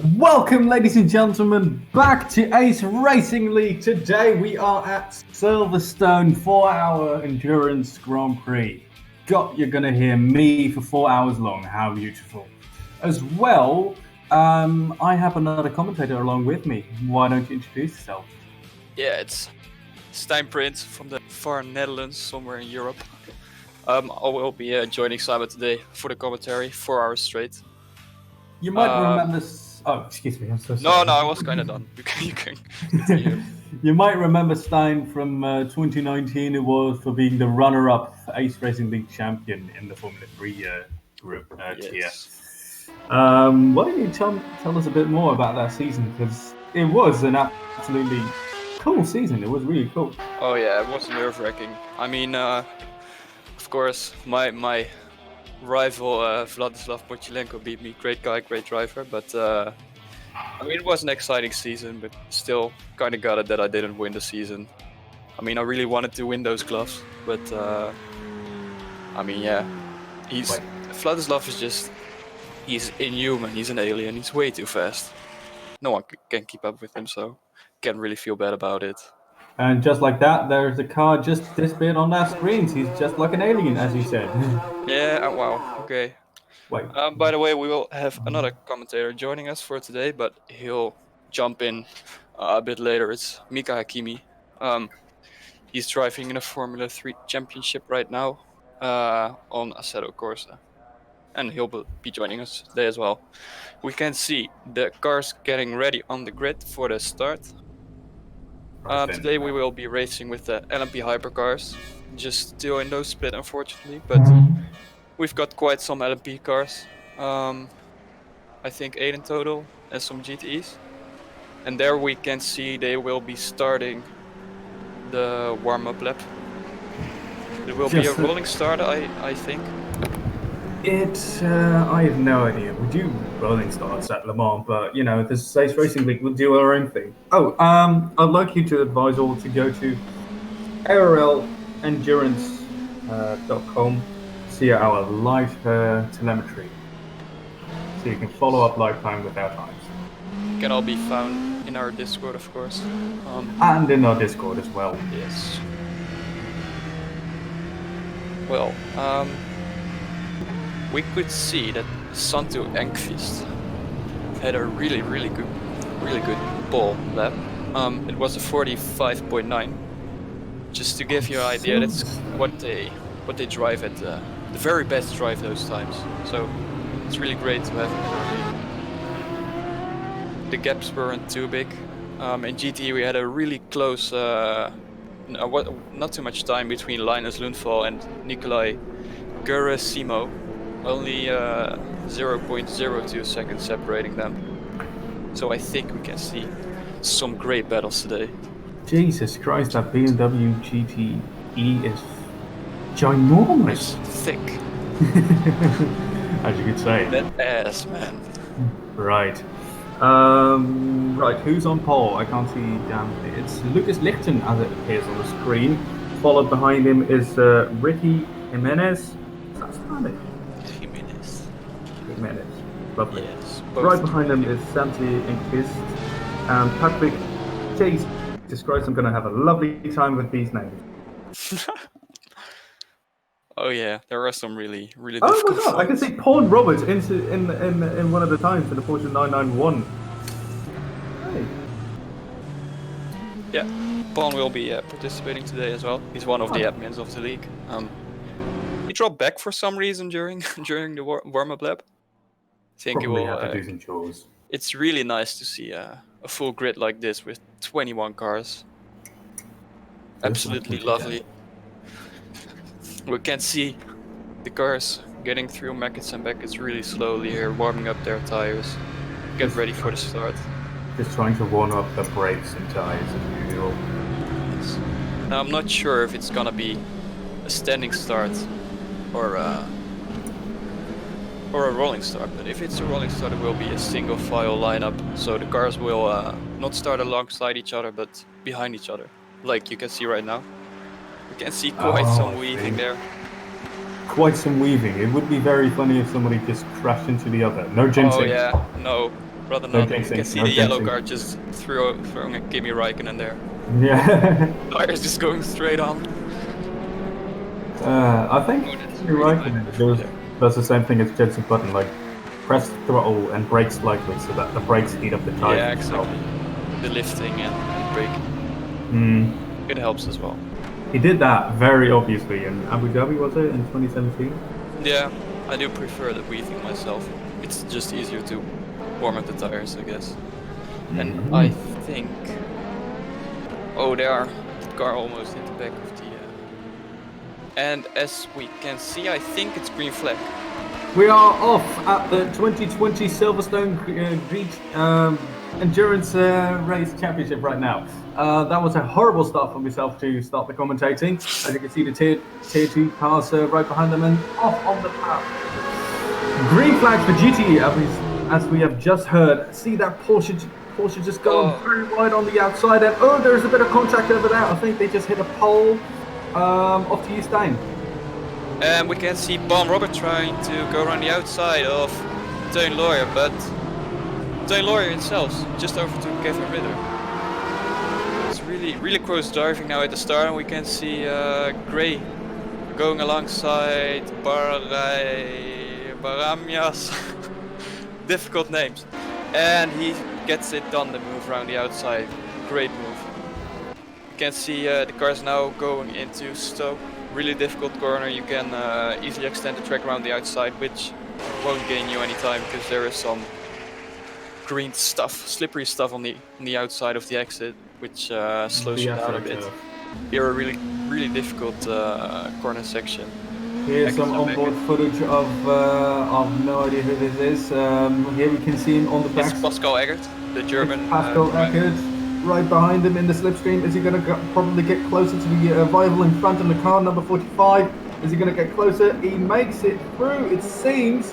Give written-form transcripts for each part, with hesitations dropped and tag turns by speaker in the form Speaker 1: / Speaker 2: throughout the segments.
Speaker 1: Welcome, ladies and gentlemen, back to Ace Racing League. Today we are at Silverstone 4-hour endurance Grand Prix. You're going to hear me for 4 hours long. How beautiful. As well, I have another commentator along with me. Why don't you introduce yourself?
Speaker 2: Yeah, it's Stijn Prins from the far Netherlands, somewhere in Europe. I will be joining Simon today for the commentary, 4 hours straight.
Speaker 1: You might remember... Oh, excuse me, I'm so sorry.
Speaker 2: No, I was kind of done. You can continue.
Speaker 1: You might remember Stijn from 2019, it was for being the runner-up for Ace Racing League champion in the Formula 3 group tier. Why don't you tell us a bit more about that season, because it was an absolutely cool season. It was really cool.
Speaker 2: Oh yeah, it was nerve-wracking. I mean, of course, my rival Vladislav Mochilenko beat me. Great guy, great driver, but I mean, it was an exciting season, but still kind of got it that I didn't win the season. I mean, I really wanted to win those gloves, but I mean, yeah, Vladislav is just, he's inhuman, he's an alien, he's way too fast. No one can keep up with him, so can't really feel bad about it.
Speaker 1: And just like that, there's a car just disappeared on our screens. He's just like an alien, as you said.
Speaker 2: Yeah, wow, okay.
Speaker 1: Wait.
Speaker 2: By the way, we will have another commentator joining us for today, but he'll jump in a bit later. It's Mika Hakimi. He's driving in a Formula 3 championship right now on Assetto Corsa. And he'll be joining us today as well. We can see the cars getting ready on the grid for the start. Today we will be racing with the LMP hypercars. Just still in no split, unfortunately, but we've got quite some LMP cars. I think 8 in total, and some GTEs. And there we can see they will be starting the warm-up lap. It will be a rolling start, I think.
Speaker 1: I have no idea. We do rolling starts at Le Mans, but you know, this Ace Racing League will do our own thing. I'd like you to advise all to go to ARL endurance.com, see our live telemetry, so you can follow up live time with our times.
Speaker 2: It can all be found in our Discord, of course.
Speaker 1: And in our Discord as well.
Speaker 2: Yes. Well, we could see that Santu Engqvist had a really good ball lap. It was a 45.9. Just to give you an idea, that's what they drive at the very best drive those times. So it's really great to have it early. The gaps weren't too big. In GT we had a really close, not too much time between Linus Lundvall and Nikolai Gerasimo. Only 0.02 seconds separating them. So I think we can see some great battles today.
Speaker 1: Jesus Christ, that BMW GTE is ginormous.
Speaker 2: It's thick.
Speaker 1: As you could say.
Speaker 2: That ass, man.
Speaker 1: Right. Right, who's on pole? I can't see down. It's Lucas Lichten as it appears on the screen. Followed behind him is Ricky Jimenez. Is that Spanish? Jimenez. Lovely.
Speaker 2: Yes,
Speaker 1: right behind him is Santi Engqvist and Patrick. Jesus Christ, I'm going to have a lovely time with these names.
Speaker 2: Oh yeah, there are some really difficult.
Speaker 1: Oh my god, I can see Paul Roberts in one of the times in the Porsche 991. Hey.
Speaker 2: Yeah, Paul will be participating today as well. He's one of the admins of the league. He dropped back for some reason during the warm-up lap. I think
Speaker 1: Probably
Speaker 2: he will
Speaker 1: have to do some chores.
Speaker 2: It's really nice to see a full grid like this with 21 cars. Absolutely lovely. We can see the cars getting through Mackets and Beckets really slowly here, warming up their tires. Get ready for the start.
Speaker 1: Just trying to warm up the brakes and tires as usual.
Speaker 2: Yes. Now I'm not sure if it's gonna be a standing start or a rolling start, but if it's a rolling start it will be a single file lineup, so the cars will not start alongside each other but behind each other, like you can see right now. We can see quite some weaving there.
Speaker 1: Quite some weaving. It would be very funny if somebody just crashed into the other. No jinxing.
Speaker 2: Oh yeah, no. Rather
Speaker 1: No
Speaker 2: not, you
Speaker 1: jinxing,
Speaker 2: can see
Speaker 1: no
Speaker 2: the yellow
Speaker 1: jinxing.
Speaker 2: card just throwing a Kimi Räikkönen there.
Speaker 1: Yeah.
Speaker 2: Tires just going straight on.
Speaker 1: I think
Speaker 2: Oh, that's
Speaker 1: you're
Speaker 2: really
Speaker 1: right.
Speaker 2: high
Speaker 1: It
Speaker 2: pressure
Speaker 1: does,
Speaker 2: there.
Speaker 1: does the same thing as Jensen Button, like press throttle and brake slightly so that the brakes heat up the tires.
Speaker 2: Yeah, exactly. The lifting and braking.
Speaker 1: Mm.
Speaker 2: It helps as well.
Speaker 1: He did that very obviously in Abu Dhabi, was it, in 2017?
Speaker 2: Yeah, I do prefer the weaving myself. It's just easier to warm up the tires, I guess. And I think... Oh, they are. The car almost hit the back of the... And as we can see, I think it's green flag.
Speaker 1: We are off at the 2020 Silverstone Endurance Race Championship right now. That was a horrible start for myself to start the commentating. As you can see, the tier 2 cars right behind them and off on the path. Green flag for GT, as we have just heard. See that Porsche just going very wide on the outside, and oh, there's a bit of contact over there. I think they just hit a pole. Off to you, Stijn.
Speaker 2: And we can see Palm Robert trying to go around the outside of Teun Lawyer, but Teun Lawyer himself just overtook Kevin Ritter. It's really close driving now at the start, and we can see Gray going alongside Baramias. Difficult names. And he gets it done, the move around the outside. Great move. You can see the cars now going into Stoke. Really difficult corner. You can easily extend the track around the outside, which won't gain you any time because there is some green stuff, slippery stuff on the outside of the exit, which slows you down a bit. Here a really difficult corner section.
Speaker 1: Here's some onboard footage of no idea who this is. Here we can see him on the back.
Speaker 2: It's Pascal Eggert, the German.
Speaker 1: Pascal Eggert, right behind him in the slipstream. Is he going to probably get closer to the rival in front of the car, number 45? Is he going to get closer? He makes it through, it seems.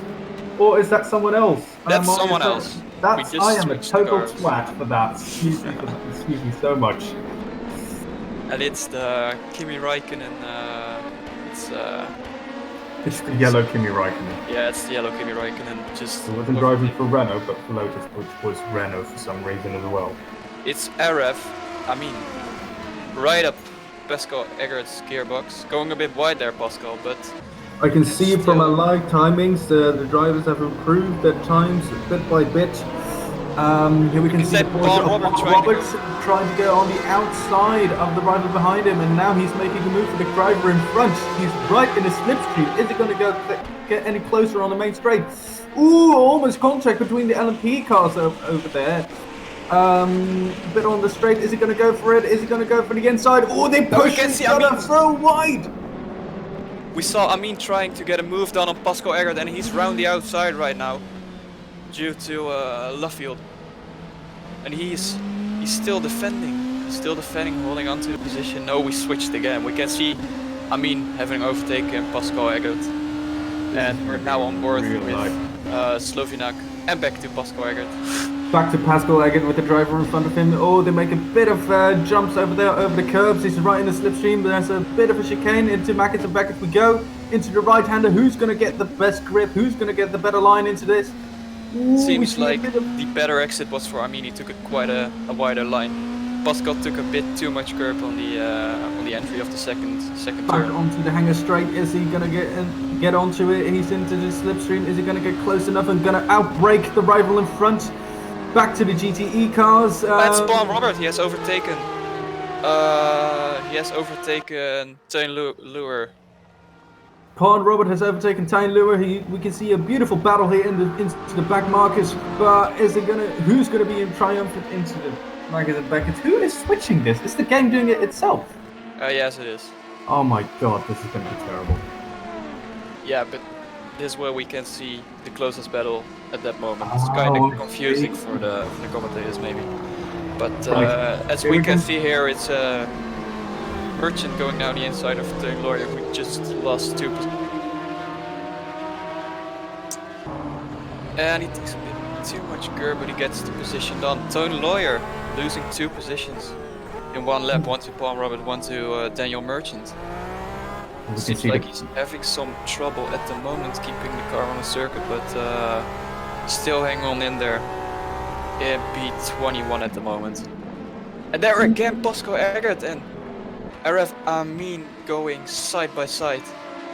Speaker 1: Or is that someone else?
Speaker 2: That's someone else.
Speaker 1: I am a total twat for that. Excuse me so much.
Speaker 2: And it's the Kimi Räikkönen.
Speaker 1: It's the yellow Kimi Räikkönen.
Speaker 2: Yeah, it's the yellow Kimi Räikkönen. Just.
Speaker 1: He wasn't driving for Renault, but for Lotus, which was Renault for some reason as well.
Speaker 2: It's RF. I mean, right up Pascal Eggert's gearbox. Going a bit wide there, Pascal, but.
Speaker 1: I can see from our live timings the drivers have improved their times bit by bit. Here we can see the Porsche of Roberts trying to go on the outside of the rival behind him, and now he's making a move for the driver in front. He's right in a slipstream. Is he going to get any closer on the main straight? Ooh, almost contact between the LMP cars over there. A bit on the straight. Is he going to go for it? Is he going to go for the inside? Oh, they push each other so wide.
Speaker 2: We saw Amin trying to get a move done on Pascal Eggert, and he's round the outside right now due to Luffield. And he's still defending. Holding on to the position. No, we switched again. We can see Amin having overtaken Pascal Eggert. And we're now on board with Slovinak and back to Pascal Eggert.
Speaker 1: Back to Pascal Eggert with the driver in front of him. Oh, they make a bit of jumps over there, over the curbs. He's right in the slipstream. There's a bit of a chicane into Mackett and back as we go. Into the right-hander. Who's going to get the best grip? Who's going to get the better line into this? Ooh,
Speaker 2: seems like the better exit was for Amin. He took quite a wider line. Pascal took a bit too much curb on the entry of the second turn.
Speaker 1: Back onto the hanger straight. Is he going to get onto it? He's into the slipstream. Is he going to get close enough and going to outbrake the rival in front? Back to the GTE cars.
Speaker 2: That's Palm Robert. He has overtaken. Teun Lure.
Speaker 1: Palm Robert has overtaken Teun Lure. We can see a beautiful battle here into the back markers. But who's going to be in triumphant into the markers and back? Who is switching this? Is the game doing it itself?
Speaker 2: Yes, it is.
Speaker 1: Oh my god, this is going to be terrible.
Speaker 2: Yeah, but this is where we can see the closest battle at that moment. It's kind of confusing for the commentators maybe. But as we can see here, it's a Merchant going down the inside of the Lawyer. We just lost 2 positions. And he takes a bit too much curb, but he gets the position done. Teun Lawyer losing 2 positions in 1 lap. 1 to Palm Robert, 1 to Daniel Merchant. Seems like he's having some trouble at the moment keeping the car on the circuit, but still hang on in there. in P21 at the moment. And there again, Pascal Eggert and RF Amin going side by side.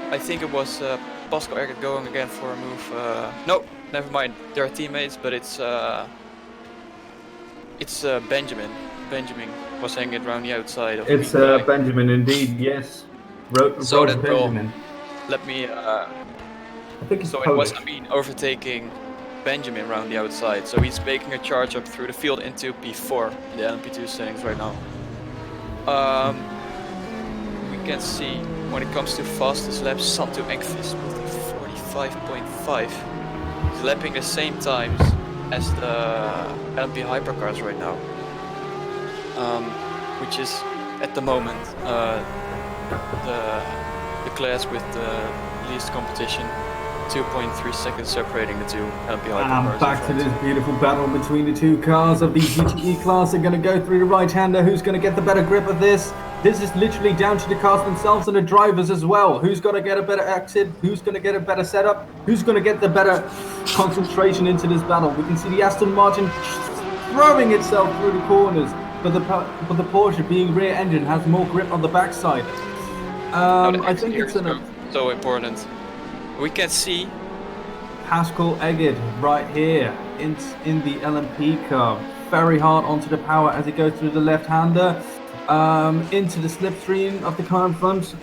Speaker 2: I think it was Pascal Eggert going again for a move. No, never mind. They're teammates, but it's Benjamin. Benjamin was hanging around the outside of
Speaker 1: It's
Speaker 2: Mika.
Speaker 1: Benjamin indeed, yes.
Speaker 2: So that will
Speaker 1: Benjamin.
Speaker 2: let me.
Speaker 1: I think it's
Speaker 2: So
Speaker 1: Polish.
Speaker 2: it was Amin overtaking Benjamin around the outside. So he's making a charge up through the field into P4 in the LMP2 settings right now. We can see when it comes to fastest laps, Santo Engqvist with a 45.5. He's lapping the same times as the LMP hypercars right now. Which is at the moment the class with the least competition. 2.3 seconds separating the two LMP hypercars.
Speaker 1: And back to this beautiful battle between the two cars of the GTE class. They're going to go through the right-hander. Who's going to get the better grip of this? This is literally down to the cars themselves and the drivers as well. Who's going to get a better exit? Who's going to get a better setup? Who's going to get the better concentration into this battle? We can see the Aston Martin throwing itself through the corners, but the Porsche, being rear engine, has more grip on the backside. I think it's
Speaker 2: so important. We can see
Speaker 1: Pascal Eggert right here in the LMP car, very hard onto the power as he goes through the left-hander, into the slipstream of the car in front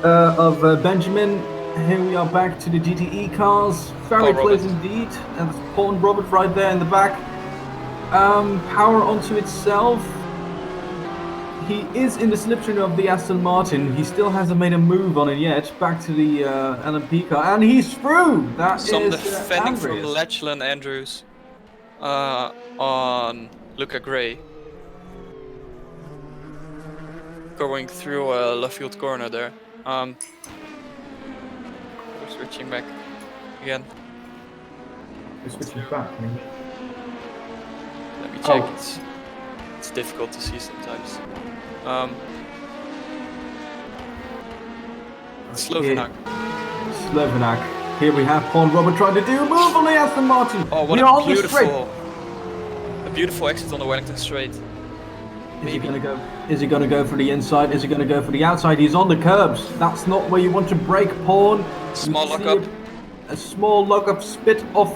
Speaker 1: of Benjamin. Here we are back to the GTE cars, very close indeed, and it's Paul and Robert right there in the back. Power onto itself. He is in the slipstream of the Aston Martin. He still hasn't made a move on it yet. Back to the LMP car, and he's through. That
Speaker 2: some
Speaker 1: is
Speaker 2: defending from
Speaker 1: Andreas.
Speaker 2: Lachlan Andrews on Luca Gray. Going through left field corner there. We're switching back again.
Speaker 1: We're switching back.
Speaker 2: Let me check. It's difficult to see sometimes.
Speaker 1: Slovenak. Here we have Paul and Robert trying to do a move on the Aston Martin.
Speaker 2: Oh, what a beautiful exit on the Wellington Straight.
Speaker 1: Is he gonna go? Is he gonna go for the inside? Is he gonna go for the outside? He's on the curbs. That's not where you want to brake, Paul.
Speaker 2: Small lockup.
Speaker 1: A small lockup, spit of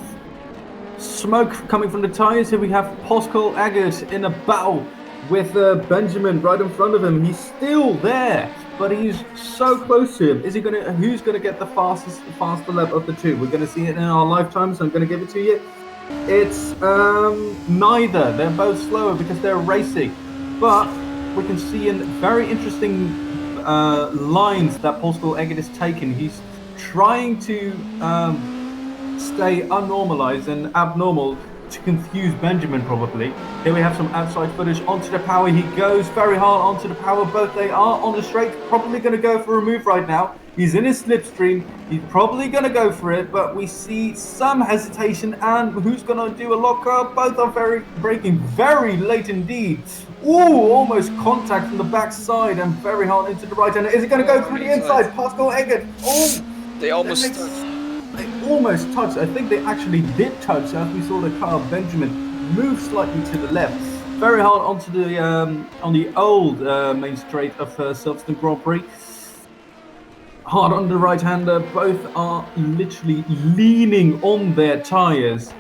Speaker 1: smoke coming from the tires. Here we have Pascal Eggert in a battle with Benjamin right in front of him. He's still there, but he's so close to him. Is he gonna? Who's gonna get the faster lap of the two? We're gonna see it in our lifetime, so I'm gonna give it to you. It's neither. They're both slower because they're racing, but we can see in very interesting lines that Pascal Eggert is taking. He's trying to stay unnormalized and abnormal to confuse Benjamin probably. Here we have some outside footage onto the power. He goes very hard onto the power. Both they are on the straight, probably going to go for a move right now. He's in his slipstream. He's probably going to go for it, but we see some hesitation, and who's going to do a lockup? Both are braking very late indeed. Ooh, almost contact from the backside and very hard into the right hand. Is it going to go through the inside? Pascal Eggert. Oh,
Speaker 2: they almost
Speaker 1: touched. I think they actually did touch as we saw the car of Benjamin move slightly to the left. Very hard onto the on the old main straight of Silverstone Grand Prix. Hard on the right-hander. Both are literally leaning on their tires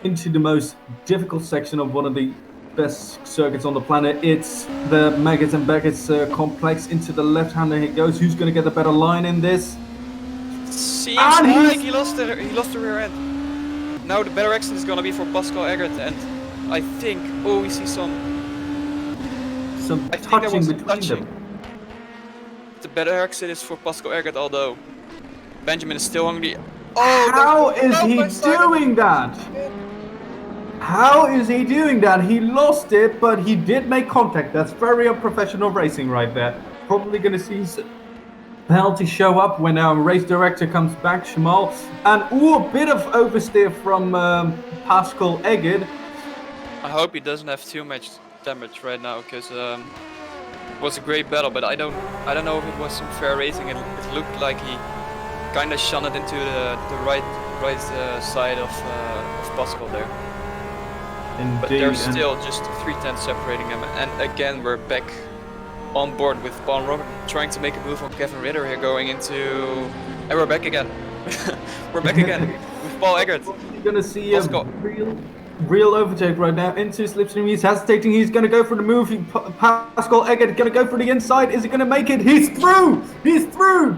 Speaker 1: into the most difficult section of one of the best circuits on the planet. It's the Maggots and Beckett's complex. Into the left-hander he goes. Who's going to get the better line in this?
Speaker 2: Seems like he lost the rear end. Now the better exit is gonna be for Pascal Eggert, and I think we see some
Speaker 1: touching between them.
Speaker 2: The better exit is for Pascal Eggert, although Benjamin is still hungry.
Speaker 1: How is he doing that? How is he doing that? He lost it, but he did make contact. That's very unprofessional racing right there. Probably gonna see penalty show up when our race director comes back, Cemal. And a bit of oversteer from Pascal Eggert.
Speaker 2: I hope he doesn't have too much damage right now, because it was a great battle, but I don't know if it was some fair racing. It looked like he kind of shunted into the right side of possible there.
Speaker 1: Indeed.
Speaker 2: But there's still just 3 tenths separating them. And again, we're back on board with Paul Robert trying to make a move on Kevin Ritter here, going into... And we're back again. We're back again with Paul Eggert.
Speaker 1: You're going to see a real overtake right now into Slipstream. He's hesitating. He's going to go for the move. Pascal Eggert going to go for the inside. Is he going to make it? He's through! He's through!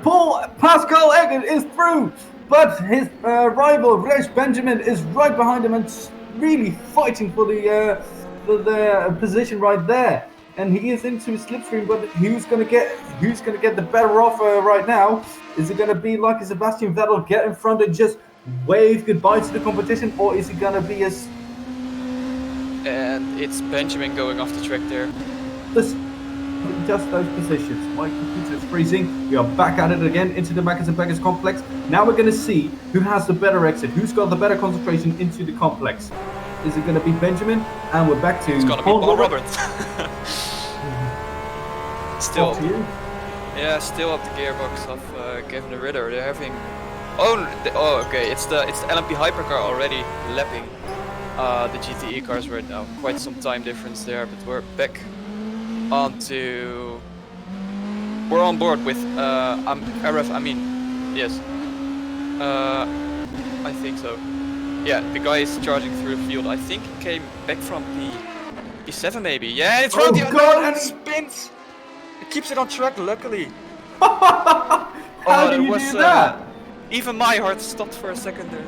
Speaker 1: Pascal Eggert is through! But his rival, Reis Benjamin, is right behind him and really fighting for the position right there. And he is into his slipstream, but who's going to get the better offer right now? Is it going to be like a Sebastian Vettel, get in front and just wave goodbye to the competition, or is it going to be a...
Speaker 2: And it's Benjamin going off the track there.
Speaker 1: Just those positions. My computer is freezing. We are back at it again into the Maccas and Beggars complex. Now we're going to see who has the better exit, who's got the better concentration into the complex. Is it going to be Benjamin? And we're back to...
Speaker 2: It's going to be Paul Robert. Still. Yeah, still up the gearbox of Kevin the Ritter. They're having... Oh, okay. It's the LMP hypercar already lapping the GTE cars right now. Quite some time difference there, but we're back onto... We're on board with RF, I mean, yes. I think so. Yeah, the guy is charging through the field. I think he came back from the E7 maybe. Yeah, it's right and spins! It keeps it on track, luckily.
Speaker 1: How do you do that?
Speaker 2: Even my heart stopped for a second there.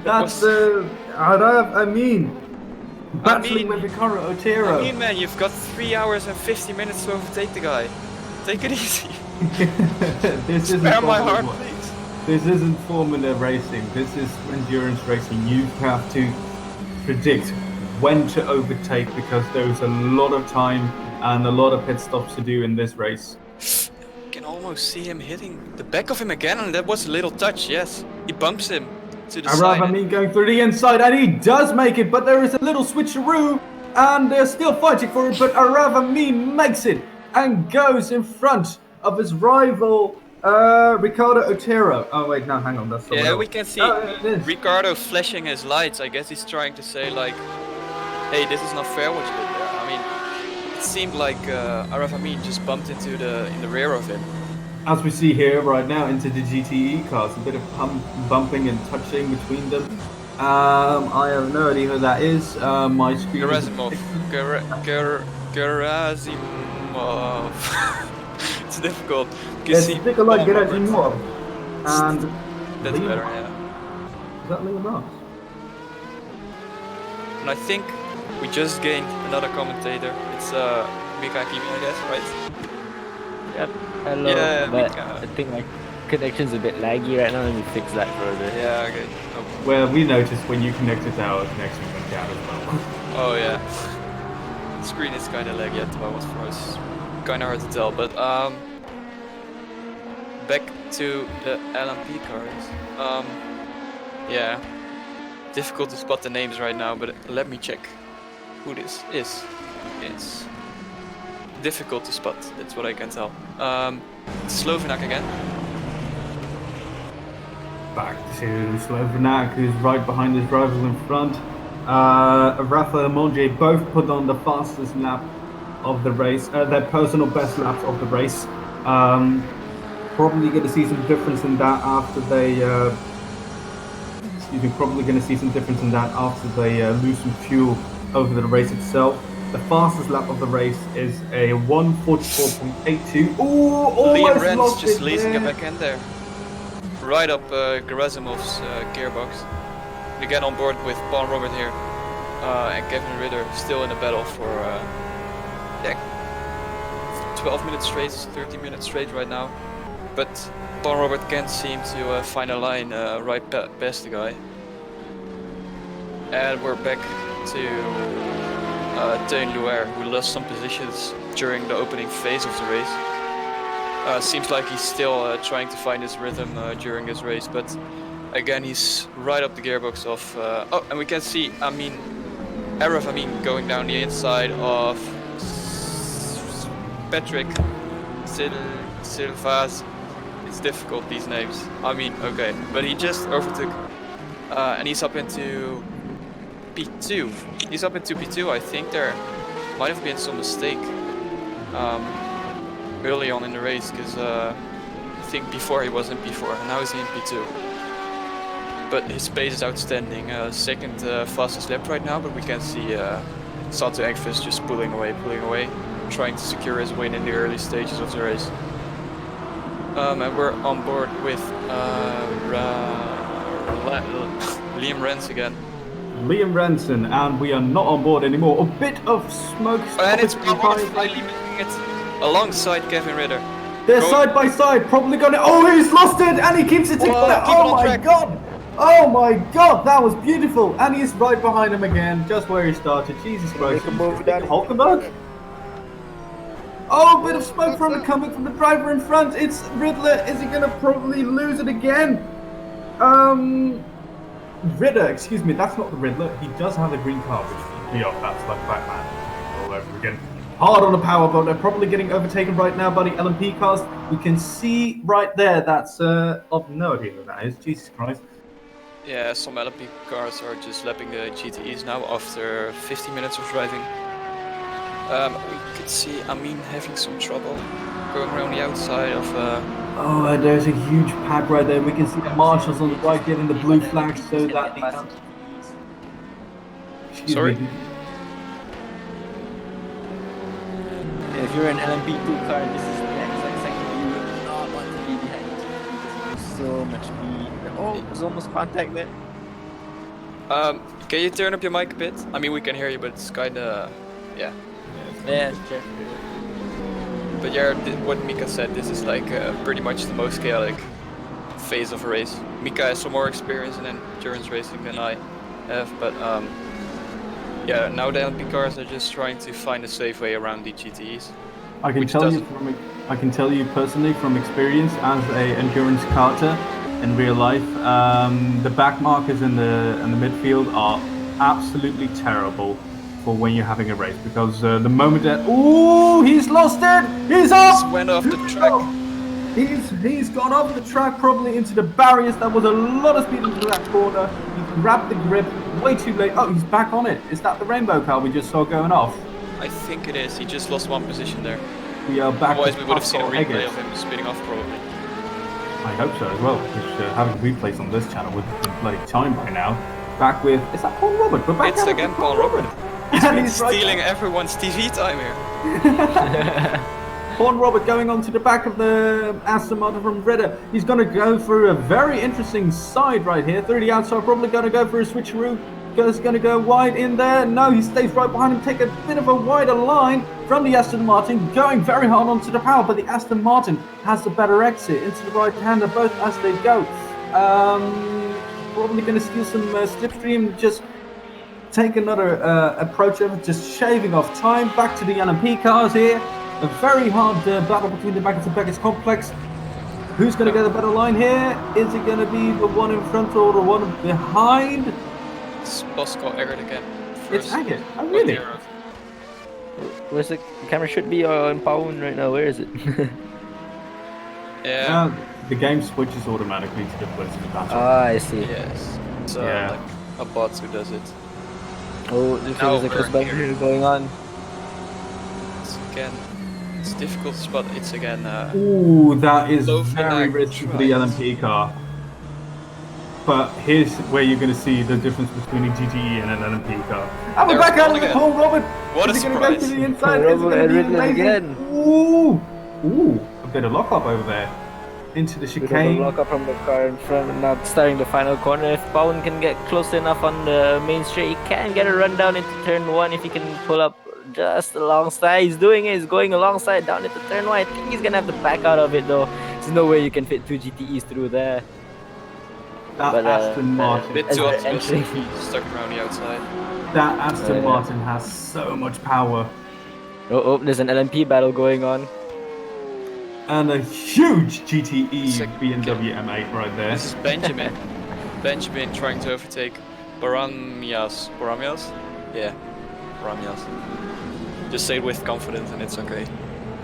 Speaker 1: That's battling with Ricardo Otero.
Speaker 2: I mean, man, you've got 3 hours and 50 minutes to overtake the guy. Take it easy.
Speaker 1: This isn't
Speaker 2: Spare my heart, please.
Speaker 1: This isn't Formula racing. This is endurance racing. You have to predict when to overtake because there's a lot of time and a lot of pit stops to do in this race.
Speaker 2: You can almost see him hitting the back of him again, and that was a little touch, yes. He bumps him to the side.
Speaker 1: Arafami going through the inside, and he does make it, but there is a little switcheroo, and they're still fighting for it, but Arafami makes it and goes in front of his rival, Ricardo Otero. Oh wait, no, hang on, that's someone else.
Speaker 2: We can see Ricardo flashing his lights. I guess he's trying to say like, hey, this is not fair what you did there. I mean, it seemed like Arafami just bumped in the rear of him.
Speaker 1: As we see here right now into the GTE cars, a bit of bumping and touching between them. I have no idea who that is. My screen.
Speaker 2: Gerasimov. Gerasimov. It's difficult.
Speaker 1: It's difficult like Gerasimov. And
Speaker 2: that's
Speaker 1: Liam.
Speaker 2: better, yeah.
Speaker 1: Is that Liam Ross?
Speaker 2: And I think we just gained another commentator. It's Mika Hakimi, I guess, right?
Speaker 3: Yep. Hello.
Speaker 2: Yeah,
Speaker 3: but
Speaker 2: Mika.
Speaker 3: I think my connection's a bit laggy right now. Let me fix that for a bit.
Speaker 2: Yeah, okay. No.
Speaker 1: Well, we noticed when you connected to our connection went down as well.
Speaker 2: Oh yeah. The screen is kind of laggy at the moment for us. Kind of hard to tell, but back to the LMP cars. Yeah. Difficult to spot the names right now, but let me check who this is. It's difficult to spot, that's what I can tell. Slovenak again.
Speaker 1: Back to Slovenak, who's right behind his rival in front. Rafa and Monge both put on the fastest lap of the race, their personal best laps of the race. Probably going to see some difference in that after they lose some fuel over the race itself. The fastest lap of the race is a 1:44.82.
Speaker 2: Liam Rens just lacing a back end there. Right up Gerasimov's gearbox. And again on board with Paul Robert here. And Kevin Ritter still in the battle for 12 minutes straight, 13 minutes straight right now. But Paul Robert can't seem to find a line right past the guy. And we're back to Teun Luer, who lost some positions during the opening phase of the race. Seems like he's still trying to find his rhythm during this race, but again he's right up the gearbox of... oh, and we can see Araf going down the inside of Patrick Silvaz. It's difficult, these names. Okay, but he just overtook and he's up into P2. He's up into P2. I think there might have been some mistake early on in the race, because I think before he was in P4 and now he's in P2. But his pace is outstanding. Second fastest lap right now, but we can see Santo Engvis just pulling away, trying to secure his win in the early stages of the race. And we're on board with Liam Rens again.
Speaker 1: Liam Ranson, and we are not on board anymore. A bit of smoke.
Speaker 2: And it's finally making it alongside Kevin Ritter.
Speaker 1: They're side by side, probably gonna. Oh, he's lost it, and he keeps it together.
Speaker 2: keep it
Speaker 1: Oh
Speaker 2: on
Speaker 1: my
Speaker 2: track.
Speaker 1: god! Oh my god, that was beautiful. And he's right behind him again, just where he started. Jesus Christ. Hulkenberg? Oh, a bit of smoke coming from the driver in front. It's Riddler. Is he gonna probably lose it again? Ritter, excuse me, that's not the Riddler. He does have a green car, which freaked me off. That's like Batman all over again. Hard on the power, but they're probably getting overtaken right now by the LMP cars. We can see right there, that's of no idea who that is. Jesus Christ.
Speaker 2: Yeah, some LMP cars are just lapping the GTEs now after 50 minutes of driving. We could see Amin having some trouble going around the outside of...
Speaker 1: Oh, and there's a huge pack right there. We can see the marshals on the right getting the blue flag, so that the...
Speaker 2: Sorry?
Speaker 1: Me.
Speaker 3: If you're an LMP2 car, this is the exact second you would not want to be behind. So much speed. Oh, there's almost contact there.
Speaker 2: Can you turn up your mic a bit? I mean, we can hear you, but it's kinda... yeah.
Speaker 3: Yeah, sure.
Speaker 2: But yeah, what Mika said, this is like pretty much the most chaotic phase of a race. Mika has some more experience in endurance racing than I have, but yeah, now the LMP cars are just trying to find a safe way around the GTEs.
Speaker 1: I can tell you personally from experience as a endurance karter in real life, the back markers in the midfield are absolutely terrible for when you're having a race, because the moment that he's lost it, he's off.
Speaker 2: Just went off the track.
Speaker 1: He's gone off the track, probably into the barriers. That was a lot of speed into that corner. He grabbed the grip way too late. Oh, he's back on it. Is that the rainbow car we just saw going off?
Speaker 2: I think it is. He just lost one position there.
Speaker 1: We are back.
Speaker 2: Otherwise, we would have seen a replay of him spinning off probably.
Speaker 1: I hope so as well, because having replays on this channel would have been bloody time by now. Back with, is that Paul Robert? We're back
Speaker 2: It's again Paul Robert. He's been stealing everyone's TV time here.
Speaker 1: Paul Robert going on to the back of the Aston Martin from Ritter. He's going to go through a very interesting side right here. Through the outside, probably going to go for a switcheroo. He's going to go wide in there. No, he stays right behind him. Take a bit of a wider line from the Aston Martin. Going very hard onto the power, but the Aston Martin has the better exit into the right-hander, both as they go. Probably going to steal some slipstream. Just take another approach of it, just shaving off time. Back to the LMP cars here. A very hard battle between the Baggett and Beckett's complex. Who's going to get a better line here? Is it going to be the one in front or the one behind?
Speaker 2: It's Bosco Eggert again.
Speaker 1: It's Eggert. Oh, really?
Speaker 3: Where's the camera? Should be on Pawn right now. Where is it?
Speaker 2: Yeah.
Speaker 1: The game switches automatically to the place of the battle.
Speaker 3: Ah, I see.
Speaker 2: Yes. It's
Speaker 1: Yeah.
Speaker 2: like a bot who does it.
Speaker 3: Oh, there's a close battle going on.
Speaker 2: It's difficult to spot. It's again.
Speaker 1: Ooh, that is
Speaker 2: low
Speaker 1: very
Speaker 2: flag
Speaker 1: risky for the
Speaker 2: tries.
Speaker 1: LMP car. But here's where you're going to see the difference between a GTE and an LMP car. And we're
Speaker 2: There's
Speaker 1: back out of
Speaker 2: one
Speaker 1: the
Speaker 2: again.
Speaker 1: Paul Robert.
Speaker 2: What a
Speaker 1: Is he going to go to
Speaker 2: surprise.
Speaker 1: the inside?
Speaker 3: Paul
Speaker 1: Is it
Speaker 3: Robert
Speaker 1: going to be
Speaker 3: and Ridley
Speaker 1: amazing?
Speaker 3: again.
Speaker 1: Ooh, a bit of lock up over there. Into the
Speaker 3: Bit of a
Speaker 1: chicane.
Speaker 3: block up from the car in front, and now starting the final corner. If Pawn can get close enough on the main straight, he can get a run down into turn 1 if he can pull up just alongside. He's doing it, he's going alongside down into turn 1. I think he's gonna have to back out of it though. There's no way you can fit 2 GTEs through there.
Speaker 1: That
Speaker 3: But,
Speaker 1: Aston
Speaker 2: A
Speaker 1: Martin.
Speaker 2: bit
Speaker 3: As
Speaker 2: too
Speaker 3: they're
Speaker 2: optimistic.
Speaker 3: entering-
Speaker 2: He's stuck around the outside.
Speaker 1: That Aston
Speaker 3: Yeah.
Speaker 1: Martin has so much power.
Speaker 3: Oh, there's an LMP battle going on.
Speaker 1: And a huge GTE
Speaker 2: Second.
Speaker 1: BMW M8 right there.
Speaker 2: This is Benjamin. Benjamin trying to overtake Baramias. Baramias? Yeah, Baramias. Just say it with confidence and it's okay,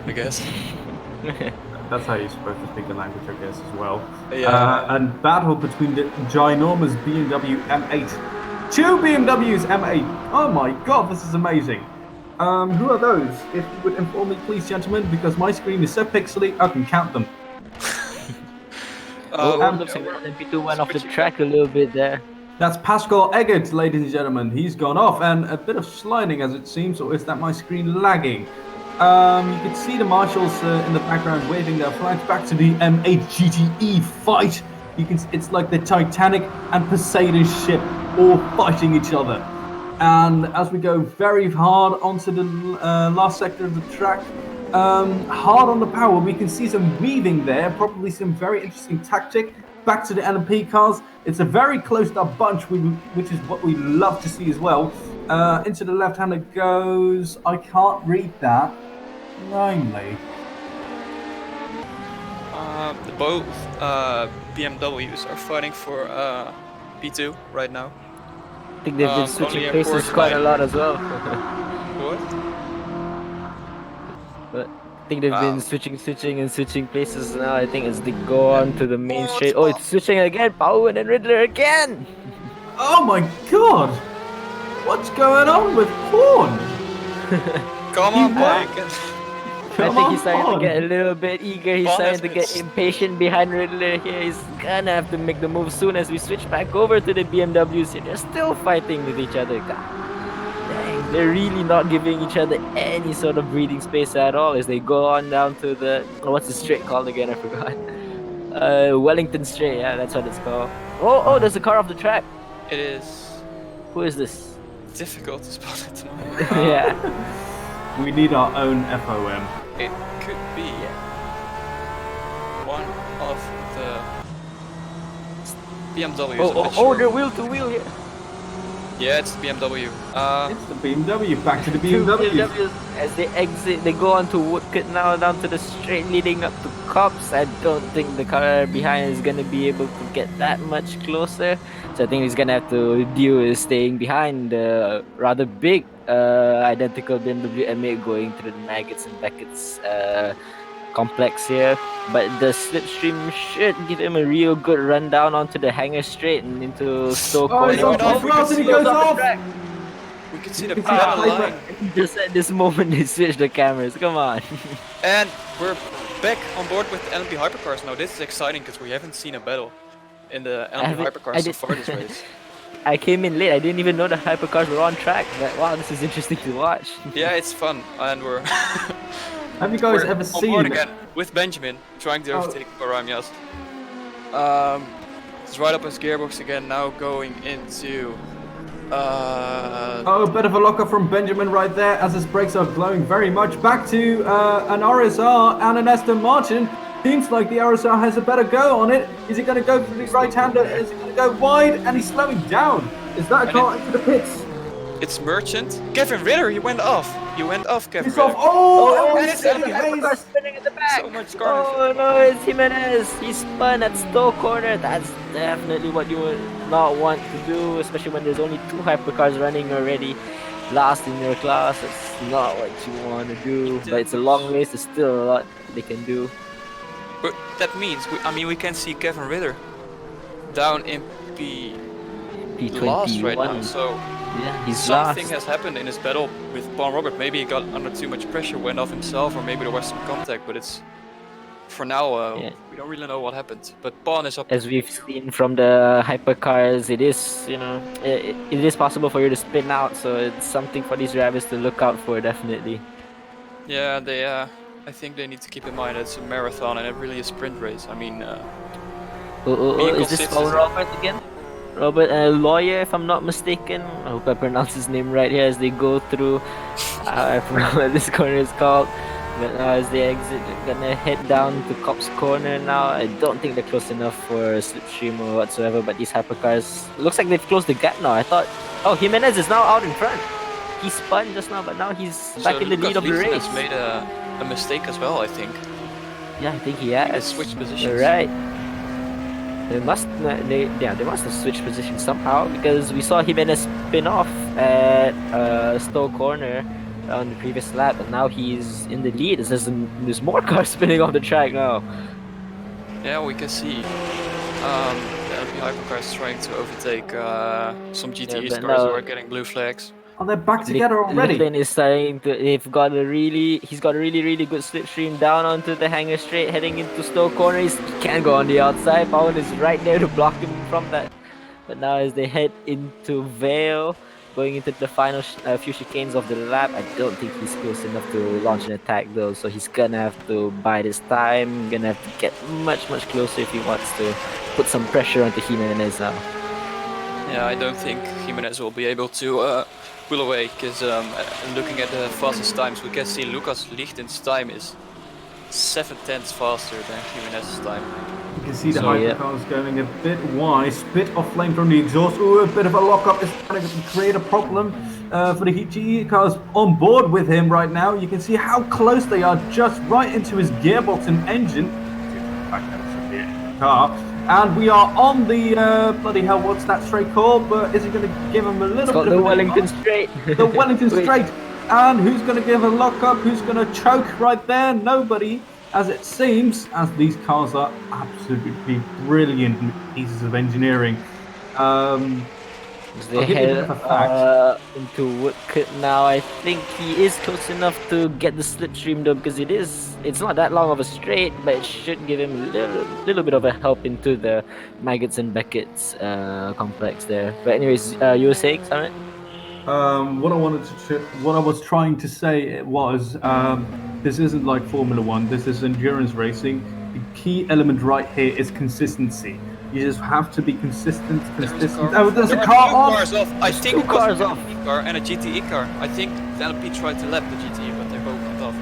Speaker 2: I guess.
Speaker 1: That's how you're supposed to speak the language, I guess, as well.
Speaker 2: Yeah.
Speaker 1: And battle between the ginormous BMW M8 2 BMWs M8. Oh my god, this is amazing. Who are those? If you would inform me, please, gentlemen, because my screen is so pixely, I can count them.
Speaker 3: Looks like MP2 went off the track a little bit there.
Speaker 1: That's Pascal Eggert, ladies and gentlemen. He's gone off, and a bit of sliding as it seems, or is that my screen lagging? You can see the marshals in the background waving their flags back to the M8 GTE fight. It's like the Titanic and Poseidon ship all fighting each other. And as we go very hard onto the last sector of the track, hard on the power, we can see some weaving there, probably some very interesting tactic. Back to the LMP cars. It's a very close-up bunch, which is what we love to see as well. Into the left-hand it goes. I can't read that. Namely.
Speaker 2: Both BMWs are fighting for P2 right now.
Speaker 3: I think they've been switching places quite a lot as well.
Speaker 2: What?
Speaker 3: But I think they've been switching places now. I think as they go on to the main straight. Oh, it's switching again. Bowen and Riddler again.
Speaker 1: Oh my god! What's going on with Horn?
Speaker 2: Come on back.
Speaker 3: I think he's starting to get a little bit eager. He's starting to get impatient behind Riddler here. He's gonna have to make the move soon as we switch back over to the BMWs here. They're still fighting with each other. God dang, they're really not giving each other any sort of breathing space at all as they go on down to the... what's the straight called again? I forgot. Wellington Straight. Yeah, that's what it's called. Oh, there's a car off the track.
Speaker 2: It is.
Speaker 3: Who is this?
Speaker 2: Difficult to spot at the moment.
Speaker 3: Yeah.
Speaker 1: We need our own FOM.
Speaker 2: It could be one of the BMWs.
Speaker 3: They're wheel to wheel here.
Speaker 2: Yeah, it's the BMW.
Speaker 1: It's the BMW. Back to the BMW.
Speaker 3: As they exit, they go on to Woodcut now, down to the straight leading up to Cops. I don't think the car behind is gonna be able to get that much closer. So I think he's gonna have to deal with staying behind the rather big identical BMW M8 going through the Maggots and Beckett's complex here. But the slipstream should give him a real good rundown onto the hangar straight and into Stoke.
Speaker 1: Oh, he's on top and he goes off!
Speaker 2: We can see the battle line.
Speaker 3: Just at this moment they switch the cameras, come on.
Speaker 2: And we're back on board with the LMP hypercars now. This is exciting because we haven't seen a battle in the LMP hypercars so far this race.
Speaker 3: I came in late, I didn't even know the hypercars were on track, but wow, this is interesting to watch.
Speaker 2: Yeah, it's fun, and we're...
Speaker 1: Have you guys ever seen
Speaker 2: on board again with Benjamin, trying to overtake Baramias. He's right up his gearbox again, now going into...
Speaker 1: a bit of a locker from Benjamin right there as his brakes are glowing very much. Back to an RSR and an Aston Martin. Seems like the RSR has a better go on it. Is he going to go for the right-hander? Is he going to go wide? And he's slowing down. Is that a car into the pits?
Speaker 2: It's Merchant. Kevin Ritter, he went off. Kevin
Speaker 1: He's
Speaker 2: Ritter.
Speaker 1: off. Oh,
Speaker 2: and it's
Speaker 3: hypercar spinning at the back.
Speaker 2: So much carnage.
Speaker 3: Oh no, it's Jimenez. He spun at Stowe corner. That's definitely what you would not want to do, especially when there's only 2 hypercars running already. Last in your class, it's not what you want to do. But it's a long race. There's still a lot they can do.
Speaker 2: But that means, we can see Kevin Ritter down in
Speaker 3: P21
Speaker 2: last right now. So
Speaker 3: yeah, he's
Speaker 2: something
Speaker 3: last.
Speaker 2: has happened in his battle with Paul Robert. Maybe he got under too much pressure, went off himself, or maybe there was some contact. But it's for now, we don't really know what happened. But Paul is up.
Speaker 3: As we've seen from the hypercars, it is it is possible for you to spin out. So it's something for these drivers to look out for, definitely.
Speaker 2: Yeah, they. I think they need to keep in mind that it's a marathon and it really is a sprint race.
Speaker 3: Is this called Robert again? Robert, a lawyer, if I'm not mistaken. I hope I pronounce his name right here as they go through. I forgot what this corner is called. But now as they exit, they're gonna head down to Cop's corner now. I don't think they're close enough for a slipstream or whatsoever, but these hypercars, looks like they've closed the gap now. I thought, Jimenez is now out in front. He spun just now, but now he's back in the lead of the race.
Speaker 2: Has made a mistake as well, I think.
Speaker 3: Yeah, I think he has.
Speaker 2: He switched positions.
Speaker 3: You're right. They must have switched positions somehow, because we saw Jimenez spin off at Stowe corner on the previous lap, and now he's in the lead. There's more cars spinning off the track now.
Speaker 2: Yeah, we can see the LP hypercars trying to overtake some GTE
Speaker 3: but
Speaker 2: cars who
Speaker 3: now-
Speaker 2: are getting blue flags.
Speaker 1: Oh, they're back together already.
Speaker 3: Licton is starting to. He's got a really good slipstream down onto the hanger straight, heading into slow corners. He can't go on the outside. Powen is right there to block him from that. But now as they head into Vale, going into the final few chicanes of the lap, I don't think he's close enough to launch an attack though. So he's gonna have to bide his time. Gonna have to get much closer if he wants to put some pressure onto Jimenez now.
Speaker 2: Yeah, I don't think Jimenez will be able to pull away, because looking at the fastest times, we can see Lucas Lichten's time is 7/10 faster than Jimenez's time.
Speaker 1: You can see the
Speaker 3: So, yeah.
Speaker 1: hypercars going a bit wide. Spit of flame from the exhaust. Ooh, a bit of a lockup is going to create a problem for the GE cars on board with him right now. You can see how close they are, just right into his gearbox and engine. Car. And we are on the bloody hell, what's that straight called? But is he going to give him a little
Speaker 3: It's called
Speaker 1: bit
Speaker 3: the
Speaker 1: of
Speaker 3: Wellington Straight.
Speaker 1: the Wellington
Speaker 3: Wait.
Speaker 1: Straight? And who's going to give a lockup? Who's going to choke right there? Nobody, as it seems, as these cars are absolutely brilliant pieces of engineering.
Speaker 3: They
Speaker 1: I'll give you a bit
Speaker 3: head
Speaker 1: of a fact.
Speaker 3: into Woodcut now. I think he is close enough to get the slipstream though, because it's not that long of a straight, but it should give him a little bit of a help into the Maggots and Beckett's complex there. But anyways, you were saying, Simon?
Speaker 1: What I was trying to say was, this isn't like Formula One. This is endurance racing. The key element right here is consistency. You just have to be consistent. Oh, there's a
Speaker 2: There are
Speaker 1: car
Speaker 2: two
Speaker 1: on.
Speaker 2: cars off. I think
Speaker 3: two
Speaker 2: it was
Speaker 3: cars
Speaker 2: a
Speaker 3: off.
Speaker 2: GTE car and a GTE car. I think the LP tried to lap the GTE, but they both went off.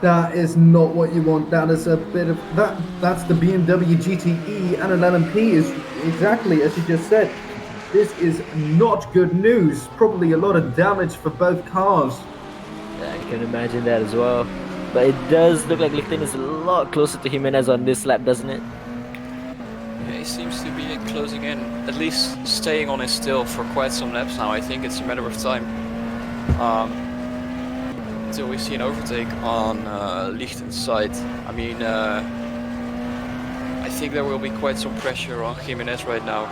Speaker 1: That is not what you want. That is a bit of that. That's the BMW GTE and an LMP is exactly as you just said. This is not good news. Probably a lot of damage for both cars.
Speaker 3: Yeah, I can imagine that as well. But it does look like Lichten is a lot closer to Jimenez on this lap, doesn't it?
Speaker 2: Yeah, he seems to be closing in, at least staying on his tail for quite some laps now. I think it's a matter of time until we see an overtake on Lichten's side. I mean, I think there will be quite some pressure on Jimenez right now.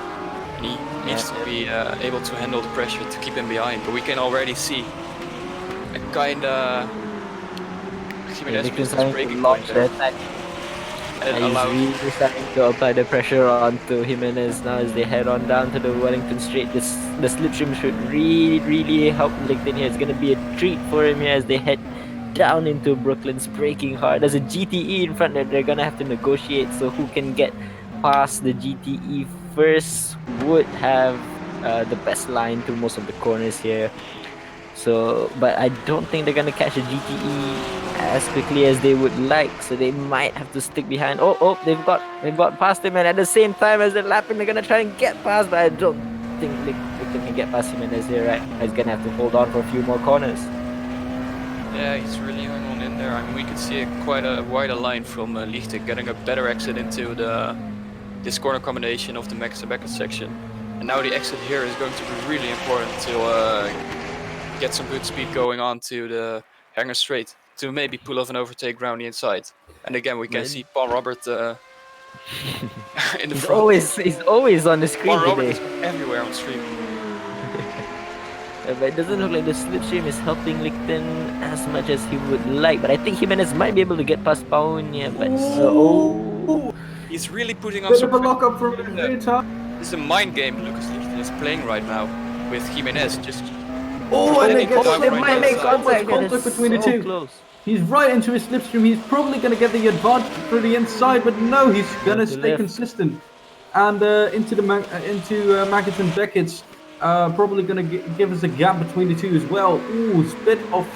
Speaker 2: And he needs to be able to handle the pressure to keep him behind. But we can already see a kind of Jimenez missed his braking point there. And
Speaker 3: He's
Speaker 2: allowed
Speaker 3: really starting to apply the pressure onto Jimenez now as they head on down to the Wellington Straight. The slipstream should really help Lichten here. It's going to be a treat for him here as they head down into Brooklyn's braking hard. There's a GTE in front that they're going to have to negotiate, so who can get past the GTE first would have the best line through most of the corners here. So, but I don't think they're gonna catch a GTE as quickly as they would like. So they might have to stick behind. Oh, they've got past him, and at the same time as they're lapping, they're gonna try and get past. But I don't think they can get past him as here, right? He's gonna have to hold on for a few more corners.
Speaker 2: Yeah, he's really hung on in there. I mean, we could see quite a wider line from Lichten getting a better exit into this corner combination of the Max and Beckett section. And now the exit here is going to be really important to get some good speed going on to the Hanger Straight to maybe pull off an overtake round the inside. And again, we can see Paul Robert in the front.
Speaker 3: He's always on the screen
Speaker 2: Paul Robert
Speaker 3: today.
Speaker 2: is everywhere on stream.
Speaker 3: But it doesn't look like the slipstream is helping Lichten as much as he would like. But I think Jimenez might be able to get past Paun, yeah. But
Speaker 2: He's really putting on
Speaker 1: Bit
Speaker 2: some
Speaker 1: of a lockup from
Speaker 2: pressure.
Speaker 1: the rear tire.
Speaker 2: This is a mind game Lucas Lichten is playing right now with Jimenez. Just
Speaker 1: Oh, and they get
Speaker 2: They might make
Speaker 1: contact between the two.
Speaker 3: Close.
Speaker 1: He's right into his slipstream. He's probably going to get the advantage through the inside, but no, he's going to stay
Speaker 3: left.
Speaker 1: consistent. And into Maggots and Beckett's, probably going to give us a gap between the two as well. Ooh, spit of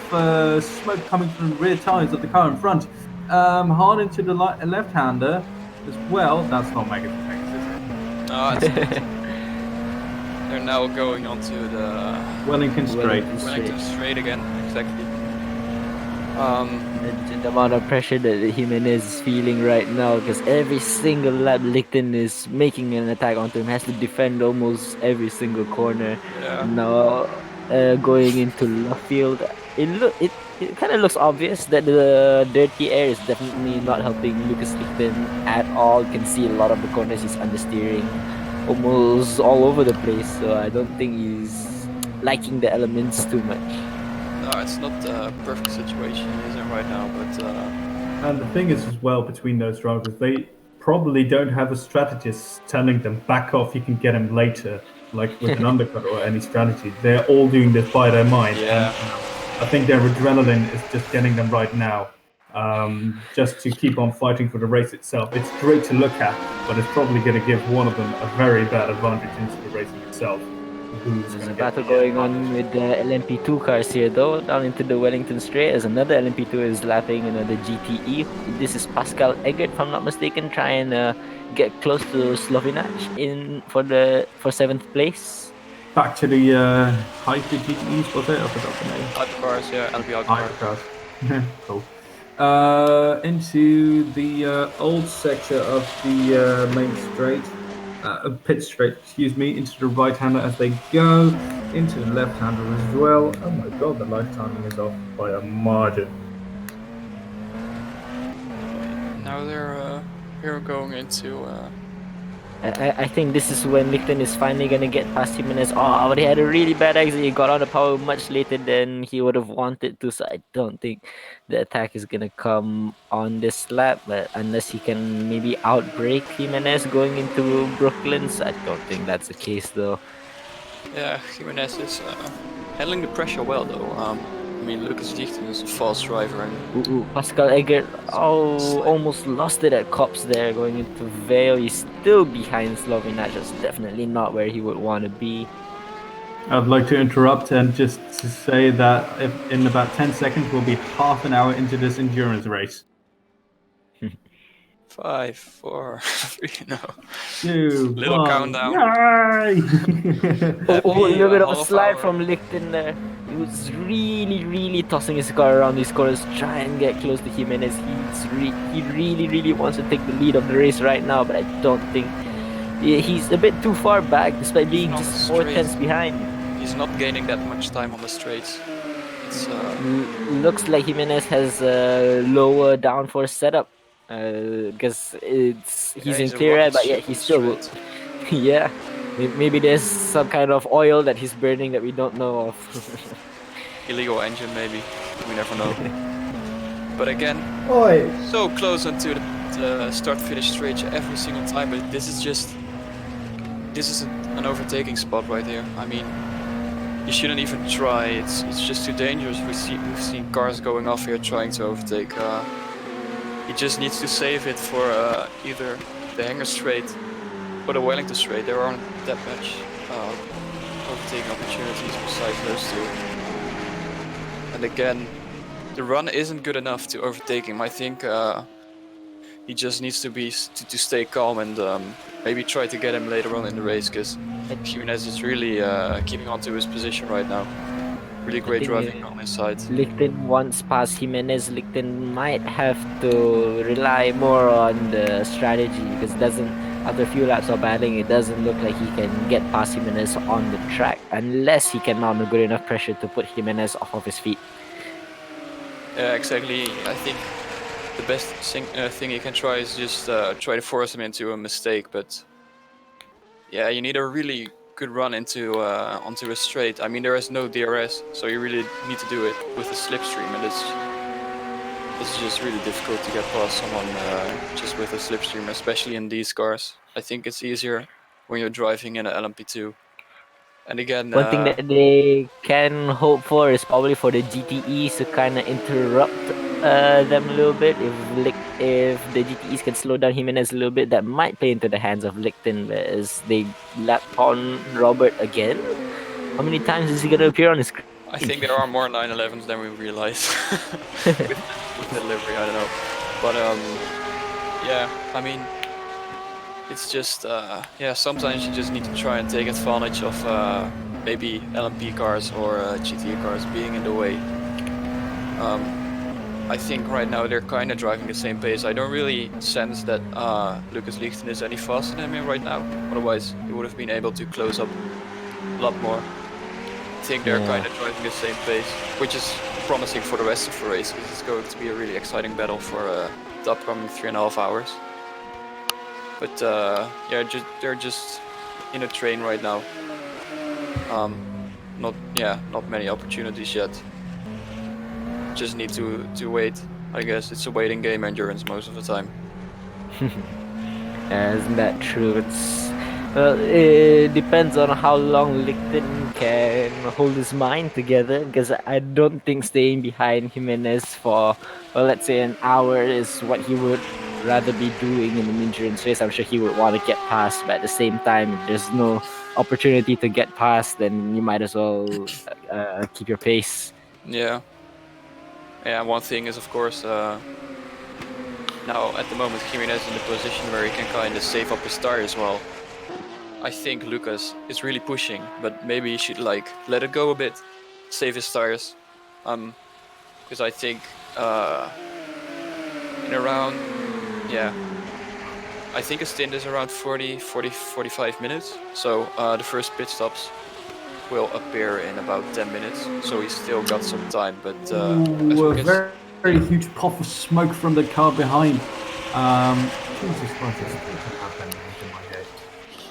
Speaker 1: smoke coming from the rear tires of the car in front. Hard into the left-hander as well. That's not Maggots and Beckett's, is it?
Speaker 2: it's they're now going onto the
Speaker 1: Wellington Straight.
Speaker 2: Wellington Straight again. Exactly.
Speaker 3: The amount of pressure that Jimenez is feeling right now, because every single lap Lichten is making an attack onto him, has to defend almost every single corner.
Speaker 2: Yeah.
Speaker 3: Now going into left field, it kind of looks obvious that the dirty air is definitely not helping Lucas Lichten at all. You can see a lot of the corners he's understeering. almost all over the place. So I don't think he's liking the elements too much.
Speaker 2: No, it's not a perfect situation he's in right now, but
Speaker 1: And the thing is, as well, between those drivers, they probably don't have a strategist telling them back off. You can get him later, like with an undercut or any strategy. They're all doing this by their mind,
Speaker 2: Yeah.
Speaker 1: and I think their adrenaline is just getting them right now, just to keep on fighting for the race itself. It's great to look at, but it's probably going to give one of them a very bad advantage into the racing itself. Who's
Speaker 3: There's
Speaker 1: going
Speaker 3: a
Speaker 1: to
Speaker 3: battle
Speaker 1: get
Speaker 3: going on with the LMP2 cars here, though, down into the Wellington Straight, as another LMP2 is lapping another GTE. This is Pascal Eggert, if I'm not mistaken, trying to get close to Slovinac for 7th place.
Speaker 1: back to the Hyper GTEs, was it? I forgot the name.
Speaker 2: Hypercars, yeah, LB Hypercars.
Speaker 1: Hypercars. Cool. Into the old sector of the main straight, pit straight, excuse me, into the right-hander as they go, into the left-hander as well. Oh my god, the life timing is off by a margin.
Speaker 2: Now they're here going into.
Speaker 3: I think this is when Lichten is finally gonna get past Jimenez. Oh, but he had a really bad exit. He got on the power much later than he would have wanted to, so I don't think the attack is gonna come on this lap. But unless he can maybe outbrake Jimenez going into Brooklands, I don't think that's the case though.
Speaker 2: Yeah, Jimenez is handling the pressure well though. I mean, Lucas Lichten is a fast driver and
Speaker 3: Pascal Eggert, almost lost it at Cops there going into Vale. He's still behind Slovinac. That's definitely not where he would want to be.
Speaker 1: I'd like to interrupt and just to say that if in about 10 seconds we'll be half an hour into this endurance race.
Speaker 2: 5, 4, 3, no.
Speaker 1: 2,
Speaker 2: Little
Speaker 1: 1.
Speaker 2: countdown.
Speaker 1: Yay!
Speaker 3: A little bit of a
Speaker 2: half
Speaker 3: slide
Speaker 2: hour.
Speaker 3: from Lichten there. He was really tossing his car around these corners, try and get close to Jimenez. He really wants to take the lead of the race right now, but I don't think he's a bit too far back, despite being
Speaker 2: on
Speaker 3: just
Speaker 2: the
Speaker 3: 4
Speaker 2: straight.
Speaker 3: tenths behind.
Speaker 2: He's not gaining that much time on the straights. It's
Speaker 3: Looks like Jimenez has a lower downforce setup, because he's in
Speaker 2: a
Speaker 3: clear air,
Speaker 2: rocket
Speaker 3: but yeah,
Speaker 2: ship
Speaker 3: he's
Speaker 2: on
Speaker 3: still
Speaker 2: straight.
Speaker 3: yeah. Maybe there's some kind of oil that he's burning that we don't know of.
Speaker 2: Illegal engine maybe. We never know. But again,
Speaker 1: Oi!
Speaker 2: so close onto the start-finish straight every single time. But this is an overtaking spot right here. I mean, you shouldn't even try. It's just too dangerous. We've seen cars going off here trying to overtake. He just needs to save it for either the Hanger Straight or the Wellington Straight. There aren't that much overtaking opportunities besides those two. And again, the run isn't good enough to overtake him. I think he just needs to stay calm and maybe try to get him later on in the race, because Jimenez is really keeping on to his position right now. Really great driving on his side.
Speaker 3: Lichten once past Jimenez, Lichten might have to rely more on the strategy, because after a few laps of battling, it doesn't look like he can get past Jimenez on the track unless he can mount a good enough pressure to put Jimenez off of his feet.
Speaker 2: Yeah, exactly. I think the best thing you can try is just try to force him into a mistake. But yeah, you need a really good run onto a straight. I mean, there is no DRS, so you really need to do it with a slipstream, and it's just really difficult to get past someone just with a slipstream, especially in these cars. I think it's easier when you're driving in an LMP2. And again,
Speaker 3: one thing that they can hope for is probably for the GTEs to kind of interrupt them a little bit. If the GTEs can slow down Jimenez a little bit, that might play into the hands of Lichten as they lap on Robert again. How many times is he going to appear on the screen?
Speaker 2: I think there are more 911s than we realize with the delivery. I don't know, but yeah, I mean, it's just sometimes you just need to try and take advantage of maybe LMP cars or GT cars being in the way. I think right now they're kind of driving the same pace. I don't really sense that Lucas Lichten is any faster than him right now. Otherwise, he would have been able to close up a lot more. I think they're kind of driving the same pace, which is promising for the rest of the race, because it's going to be a really exciting battle for the upcoming 3.5 hours. But yeah, they're just in a train right now. Not many opportunities yet. Just need to wait. I guess it's a waiting game, endurance most of the time.
Speaker 3: Isn't that true? Well, it depends on how long Licton can hold his mind together, because I don't think staying behind Jimenez for, well, let's say an hour is what he would rather be doing in an endurance race. I'm sure he would want to get past, but at the same time, if there's no opportunity to get past, then you might as well keep your pace.
Speaker 2: Yeah. One thing is, of course, now at the moment Jimenez is in the position where he can kind of save up his tire as well. I think Lucas is really pushing, but maybe he should like let it go a bit, save his tires. Because I think in around, I think a stint is around 45 minutes. So the first pit stops will appear in about 10 minutes. So he's still got some time, but
Speaker 1: Ooh, a very, very huge puff of smoke from the car behind. Jesus Christ, it's happening in my head.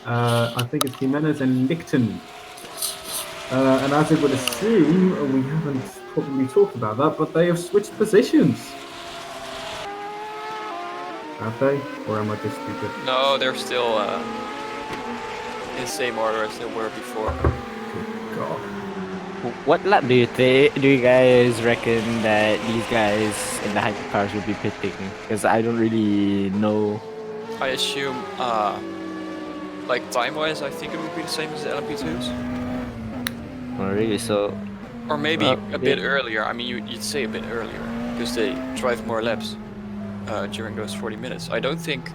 Speaker 1: I think it's Jimenez and Licton. And as I would assume, we haven't probably talked about that, but they have switched positions. Have they? Or am I just stupid?
Speaker 2: No, they're still in the same order as they were before.
Speaker 1: Good God.
Speaker 3: What lap do you guys reckon that these guys in the hypercars will be pitting? Because I don't really know.
Speaker 2: I assume, like time-wise, I think it would be the same as the LMP2s.
Speaker 3: Oh, really? So,
Speaker 2: or maybe a bit earlier. I mean, you'd say a bit earlier because they drive more laps during those 40 minutes. I don't think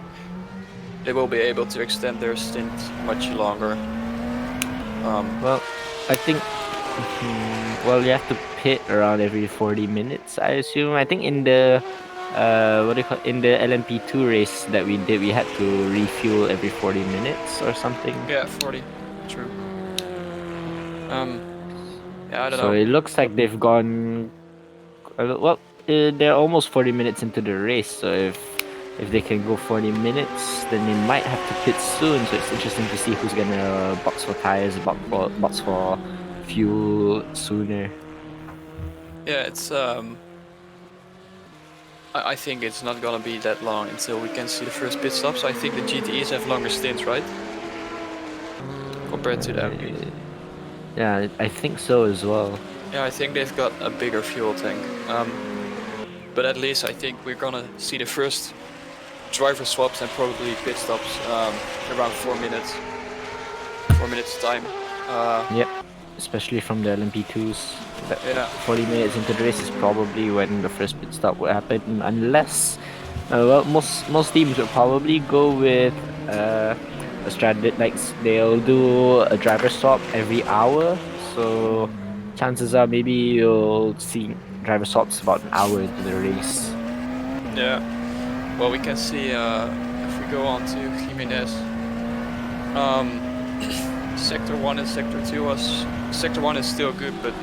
Speaker 2: they will be able to extend their stint much longer.
Speaker 3: Well, I think. Well, you have to pit around every 40 minutes, I assume. I think in the in the LMP2 race that we did, we had to refuel every 40 minutes or something.
Speaker 2: Yeah, 40. True. I don't know.
Speaker 3: So it looks like they've gone. Well, they're almost 40 minutes into the race. So if they can go 40 minutes, then they might have to pit soon. So it's interesting to see who's gonna box for tires, box for fuel sooner.
Speaker 2: Yeah, it's I think it's not gonna be that long until we can see the first pit stops. I think the GTEs have longer stints, right? Compared to the MP.
Speaker 3: Yeah, I think so as well.
Speaker 2: Yeah, I think they've got a bigger fuel tank. But at least I think we're gonna see the first driver swaps and probably pit stops around 4 minutes. 4 minutes time.
Speaker 3: Yep. Especially from the LMP2s.
Speaker 2: Yeah.
Speaker 3: 40 minutes into the race is probably when the first pit stop will happen, unless well, most teams will probably go with a strategy, like they'll do a driver swap every hour, so chances are maybe you'll see driver swaps about an hour into the race.
Speaker 2: Yeah, well, we can see if we go on to Jimenez. Sector 1 and Sector 2 was... Sector 1 is still good, but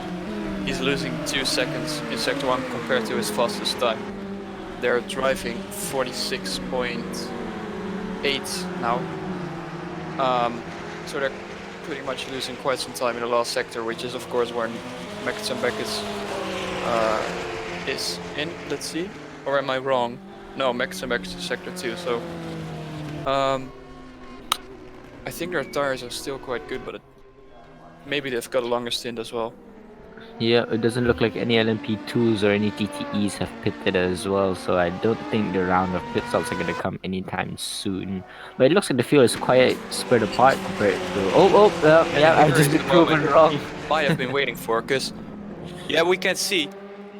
Speaker 2: he's losing 2 seconds in Sector 1 compared to his fastest time. They're driving 46.8 now. So they're pretty much losing quite some time in the last sector, which is of course where Max and Beck is in. Let's see, or am I wrong? No, Max and Beck is Sector 2. So I think their tires are still quite good, but maybe they've got a longer stint as well.
Speaker 3: Yeah, it doesn't look like any LMP2s or any TTEs have pitted as well, so I don't think the round of pit stops are going to come anytime soon. But it looks like the field is quite spread apart compared to... I've just been proven wrong.
Speaker 2: I have been waiting for, because we can see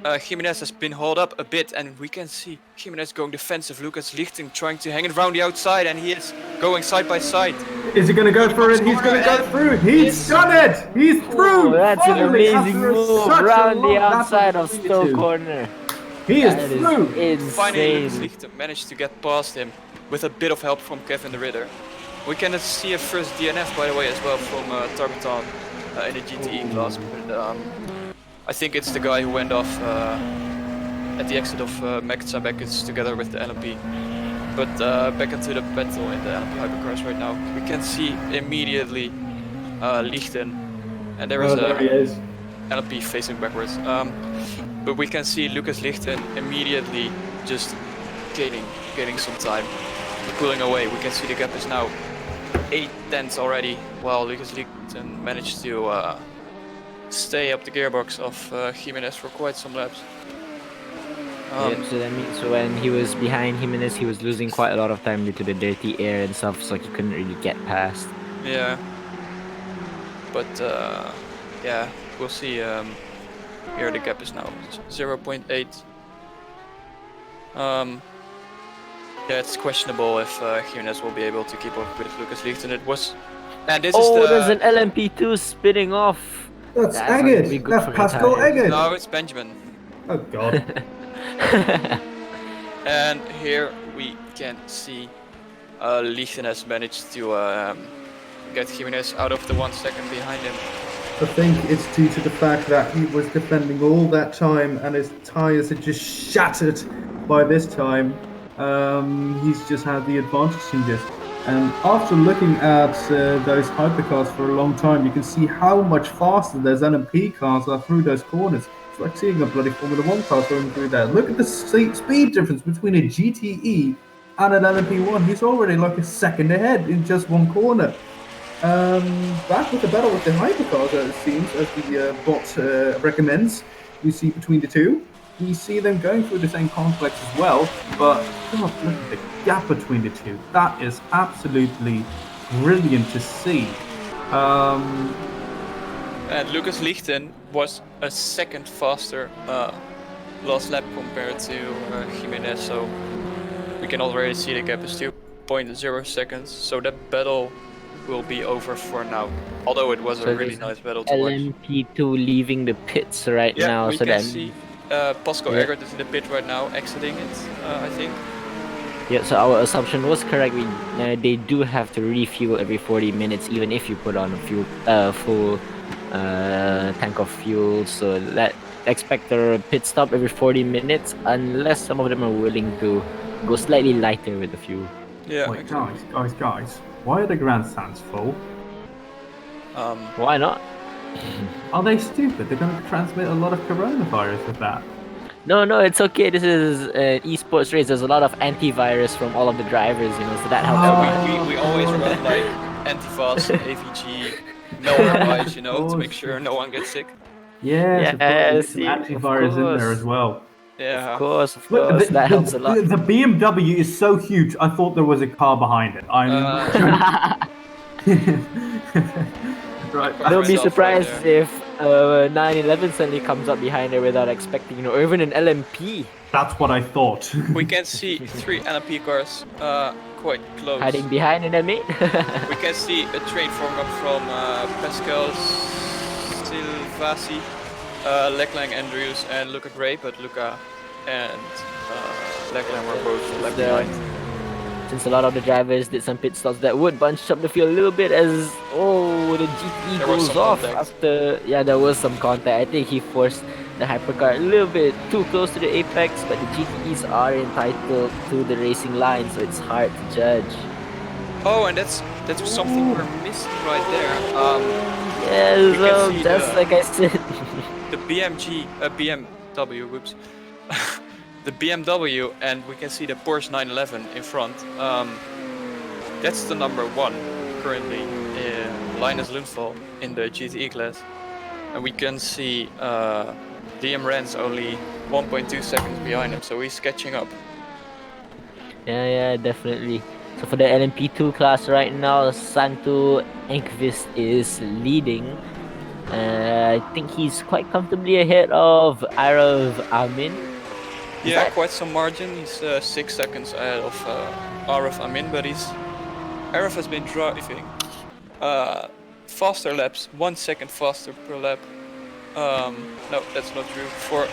Speaker 2: Jimenez has been hauled up a bit, and we can see Jimenez going defensive. Lucas Lichting trying to hang it around the outside, and he is going side by side.
Speaker 1: Is he going to go for it? He's going to go through. He's done it. He's through.
Speaker 3: That's an amazing move around the outside of Assetto Corsa.
Speaker 1: He is through.
Speaker 3: Insane.
Speaker 2: Finally, Lucas Lichting managed to get past him with a bit of help from Kevin the Ritter. We can see a first DNF, by the way, as well from Tarbaton in the GTE class. But, I think it's the guy who went off at the exit of Max Beckets together with the LMP. But back into the battle in the LMP Hypercross right now. We can see immediately Lichten, and there is
Speaker 1: there he is.
Speaker 2: LMP facing backwards. But we can see Lucas Lichten immediately just gaining some time, pulling away. We can see the gap is now 8 tenths already, while Lucas Lichten managed to stay up the gearbox of Jimenez for quite some laps.
Speaker 3: Yep, so that means when he was behind Jimenez, he was losing quite a lot of time due to the dirty air and stuff, so he couldn't really get past.
Speaker 2: Yeah. But yeah, we'll see. Here the gap is now 0.8. Yeah, it's questionable if Jimenez will be able to keep up with Lucas Lichten. It was, and this is the.
Speaker 3: There's an LMP2 spinning off.
Speaker 1: That's
Speaker 3: That's not gonna be
Speaker 1: Eggert.
Speaker 3: good
Speaker 1: That's
Speaker 3: for
Speaker 1: Pascal
Speaker 3: tires.
Speaker 1: Eggert.
Speaker 2: No, it's Benjamin.
Speaker 1: Oh God.
Speaker 2: And here we can see Lichten has managed to get Jimenez out of the 1 second behind him.
Speaker 1: I think it's due to the fact that he was defending all that time and his tyres had just shattered by this time. He's just had the advantage in this. And after looking at those hypercars for a long time, you can see how much faster those LMP cars are through those corners. It's like seeing a bloody Formula 1 car going through there. Look at the speed difference between a GTE and an LMP1. He's already like a second ahead in just one corner. Back with the battle with the hypercars, it seems, as the bot recommends. We see between the two. We see them going through the same complex as well, but God, look at the gap between the two. That is absolutely brilliant to see.
Speaker 2: And Lucas Lichten was a second faster last lap compared to Jimenez, so we can already see the gap is 2.0 seconds. So that battle will be over for now. Although it was a really nice battle to watch.
Speaker 3: LMP2 leaving the pits right
Speaker 2: Yeah,
Speaker 3: now,
Speaker 2: we
Speaker 3: so
Speaker 2: can
Speaker 3: that
Speaker 2: see Pascal Eggert is in the pit right now, exiting it, I think.
Speaker 3: yeah. So our assumption was correct. They do have to refuel every 40 minutes, even if you put on a full tank of fuel. So that expect a pit stop every 40 minutes, unless some of them are willing to go slightly lighter with the fuel.
Speaker 2: Yeah.
Speaker 1: Wait, guys, why are the grandstands full?
Speaker 3: Why not?
Speaker 1: Are they stupid? They're going to transmit a lot of coronavirus with that.
Speaker 3: No, it's okay. This is an esports race. There's a lot of antivirus from all of the drivers, so that helps a lot.
Speaker 2: We always run like anti-fast, AVG, malware, to make sure no one gets sick.
Speaker 1: Yes, some antivirus in there as well.
Speaker 2: Yeah.
Speaker 3: Of course,
Speaker 1: Look,
Speaker 3: that helps a lot.
Speaker 1: The BMW is so huge, I thought there was a car behind it. Right.
Speaker 3: Don't be surprised if 911 suddenly comes up behind there without expecting, or even an LMP.
Speaker 1: That's what I thought.
Speaker 2: We can see 3 LMP cars quite close.
Speaker 3: Hiding behind an M8.
Speaker 2: We can see a train forming up from Pascal Silvasi, Leclerc Andrews, and Luca Gray, but Luca and Leclerc were both left behind.
Speaker 3: Since a lot of the drivers did some pit stops that would bunch up the field a little bit as the GTE goes off after there was some contact. I think he forced the hypercar a little bit too close to the apex, but the GTEs are entitled to the racing line, so it's hard to judge.
Speaker 2: Oh, and that's something we're missing right there.
Speaker 3: Just like I said.
Speaker 2: The BMW, whoops. The BMW, and we can see the Porsche 911 in front. That's the number 1 currently, Linus Lundvall in the GTE class. And we can see DM Rens only 1.2 seconds behind him, so he's catching up.
Speaker 3: Yeah, definitely. So for the LMP2 class right now, Santo Enqvist is leading. I think he's quite comfortably ahead of Arav Amin.
Speaker 2: Yeah, quite some margin. He's 6 seconds ahead of Araf Amin, but Araf has been driving faster laps, 1 second faster per lap. No, that's not true. 4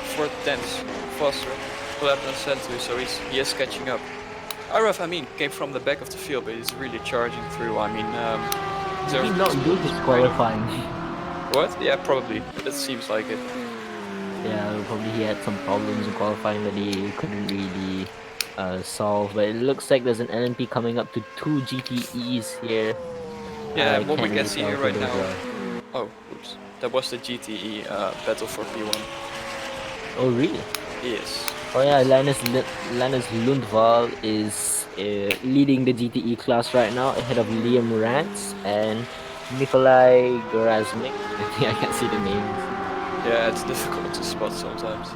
Speaker 2: tenths faster per lap than Santu, so he is catching up. Araf Amin came from the back of the field, but he's really charging through. I mean,
Speaker 3: he did not do his qualifying.
Speaker 2: What? Yeah, probably. That seems like it.
Speaker 3: Yeah, probably he had some problems in qualifying that he couldn't really solved, but it looks like there's an LMP coming up to 2 GTEs here.
Speaker 2: Yeah,
Speaker 3: I
Speaker 2: and what we
Speaker 3: can't
Speaker 2: can
Speaker 3: really
Speaker 2: see
Speaker 3: tell
Speaker 2: here
Speaker 3: who
Speaker 2: right
Speaker 3: those
Speaker 2: now.
Speaker 3: are.
Speaker 2: Oh, oops. That was the GTE battle for P1.
Speaker 3: Oh, really?
Speaker 2: Yes.
Speaker 3: Oh yeah, Linus Lundvall is leading the GTE class right now, ahead of Liam Rantz and Nikolai Grasmik. I think I can't see the names.
Speaker 2: Yeah, it's difficult to spot sometimes.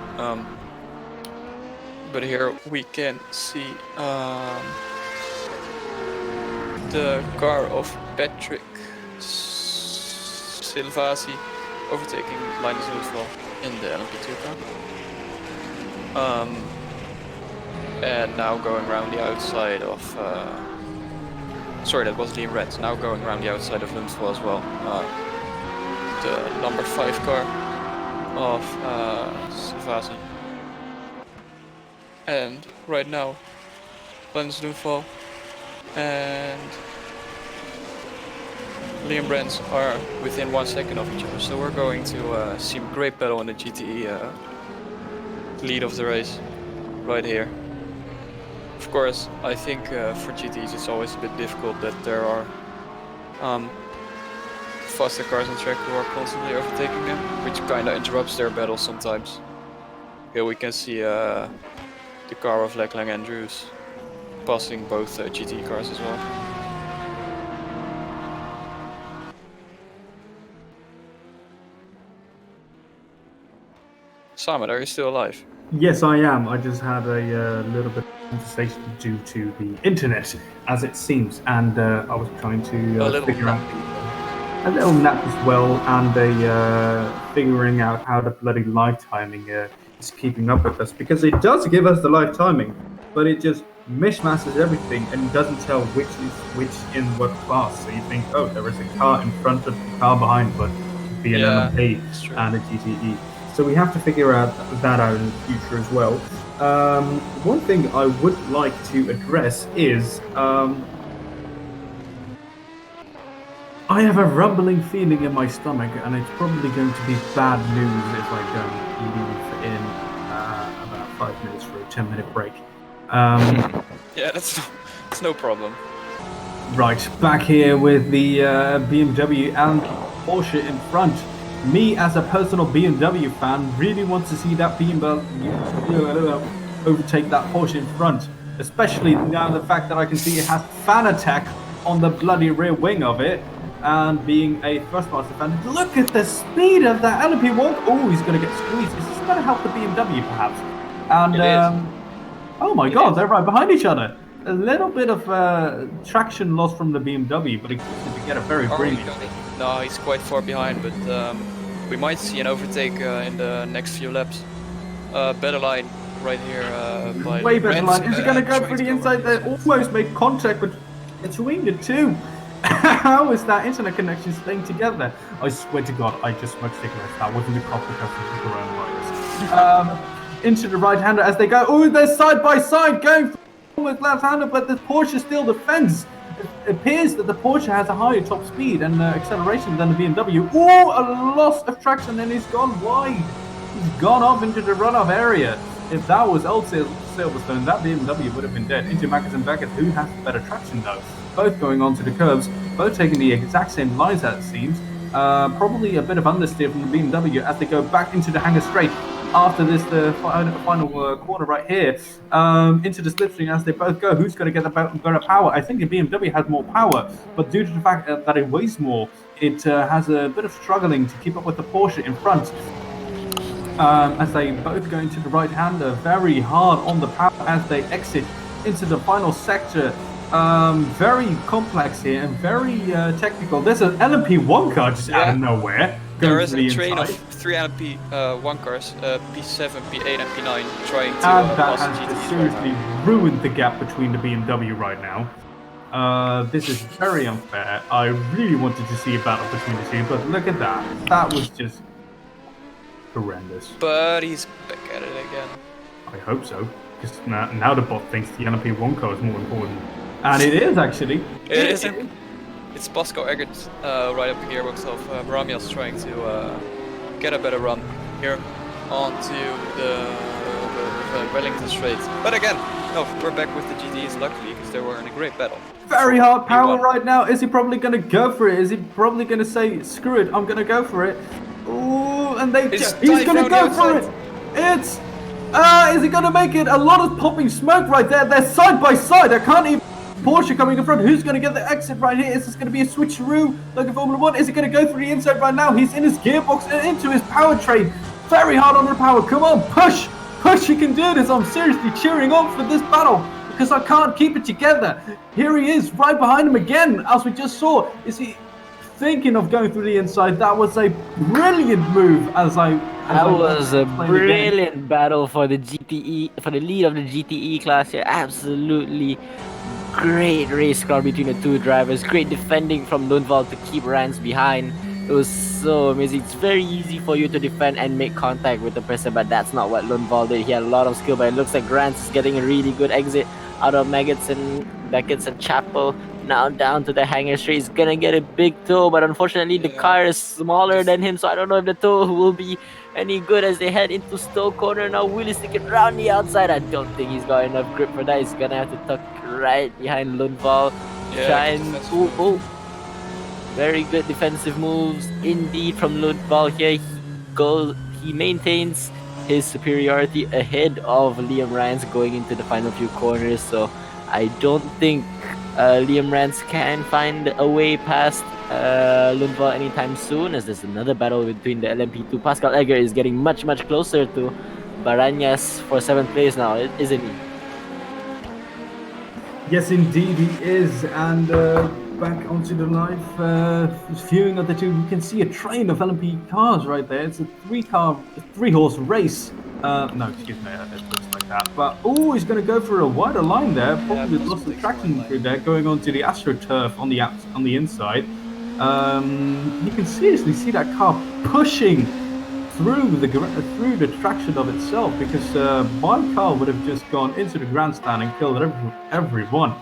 Speaker 2: But here we can see the car of Patrick Silvasi overtaking Linus Lundvall in the LMP2 car. And now going around the outside of... sorry, that was Liam Rentz. Now going around the outside of Lundvall as well. The number 5 car of Silvasi. And right now, Linus Lundvall and Liam Rentz are within 1 second of each other. So we're going to see a great battle in the GTE lead of the race right here. Of course, I think for GTEs it's always a bit difficult that there are faster cars on track who are constantly overtaking them, which kind of interrupts their battle sometimes. Here we can see the car of Lachlan Andrews passing both GTE cars as well. Simon, are you still alive?
Speaker 1: Yes, I am. I just had a little bit of conversation due to the internet, as it seems, and I was trying to figure out a little nap as well, and figuring out how the bloody live timing is keeping up with us, because it does give us the live timing, but it just mishmashes everything and doesn't tell which is which in what class. So you think, oh, there is a car in front of the car behind, but it'd be an LMP and a GTE. So we have to figure that out in the future as well. One thing I would like to address is I have a rumbling feeling in my stomach, and it's probably going to be bad news if I don't leave in about 5 minutes for a 10-minute break.
Speaker 2: Yeah, that's no problem.
Speaker 1: Right, back here with the BMW and Porsche in front. Me, as a personal BMW fan, really want to see that BMW overtake that Porsche in front. Especially now the fact that I can see it has fan attack on the bloody rear wing of it. And being a Thrustmaster fan, look at the speed of that LMP1. Oh, he's going to get squeezed. Is this going to help the BMW, perhaps? And oh my God, they're right behind each other. A little bit of traction loss from the BMW, but he could get a very brilliant.
Speaker 2: No, he's quite far behind, but we might see an overtake in the next few laps. Better line right here. By
Speaker 1: way better line. Is he going to go
Speaker 2: trying
Speaker 1: for
Speaker 2: to
Speaker 1: the
Speaker 2: go
Speaker 1: inside there? Almost made contact between the two. How is that internet connection staying together? I swear to God, I just smoked cigarettes. That wasn't a cough because of the coronavirus. Into the right-hander as they go. Oh, they're side by side going with left-hander, but the Porsche still defends. It appears that the Porsche has a higher top speed and acceleration than the BMW. Oh, a loss of traction, and he's gone wide. He's gone off into the runoff area. If that was old Silverstone, that BMW would have been dead. Into Mackers and Beckett, who has better traction though? Both going onto the curves, both taking the exact same lines as it seems. Probably a bit of understeer from the BMW as they go back into the hangar straight. After this, the final corner right here, into the slipstream as they both go. Who's going to get the better power? I think the BMW has more power, but due to the fact that it weighs more, it has a bit of struggling to keep up with the Porsche in front. As they both go into the right-hander, very hard on the power as they exit into the final sector. Very complex here and very technical. There's an LMP1 car just out of nowhere.
Speaker 2: There is a train of 3 LMP1 cars, P7, P8 and P9 trying to
Speaker 1: that has seriously ruined the gap between the BMW right now. This is very unfair. I really wanted to see a battle between the two, but look at that. That was just horrendous.
Speaker 2: But he's back at it again.
Speaker 1: I hope so, because now the bot thinks the LMP1 car is more important. And it is actually.
Speaker 2: It is. It's Pascal Eggert right up the gearbox of Baramias trying to get a better run here onto the Wellington Straight. But again, no, we're back with the GTEs luckily because they were in a great battle.
Speaker 1: Very hard power
Speaker 2: P1.
Speaker 1: right now. Is he probably going to go for it? Is he probably going to say, screw it, I'm going to go for it? Ooh, and he's going to go for it. It's, is he going to make it? A lot of popping smoke right there. They're side by side. I can't even, Porsche coming in front. Who's going to get the exit right here? Is this going to be a switcheroo like a Formula 1? Is he going to go for the inside right now? He's in his gearbox and into his powertrain. Very hard on the power. Come on, push. Push, you can do this. I'm seriously cheering on for this battle because I can't keep it together. Here he is, right behind him again, as we just saw. Is he thinking of going through the inside? That was a brilliant move
Speaker 3: That was a brilliant battle for the GTE, for the lead of the GTE class here. Absolutely great race car between the two drivers. Great defending from Lundvall to keep Rance behind. It was so amazing. It's very easy for you to defend and make contact with the person, but that's not what Lundvall did. He had a lot of skill, but it looks like Rance is getting a really good exit out of Beckett and Chapel. Now down to the hangar straight. He's gonna get a big toe, but unfortunately the car is smaller than him, so I don't know if the toe will be any good as they head into Stowe corner. Now Will is sticking around the outside. I don't think he's got enough grip for that. He's gonna have to tuck right behind Lundvall. Try and very good defensive moves indeed from Lundvall here. He maintains his superiority ahead of Liam Rance going into the final few corners, so I don't think Liam Rance can find a way past Lundvall anytime soon, as there's another battle between the LMP2. Pascal Egger is getting much closer to Barañas for 7th place now, isn't he?
Speaker 1: Yes, indeed he is, and back onto the live viewing of the two, you can see a train of LMP cars right there. It's a three-horse race. No, excuse me, it looks like that. But he's going to go for a wider line there. Probably lost the traction through there, going onto the AstroTurf on the inside. You can seriously see that car pushing through the traction of itself, because my car would have just gone into the grandstand and killed everyone.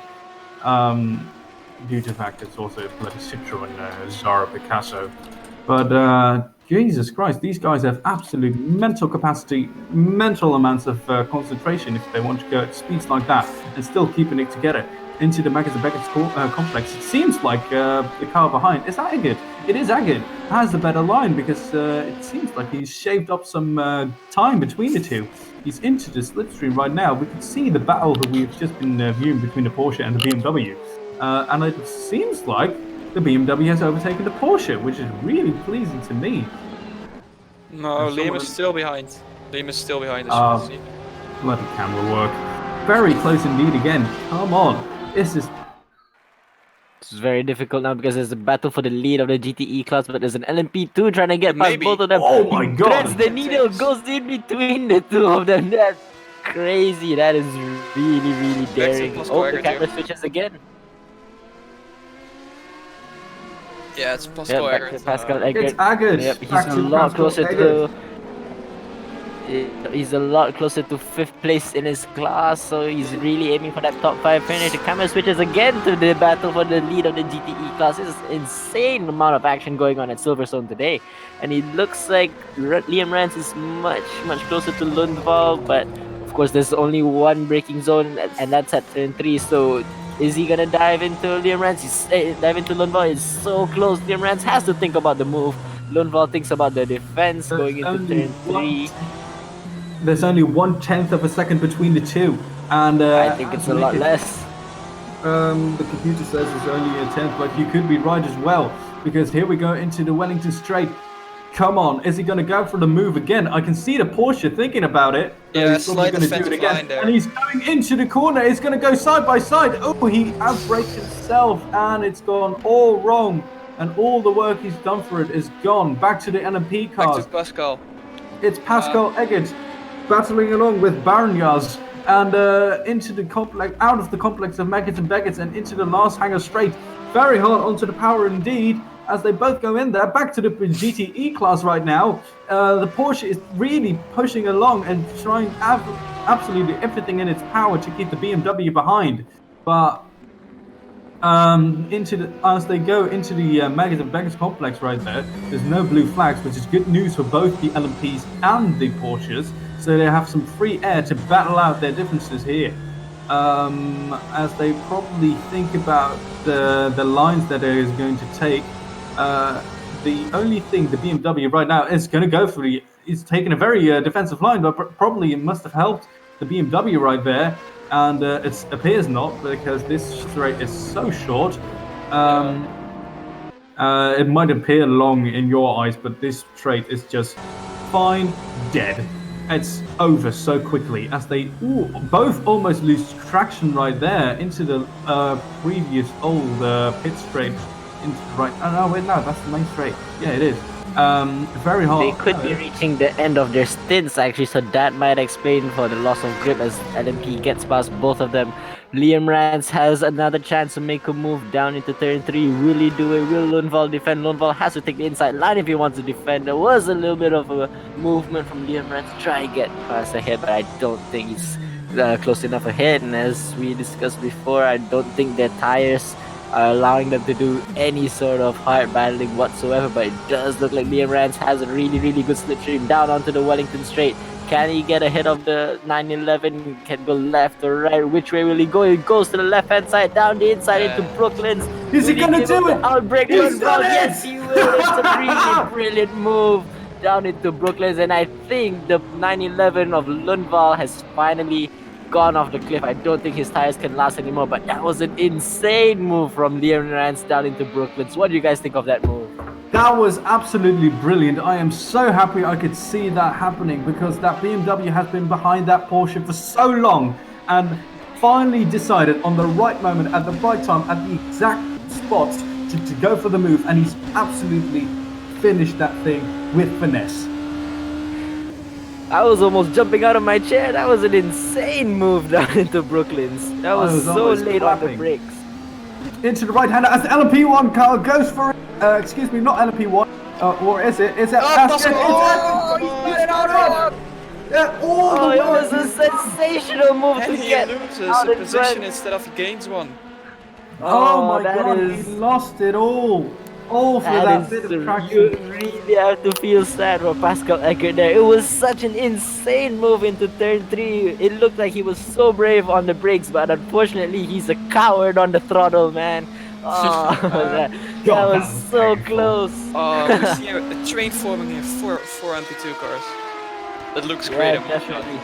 Speaker 1: Due to the fact it's also a bloody Citroen Zara Picasso. But Jesus Christ, these guys have absolute mental capacity, mental amounts of concentration if they want to go at speeds like that and still keeping it together into the Beckett complex. It seems like the car behind is Agate. It is Agate. Has the better line because it seems like he's shaved up some time between the two. He's into the slipstream right now. We can see the battle that we've just been viewing between the Porsche and the BMW. And it seems like the BMW has overtaken the Porsche, which is really pleasing to me.
Speaker 2: No, Liam is still behind. Liam is still behind.
Speaker 1: Bloody camera work. Very close indeed again. Come on. This is
Speaker 3: very difficult now because there's a battle for the lead of the GTE class, but there's an LMP2 trying to get past both of them.
Speaker 1: Oh my god.
Speaker 3: The needle goes in between the two of them. That's crazy. That is really daring. The camera switches again.
Speaker 2: Yeah, it's Pascal Egger.
Speaker 3: Pascal Egger.
Speaker 1: It's Agate.
Speaker 3: Yep, he's a lot closer to. He's a lot closer to 5th place in his class, so he's really aiming for that top 5 finish. The camera switches again to the battle for the lead of the GTE class. This is an insane amount of action going on at Silverstone today, and it looks like Liam Rance is much closer to Lundvall, but of course there's only one braking zone, and that's at turn 3. So is he gonna dive into Liam Rance? Dive into Lundvall? It's so close. Liam Rance has to think about the move. Lundvall thinks about the defense going into turn 3.
Speaker 1: There's only 1/10 of a second between the two, and
Speaker 3: I think it's a lot less.
Speaker 1: The computer says it's only a 10th, but you could be right as well, because here we go into the Wellington Straight. Come on, is he going to go for the move again? I can see the Porsche thinking about it.
Speaker 2: Yeah,
Speaker 1: he's probably going to do it again, and he's going into the corner. He's going to go side by side. Oh, he outbrakes himself, and it's gone all wrong, and all the work he's done for it is gone. Back to the LMP cars.
Speaker 2: Back to Pascal.
Speaker 1: It's Pascal Egger battling along with Barañas and into the complex, out of the complex of Beckett and Beckett, and into the last hangar straight. Very hard onto the power indeed, as they both go in there. Back to the GTE class right now. The Porsche is really pushing along and trying absolutely everything in its power to keep the BMW behind. But as they go into the Beckett and Beckett complex right there, there's no blue flags, which is good news for both the LMPs and the Porsches. so they have some free air to battle out their differences here. As they probably think about the lines that it is going to take. The only thing the BMW right now is going to go for is taking a very defensive line, but probably it must have helped the BMW right there. And it appears not, because this straight is so short. It might appear long in your eyes, but this straight is just fine, dead. It's over so quickly as they both almost lose traction right there into the previous old pit straight. Into the right. Oh no, wait, no, that's the main straight. Yeah, it is. Very hard.
Speaker 3: They could be reaching the end of their stints actually, so that might explain for the loss of grip as LMP gets past both of them. Liam Rance has another chance to make a move down into turn 3. Will he do it? Will Lundvall defend? Lundvall has to take the inside line if he wants to defend. There was a little bit of a movement from Liam Rance to try and get past ahead, but I don't think he's close enough ahead. And as we discussed before, I don't think their tires are allowing them to do any sort of hard battling whatsoever, but it does look like Liam Rance has a really good slipstream down onto the Wellington straight. Can he get ahead of the 911? Can go left or right? Which way will he go? He goes to the left hand side, down the inside into Brooklyn's.
Speaker 1: Is he gonna do it?
Speaker 3: Outbreak Lundvall. Yes, he will. It's a really brilliant move down into Brooklyn's, and I think the 911 of Lundvall has finally gone off the cliff. I don't think his tires can last anymore, but that was an insane move from Liam Rance down into Brooklyn's. What do you guys think of that move?
Speaker 1: That was absolutely brilliant. I am so happy I could see that happening, because that BMW has been behind that Porsche for so long and finally decided on the right moment, at the right time, at the exact spot to go for the move, and he's absolutely finished that thing with finesse.
Speaker 3: I was almost jumping out of my chair. That was an insane move down into Brooklyn's. That was so late on the brakes.
Speaker 1: Into the right hander as the LMP1 car goes for it. Excuse me, not LMP1. Or is it? Is it?
Speaker 3: It was a sensational move
Speaker 2: And
Speaker 3: to
Speaker 2: he
Speaker 3: get
Speaker 2: loses
Speaker 3: out
Speaker 2: a
Speaker 3: in
Speaker 2: position
Speaker 3: front.
Speaker 2: instead of he gains one.
Speaker 1: Oh my
Speaker 3: that
Speaker 1: god,
Speaker 3: is-
Speaker 1: he lost it all. All for that bit of traction.
Speaker 3: You really have to feel sad for Pascal Eckert there. It was such an insane move into turn 3. It looked like he was so brave on the brakes, but unfortunately he's a coward on the throttle, man. Oh, that was so close.
Speaker 2: We see a train forming here for MP2 cars. That looks great.
Speaker 3: Yeah, definitely.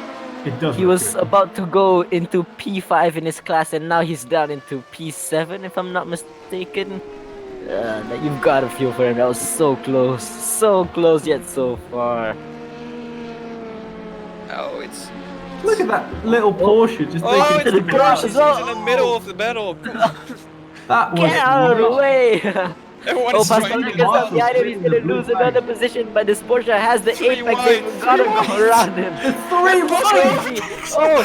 Speaker 1: It does.
Speaker 3: He was about to go into P5 in his class, and now he's down into P7, if I'm not mistaken. You've got to feel for him. That was so close yet so far.
Speaker 2: Oh, it's...
Speaker 1: Look at that little Porsche just
Speaker 2: Oh,
Speaker 1: taking
Speaker 2: it's
Speaker 1: to
Speaker 2: the
Speaker 1: the
Speaker 2: Porsche.
Speaker 1: ground.
Speaker 2: He's in the middle of the battle.
Speaker 1: That was
Speaker 3: Get out of the way!
Speaker 2: Everyone
Speaker 3: Oh,
Speaker 2: is
Speaker 3: Pascal
Speaker 2: trying
Speaker 3: Eckert up behind him. He's gonna lose another position, but this Porsche has the
Speaker 2: Three
Speaker 3: apex.
Speaker 2: wide,
Speaker 3: They've gotta
Speaker 2: three
Speaker 3: go
Speaker 2: wide.
Speaker 3: around him.
Speaker 1: It's 3
Speaker 3: Crazy. Oh,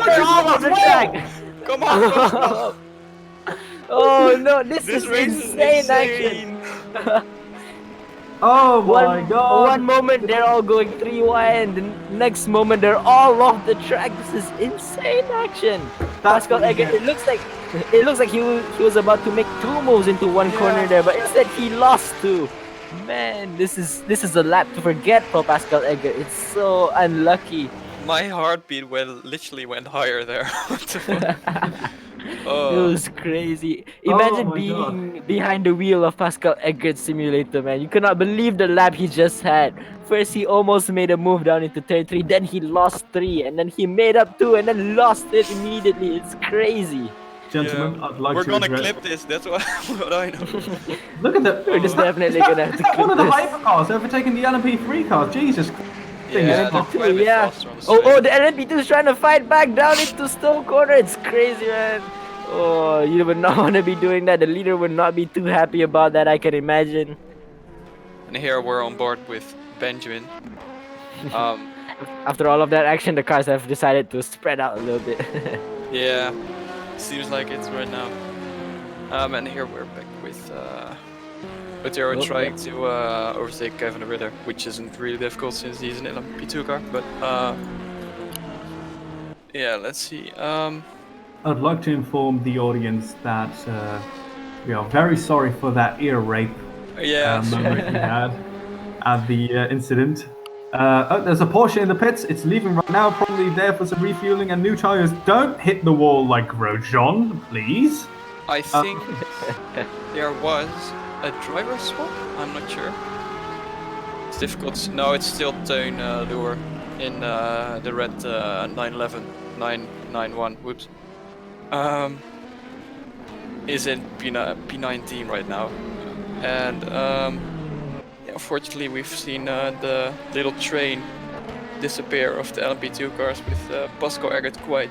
Speaker 3: they're all off the track.
Speaker 2: Come on.
Speaker 3: Oh no, this is
Speaker 2: race is
Speaker 3: insane action.
Speaker 1: Oh my god.
Speaker 3: One moment they're all going 3 wide, and the next moment they're all off the track. This is insane action. Pascal Eckert, it looks like he was about to make 2 moves into one corner there, but instead he lost 2. Man, this is a lap to forget for Pascal Eckert. It's so unlucky.
Speaker 2: My heartbeat literally went higher there. What the fuck?
Speaker 3: It was crazy. Imagine
Speaker 1: my
Speaker 3: being behind the wheel of Pascal Eggert's simulator, man. You cannot believe the lap he just had. First, he almost made a move down into turn 3, then he lost 3, and then he made up 2, and then lost it immediately. It's crazy.
Speaker 1: Gentlemen, I'd like
Speaker 2: We're
Speaker 1: to
Speaker 2: gonna
Speaker 1: address...
Speaker 2: clip this, that's what I know.
Speaker 1: Look at the...
Speaker 3: We're just definitely gonna have to clip
Speaker 1: One of the
Speaker 3: this.
Speaker 1: hypercars overtaking the LMP3 cars. Jesus.
Speaker 2: Yeah, they're quite a bit
Speaker 3: Yeah.
Speaker 2: faster on the
Speaker 3: Oh,
Speaker 2: straight.
Speaker 3: the LMP2 is trying to fight back down into Stone Corner. It's crazy, man. Oh, you would not want to be doing that. The leader would not be too happy about that, I can imagine.
Speaker 2: And here we're on board with Benjamin.
Speaker 3: After all of that action, the cars have decided to spread out a little bit.
Speaker 2: Yeah, seems like it's right now. And here we're back with Otero trying to overtake Kevin Ritter, which isn't really difficult since he's an LMP2 car. But yeah, let's see.
Speaker 1: I'd like to inform the audience that we are very sorry for that ear rape
Speaker 2: Yeah,
Speaker 1: moment we had. at the incident. Oh, there's a Porsche in the pits. It's leaving right now, probably there for some refueling and new tires. Don't hit the wall like Grosjean, please.
Speaker 2: I think there was a driver swap. I'm not sure. It's difficult. No, it's still Teun Lure in the red 911, 991. Whoops. Is in P19 right now, and unfortunately we've seen the little train disappear of the LMP2 cars with Pascal Eggert quite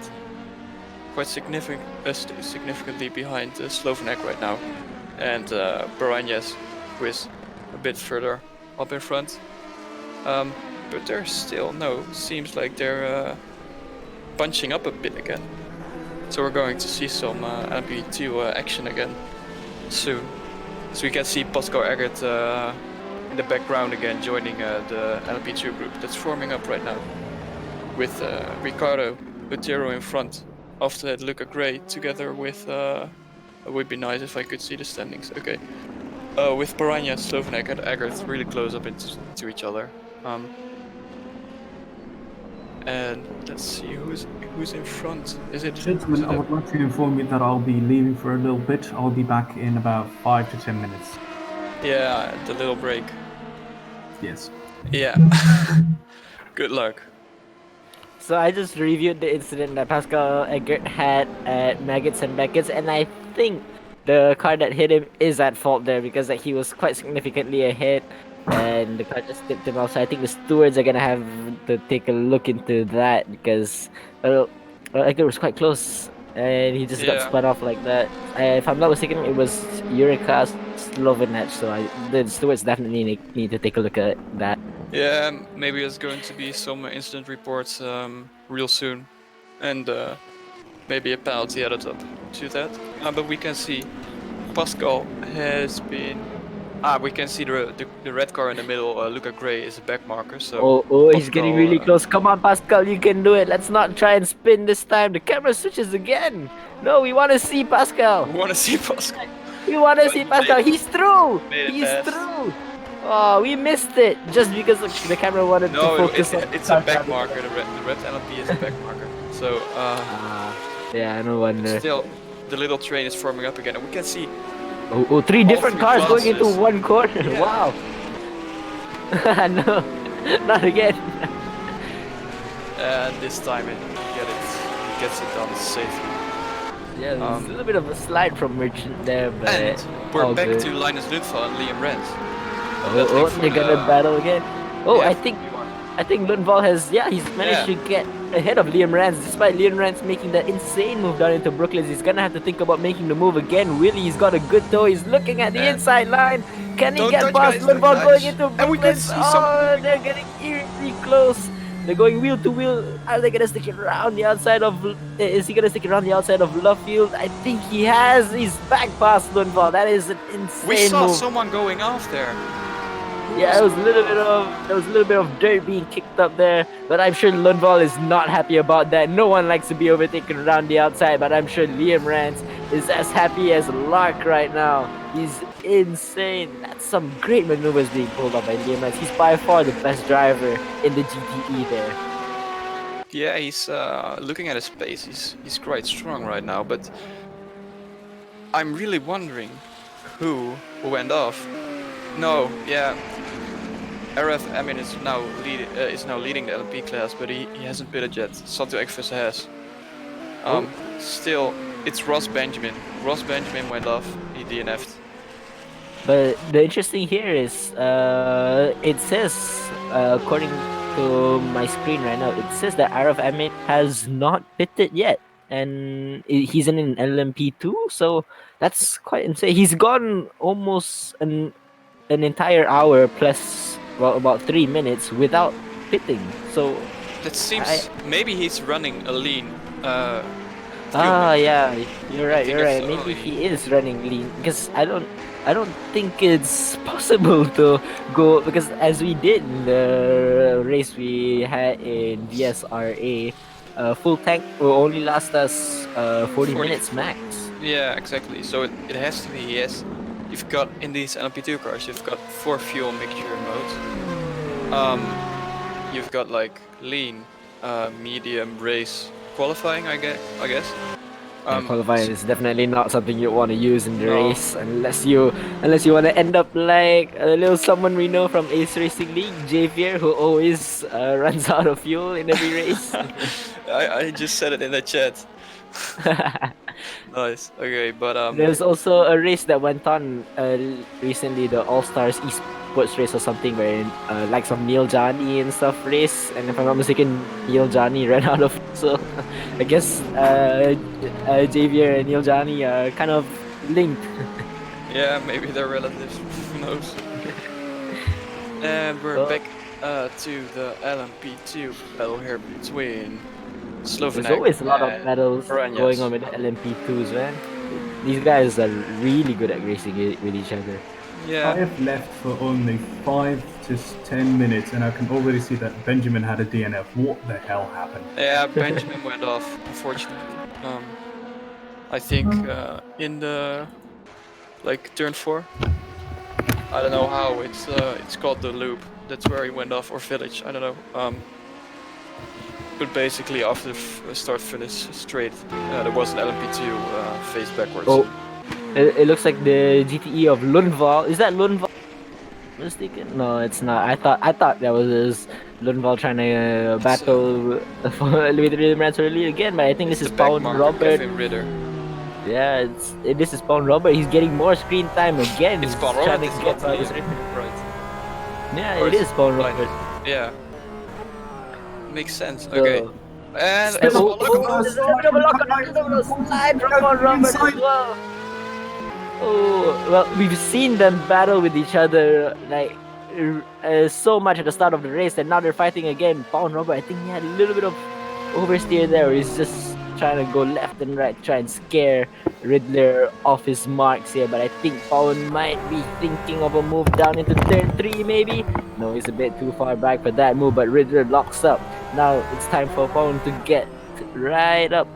Speaker 2: significantly behind Slovenek right now, and Barañas, who is a bit further up in front. But they're still, seems like they're bunching up a bit again. So we're going to see some LMP2 action again soon. So we can see Pascal Eggert in the background again, joining the LMP2 group that's forming up right now, with Ricardo Otero in front of the Luca Gray, together with it would be nice if I could see the standings. Okay, with Barañas, Slovenek, and Eggert really close up into each other. And let's see who's in front. Is it?
Speaker 1: Gentlemen, I would like to inform you that I'll be leaving for a little bit. I'll be back in about 5 to 10 minutes.
Speaker 2: Yeah, the little break.
Speaker 1: Yes.
Speaker 2: Yeah. Good luck.
Speaker 3: So I just reviewed the incident that Pascal Eggert had at Maggots and Beckett's, and I think the car that hit him is at fault there, because he was quite significantly ahead and the car just tipped him off. So I think the stewards are gonna have to take a look into that, because Eggert was quite close and he just got spun off like that. If I'm not mistaken, it was Eureka Slovenek, so the stewards definitely need to take a look at that.
Speaker 2: Yeah, maybe there's going to be some incident reports real soon, and maybe a penalty added up to that. But we can see Pascal has been. We can see the red car in the middle. Luca Gray is a back marker. So
Speaker 3: he's getting really close. Come on, Pascal, you can do it. Let's not try and spin this time. The camera switches again. No, we want to see Pascal.
Speaker 2: We want to see Pascal.
Speaker 3: We want to see Pascal. He's through. He's through. Oh, we missed it just because the camera wanted to focus on.
Speaker 2: It's a back marker. The red LMP is a back marker. So
Speaker 3: yeah, no wonder.
Speaker 2: Still, the little train is forming up again, and we can see.
Speaker 3: Three different cars going into one corner. Yeah. Wow. No, not again.
Speaker 2: And this time it gets it done safely.
Speaker 3: Yeah, there's a little bit of a slide from Merchant there, but
Speaker 2: and we're back to Linus Lundvall and Liam Rens.
Speaker 3: They're gonna battle again. I think Lundvall has he's managed to get ahead of Liam Rans, despite Liam Rans making that insane move down into Brooklands. He's gonna have to think about making the move again. Willie's got a good toe. He's looking at the inside line. Can he get past Lundvall going into Brooklands? They're getting eerily close. They're going wheel to wheel. Are they gonna stick it around the outside of? Is he gonna stick it around the outside of Lovefield? I think he has. He's back past Lundvall. That is an insane
Speaker 2: We saw
Speaker 3: move.
Speaker 2: someone going off there.
Speaker 3: Yeah, there was a little bit of dirt being kicked up there, but I'm sure Lundvall is not happy about that. No one likes to be overtaken around the outside, but I'm sure Liam Rans is as happy as Lark right now. He's insane. That's some great maneuvers being pulled up by Liam Rans. He's by far the best driver in the GTE there.
Speaker 2: Yeah, he's looking at his pace. He's quite strong right now, but I'm really wondering who went off. No, yeah. RF Amin is now leading the LP class, but he hasn't pitted yet. Santo Ekvis has. Still, it's Ross Benjamin. Ross Benjamin went off. He DNF'd.
Speaker 3: But the interesting here is, it says, according to my screen right now, it says that RF Amin has not pitted yet, and he's in an LMP2, so that's quite insane. He's gone almost an entire hour plus about 3 minutes without pitting. So
Speaker 2: that seems maybe he's running a lean.
Speaker 3: Yeah, you're right. Maybe he is running lean, because I don't think it's possible to go, because as we did in the race we had in VSRA, full tank will only last us 40 minutes max.
Speaker 2: Yeah, exactly. So it has to be he you've got in these LMP2 cars, you've got 4 fuel mixture modes. You've got like lean, medium, race, qualifying. I guess.
Speaker 3: Qualifying is definitely not something you want to use in the
Speaker 2: No.
Speaker 3: race unless you want to end up like a little someone we know from Ace Racing League, Javier, who always runs out of fuel in every race.
Speaker 2: I just said it in the chat. Nice. Okay, but
Speaker 3: There's also a race that went on recently, the All Stars Esports race or something, where likes of Neil Jani and stuff race, and if I'm not mistaken, Neil Jani ran out of fuel. So I guess Javier and Neil Jani are kind of linked.
Speaker 2: yeah, maybe they're relatives. Who knows? And we're back to the LMP2 battle here between Slovenak.
Speaker 3: There's always a lot of battles
Speaker 2: Prins.
Speaker 3: going on with the LMP2s, man. These guys are really good at racing with each other.
Speaker 2: Yeah.
Speaker 1: I have left for only 5 to 10 minutes, and I can already see that Benjamin had a DNF. What the hell happened?
Speaker 2: Yeah, Benjamin went off, unfortunately. I think in the turn 4. I don't know how it's called the loop. That's where he went off, or village. I don't know. But basically after the start finish straight, there was an LMP2 face backwards.
Speaker 3: Oh, it looks like the GTE of Lundvall. Is that Lundvall? Mistaken? No, it's not. I thought that was Lundvall trying to battle with the Rhythm Rats early again, but I think this is Paul Robert. Yeah, this is Paul Robert. He's getting more screen time again.
Speaker 2: It's
Speaker 3: He's
Speaker 2: Paul
Speaker 3: trying
Speaker 2: Robert.
Speaker 3: to get
Speaker 2: Right.
Speaker 3: Yeah,
Speaker 2: Or
Speaker 3: it is Paul
Speaker 2: right.
Speaker 3: Robert.
Speaker 2: Yeah. Makes sense.
Speaker 3: So-
Speaker 2: Okay. And
Speaker 3: There's a little bit of a lock on the slide from Paul Robert as well. Oh, well, we've seen them battle with each other like so much at the start of the race, and now they're fighting again. Paul Robert, I think he had a little bit of oversteer there. He's just trying to go left and right, try and scare Riddler off his marks here. But I think Paul might be thinking of a move down into turn 3, maybe. No, he's a bit too far back for that move, but Riddler locks up. Now it's time for Paul to get right up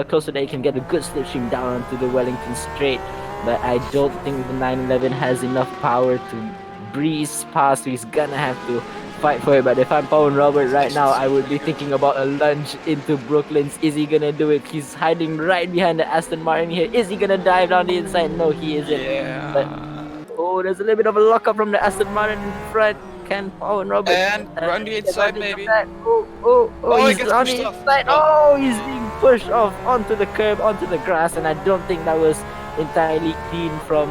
Speaker 3: close so that he can get a good slipstream down onto the Wellington Straight. But I don't think the 911 has enough power to breeze past, so he's gonna have to fight for it. But if I'm Paul Robert right now, I would be thinking about a lunge into Brooklyn's. Is he gonna do it? He's hiding right behind the Aston Martin here. Is he gonna dive down the inside? No, he isn't.
Speaker 2: Yeah.
Speaker 3: But, oh, there's a little bit of a lockup from the Aston Martin in front. Can Paul Robert
Speaker 2: And run the inside maybe.
Speaker 3: Oh,
Speaker 2: he
Speaker 3: he's
Speaker 2: gets
Speaker 3: on the
Speaker 2: pushed off.
Speaker 3: inside. Oh, he's being pushed off onto the curb, onto the grass, and I don't think that was entirely clean from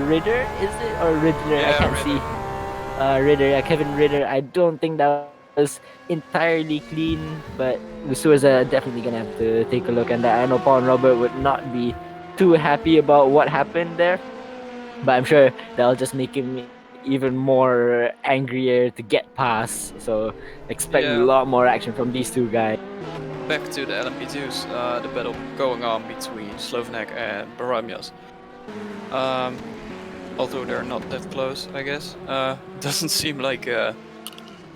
Speaker 3: Ritter, is it? Or Riddler?
Speaker 2: Yeah,
Speaker 3: I can't
Speaker 2: Ritter.
Speaker 3: see. Ritter, yeah, Kevin Ritter. I don't think that was entirely clean, but the stewards are definitely gonna have to take a look at that. I know Paul Robert would not be too happy about what happened there, but I'm sure that'll just make him even more angrier to get past. So expect a
Speaker 2: Yeah.
Speaker 3: lot more action from these two guys.
Speaker 2: Back to the LMP2s, the battle going on between Slovenak and Baramias. Although they're not that close, I guess. Doesn't seem like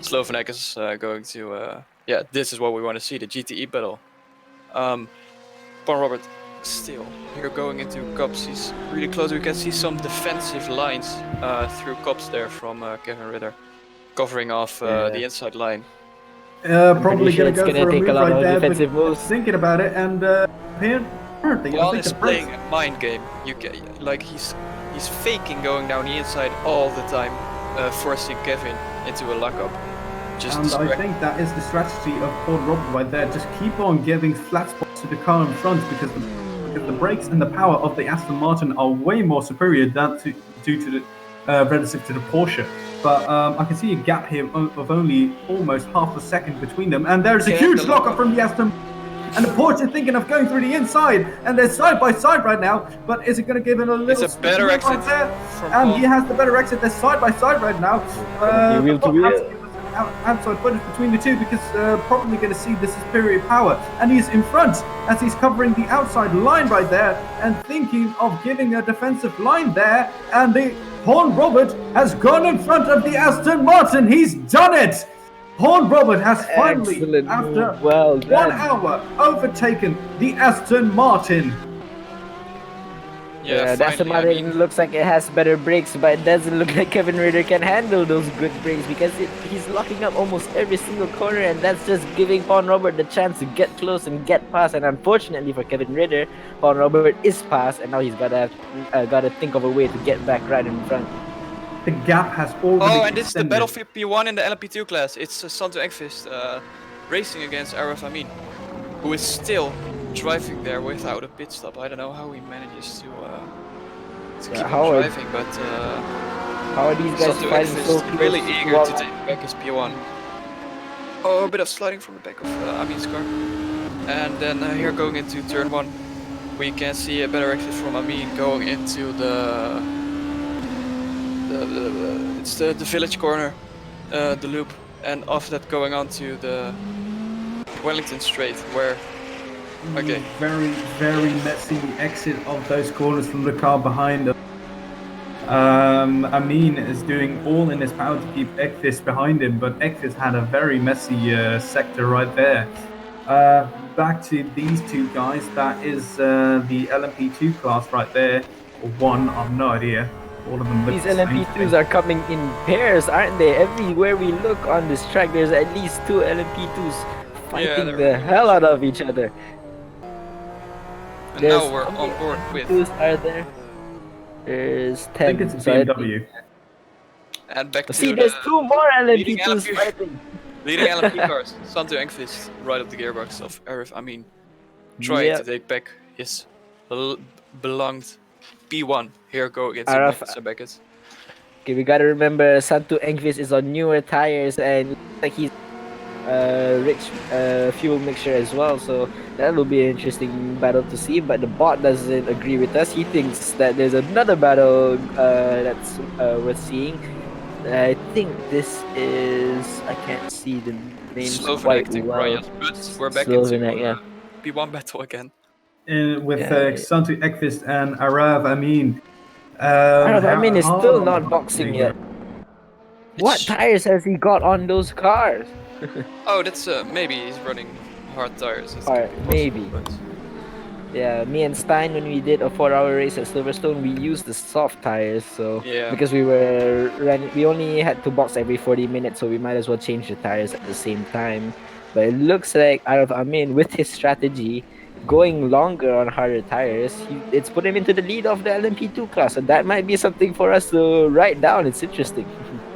Speaker 2: Slovenak is going to... yeah, this is what we want to see, the GTE battle. Paul Robert still here going into Cups. He's really close. We can see some defensive lines through Cups there from Kevin Ritter, covering off the inside line.
Speaker 1: Probably
Speaker 3: sure
Speaker 1: gonna
Speaker 3: it's
Speaker 1: go
Speaker 3: gonna
Speaker 1: for a
Speaker 3: take a
Speaker 1: move
Speaker 3: lot
Speaker 1: right
Speaker 3: of
Speaker 1: there,
Speaker 3: defensive
Speaker 1: but
Speaker 3: moves.
Speaker 1: thinking about it, and apparently, I
Speaker 2: While
Speaker 1: think
Speaker 2: he's
Speaker 1: the Prins-
Speaker 2: playing a mind game, you can, like he's faking going down the inside all the time, forcing Kevin into a lockup. Just
Speaker 1: And I think that is the strategy of Paul Robert right there. Just keep on giving flat spots to the car in front because the brakes and the power of the Aston Martin are way more superior due to the relative to the Porsche. But I can see a gap here of only almost half a second between them, and there's a huge lockup from the Aston. And the Porsche thinking of going through the inside, and they're side by side right now. But is it going to give him a little?
Speaker 2: It's a better
Speaker 1: spin
Speaker 2: exit
Speaker 1: right there?
Speaker 2: from
Speaker 1: And
Speaker 2: Paul.
Speaker 1: he has the better exit. They're side by side right now.
Speaker 3: Wheel to wheel.
Speaker 1: Outside footage between the two because probably going to see the superior power, and he's in front as he's covering the outside line right there and thinking of giving a defensive line there, and the Paul Robert has gone in front of the Aston Martin. He's done it. Paul Robert has finally,
Speaker 3: Excellent
Speaker 1: after
Speaker 3: move. Well
Speaker 1: 1
Speaker 3: done.
Speaker 1: hour, overtaken the Aston Martin.
Speaker 2: Yeah,
Speaker 3: That's the
Speaker 2: finally, I
Speaker 3: Martin
Speaker 2: mean,
Speaker 3: looks like it has better brakes, but it doesn't look like Kevin Ritter can handle those good brakes because he's locking up almost every single corner, and that's just giving Paul Robert the chance to get close and get past. And unfortunately for Kevin Ritter, Paul Robert is past, and now he's gotta think of a way to get back right in front.
Speaker 1: The gap has already
Speaker 2: oh, and this is the
Speaker 1: extended.
Speaker 2: Battlefield P1 in the LMP2 class. It's Santo Engqvist racing against Araf Amin, who is still driving there without a pit stop. I don't know how he manages to keep on
Speaker 3: how
Speaker 2: driving, but
Speaker 3: are these guys
Speaker 2: Santo
Speaker 3: fighting so
Speaker 2: Engqvist
Speaker 3: close?
Speaker 2: really eager to take back his P1. Oh, a bit of sliding from the back of Amin's car. And then here going into turn 1, we can see a better exit from Amin going into it's the village corner, the loop, and after that going on to the Wellington Straight, where okay,
Speaker 1: Very, very messy exit of those corners from the car behind us. Amin is doing all in his power to keep Ekvis behind him, but Ekvis had a very messy sector right there. Back to these two guys, that is the LMP2 class right there, or one, I've no idea. All of them look
Speaker 3: These
Speaker 1: the same
Speaker 3: LMP2s
Speaker 1: thing.
Speaker 3: are coming in pairs, aren't they? Everywhere we look on this track, there's at least 2 LMP2s fighting
Speaker 2: they're
Speaker 3: the
Speaker 2: really
Speaker 3: hell out of each other.
Speaker 2: And now we're on board with.
Speaker 3: LMP2s are there? There's 10.
Speaker 1: I think it's a
Speaker 3: so I
Speaker 1: BMW.
Speaker 2: And back to
Speaker 3: See, there's 2 more
Speaker 2: leading
Speaker 3: LMP2s
Speaker 2: LMP
Speaker 3: fighting.
Speaker 2: leading LMP cars. Santo Engqvist right up the gearbox of Arif Amin, trying
Speaker 3: Yep.
Speaker 2: to take back his belonged P1. Here go against Beckett.
Speaker 3: Okay, we gotta remember Santo Engqvist is on newer tires and looks like he's rich fuel mixture as well, so that will be an interesting battle to see. But the bot doesn't agree with us. He thinks that there's another battle that's worth seeing. I think this is, I can't see the names quite well.
Speaker 2: But we're back
Speaker 3: Slovenak,
Speaker 2: into
Speaker 3: yeah.
Speaker 2: P1 battle again.
Speaker 1: With
Speaker 3: Yeah.
Speaker 1: Santo Ekvist and Arav Amin.
Speaker 3: Arav Amin is
Speaker 1: how-
Speaker 3: still not boxing yet. What tires has he got on those cars?
Speaker 2: Oh, that's maybe he's running hard tires. That's
Speaker 3: Alright,
Speaker 2: could be
Speaker 3: maybe.
Speaker 2: possible, but-
Speaker 3: Yeah, me and Stijn, when we did a 4-hour race at Silverstone, we used the soft tires, so
Speaker 2: Yeah.
Speaker 3: because we only had to box every 40 minutes, so we might as well change the tires at the same time. But it looks like Arav Amin, with his strategy, going longer on harder tires, it's put him into the lead of the LMP2 class, so that might be something for us to write down. It's interesting.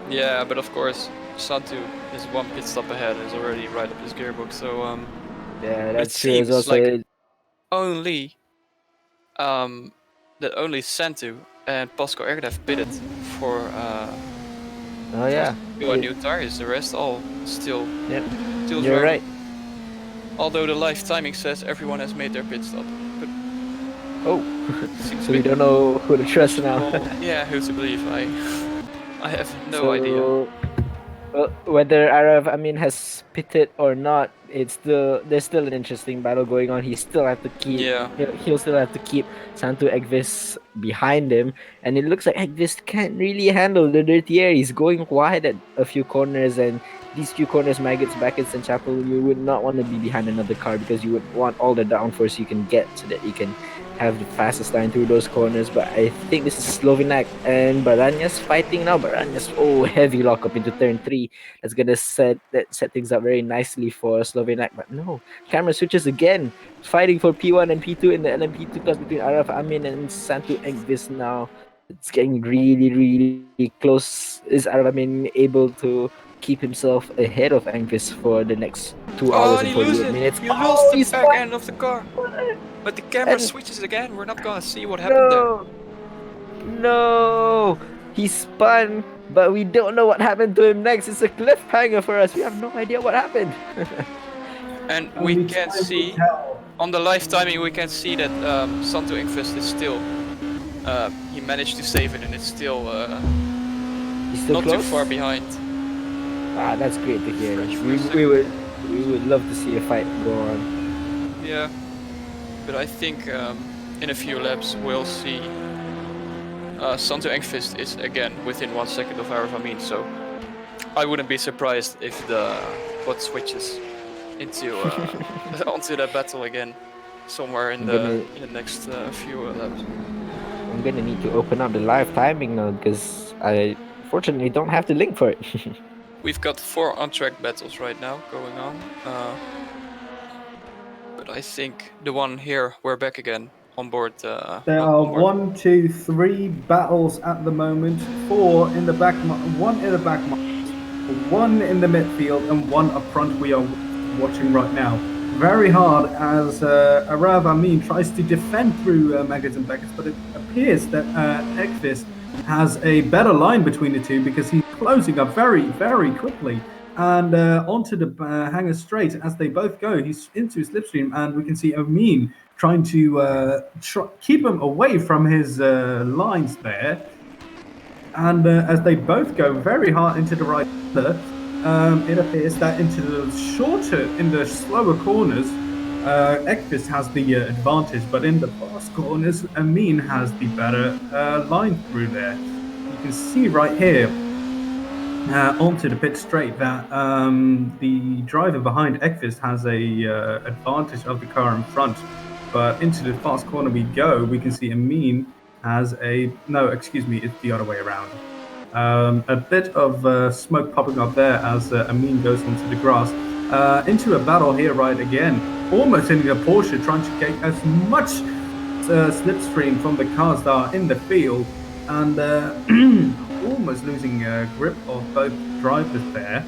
Speaker 2: Yeah, but of course, Santu is 1 pit stop ahead. Is already right up his gearbox. So
Speaker 3: Yeah, that's
Speaker 2: it
Speaker 3: true. It's
Speaker 2: seems
Speaker 3: also
Speaker 2: like only that only Santu and Pascal Erdev pitted for
Speaker 3: oh yeah,
Speaker 2: new tires. The rest all still
Speaker 3: you're
Speaker 2: driving.
Speaker 3: right.
Speaker 2: Although the live timing says everyone has made their pit stop. But
Speaker 3: Oh,
Speaker 2: seems
Speaker 3: so we
Speaker 2: a bit
Speaker 3: don't know who to trust now.
Speaker 2: yeah, who to believe? I have no idea.
Speaker 3: Whether Arav Amin has pitted or not, there's still an interesting battle going on. He still have to keep he'll still have to keep Santo Egvis behind him, and it looks like Egvis can't really handle the dirty air. He's going wide at a few corners, and these few corners, Maggots, Backets, and Chapel, you would not want to be behind another car because you would want all the downforce you can get so that you can have the fastest line through those corners. But I think this is Slovenak and Baranyas fighting now. Baranyas, heavy lockup into turn 3. That's gonna set things up very nicely for Slovenak. But no, camera switches again, fighting for P1 and P2 in the LMP2 class between Araf Amin and Santu Engvis now. It's getting really, really close. Is Araf Amin able to keep himself ahead of Engvis for the next 2 hours and 48 minutes?
Speaker 2: He loses the back end of the car. But the camera switches again. We're not gonna see what happened there.
Speaker 3: No, he spun, but we don't know what happened to him next. It's a cliffhanger for us. We have no idea what happened.
Speaker 2: And we can see on the live timing, we can see that Santo Engvist is still. He managed to save it, and it's still,
Speaker 3: He's still
Speaker 2: not
Speaker 3: close?
Speaker 2: too far behind.
Speaker 3: Ah, that's great to hear. We would love to see a fight go on.
Speaker 2: Yeah, but I think in a few laps we'll see Santo Engvist is again within 1 second of Araf Amin, so I wouldn't be surprised if the bot switches into onto that battle again somewhere in the next few laps.
Speaker 3: I'm gonna need to open up the live timing now because I fortunately don't have the link for it.
Speaker 2: We've got 4 on-track battles right now going on. But I think the one here, we're back again on board.
Speaker 1: There are 1, 2, 3 battles at the moment. 4 in the back, 1 in the back, 1 in the midfield, and 1 up front. We are watching right now. Very hard as Arav Amin tries to defend through Maggots and Beckett, but it appears that Ekvis has a better line between the two because he's closing up very, very quickly. And onto the hanger straight as they both go. He's into his slipstream, and we can see Amin trying to keep him away from his lines there. And as they both go very hard into the right, it appears that into the slower corners, Ekvis has the advantage, but in the fast corners, Amin has the better line through there. You can see right here onto the pit straight that the driver behind Ekvis has a advantage of the car in front, but into the fast corner we go, we can see Amin has it's the other way around. A bit of smoke popping up there as Amin goes onto the grass. Into a battle here right again, almost hitting a Porsche, trying to get as much slipstream from the cars that are in the field, and almost losing grip of both drivers there.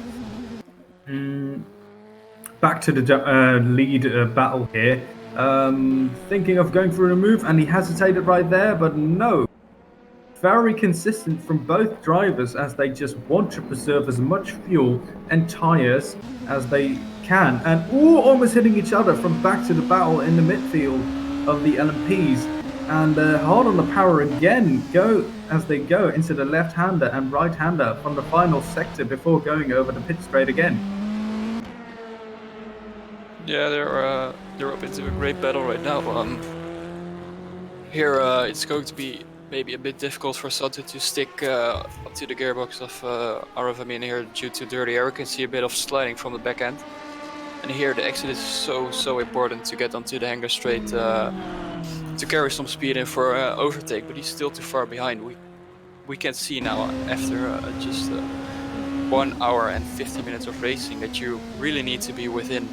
Speaker 1: Back to the lead battle here. Thinking of going for a move, and he hesitated right there, but no. Very consistent from both drivers as they just want to preserve as much fuel and tires as they can. And almost hitting each other from back to the battle in the midfield of the LMPs. And hard on the power again, as they go into the left-hander and right-hander from the final sector before going over the pit straight again.
Speaker 2: Yeah, they're up into a great battle right now. Here it's going to be maybe a bit difficult for Santo to stick up to the gearbox of Arav Amin here due to dirty air. You can see a bit of sliding from the back end. And here the exit is so important to get onto the hanger straight to carry some speed in for overtake, but he's still too far behind. We can see now after just 1 hour and 50 minutes of racing that you really need to be within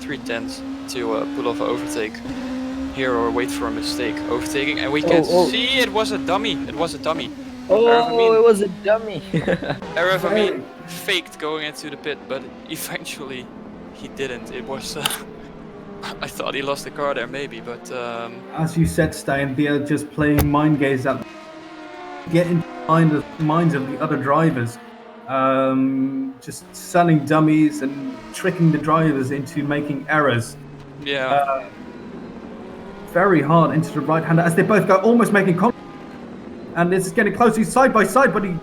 Speaker 2: 3/10 to pull off an overtake here or wait for a mistake overtaking, and we can see it was a dummy. It was a dummy.
Speaker 3: It was a dummy.
Speaker 2: Arav Amin faked going into the pit, but eventually he didn't. It was I thought he lost the car there maybe, but
Speaker 1: as you said, Stijn, they are just playing mind games that get into the minds of the other drivers, just selling dummies and tricking the drivers into making errors.
Speaker 2: Yeah.
Speaker 1: Very hard into the right hander as they both go, almost making contact. And this is getting close. He's side by side, but he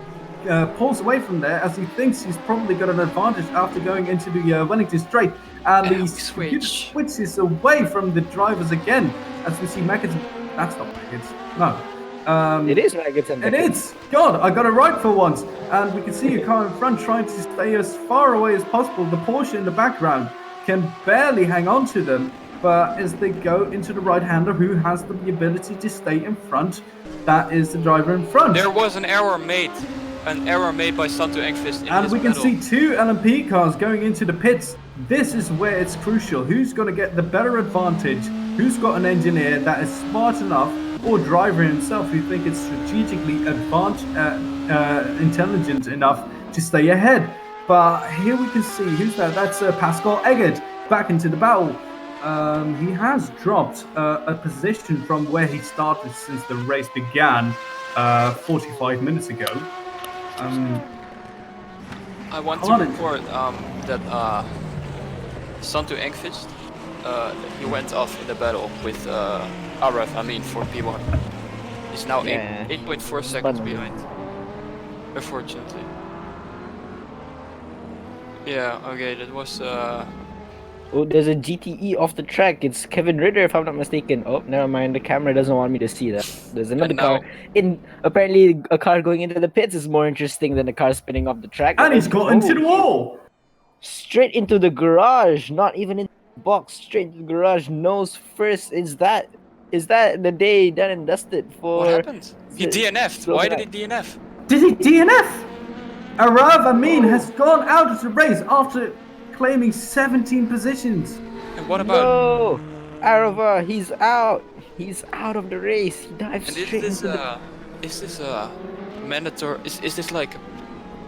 Speaker 1: pulls away from there as he thinks he's probably got an advantage after going into the Wellington straight. And he switches away from the drivers again as we see Maggots. That's not Maggots. No.
Speaker 3: It is Maggots and Beckett.
Speaker 1: It is. God, I got it right for once. And we can see a car in front trying to stay as far away as possible. The Porsche in the background can barely hang on to them. But as they go into the right-hander who has the ability to stay in front, that is the driver in front.
Speaker 2: There was an error made by Santo Engqvist in
Speaker 1: and we can
Speaker 2: battle.
Speaker 1: see 2 LMP cars going into the pits. This is where it's crucial. Who's going to get the better advantage? Who's got an engineer that is smart enough, or driver himself who think it's strategically intelligent enough to stay ahead? But here we can see who's that. That's Pascal Eggert back into the battle. He has dropped a position from where he started since the race began 45 minutes ago.
Speaker 2: I want to report that Santo Engqvist, he went off in the battle with Arav Amin for P1. He's now 8.4 seconds behind, unfortunately. Yeah, okay, that was...
Speaker 3: there's a GTE off the track. It's Kevin Ritter, if I'm not mistaken. Oh, never mind. The camera doesn't want me to see that. There's another car. Apparently, a car going into the pits is more interesting than a car spinning off the track.
Speaker 1: And he's got into the wall!
Speaker 3: Straight into the garage. Not even in the box. Straight into the garage. Nose first. Is that is that the day done and dusted for?
Speaker 2: What happened? He DNF'd. Why did he DNF?
Speaker 1: Did he DNF? Arav Amin
Speaker 3: Oh.
Speaker 1: has gone out of the race after claiming 17 positions.
Speaker 2: And what about?
Speaker 3: No, Arava, he's out. He's out of the race. He dives
Speaker 2: And
Speaker 3: straight into the.
Speaker 2: is this mandatory? Is this like a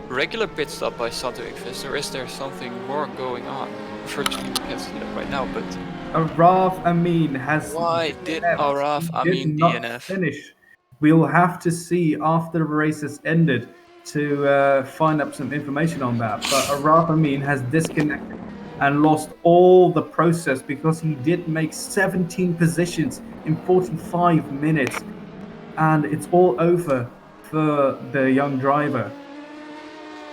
Speaker 2: regular pit stop by Santo Igvis, or is there something more going on? Unfortunately, we can't see that right now. But
Speaker 1: Arav Amin has.
Speaker 2: why did
Speaker 1: DNF'd.
Speaker 2: Araf
Speaker 1: He
Speaker 2: Amin
Speaker 1: did not
Speaker 2: DNF?
Speaker 1: finish. We'll have to see after the race has ended to find up some information on that. But Arav Amin has disconnected and lost all the process because he did make 17 positions in 45 minutes, and it's all over for the young driver.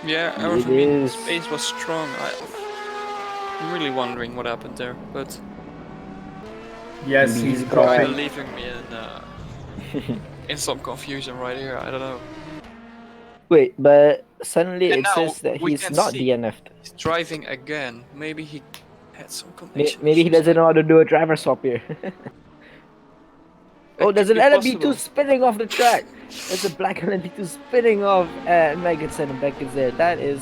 Speaker 2: Yeah,
Speaker 3: It
Speaker 2: Araf Amin's
Speaker 3: is.
Speaker 2: pace was strong. I'm really wondering what happened there, but
Speaker 1: Yes,
Speaker 3: Maybe
Speaker 1: he's
Speaker 3: he's
Speaker 2: kind
Speaker 1: dropping.
Speaker 2: of leaving me in some confusion right here. I don't know.
Speaker 3: Wait, but suddenly
Speaker 2: And
Speaker 3: it
Speaker 2: now
Speaker 3: says that
Speaker 2: we
Speaker 3: he's
Speaker 2: can
Speaker 3: not
Speaker 2: see.
Speaker 3: DNF'd.
Speaker 2: He's driving again. Maybe he had some connection.
Speaker 3: Maybe he
Speaker 2: issues.
Speaker 3: doesn't know how to do a driver swap here. Oh,
Speaker 2: It
Speaker 3: there's
Speaker 2: could
Speaker 3: an
Speaker 2: be
Speaker 3: LMP2
Speaker 2: possible.
Speaker 3: spinning off the track. There's a black LMP2 spinning off, and Megatson and Beck is there. That is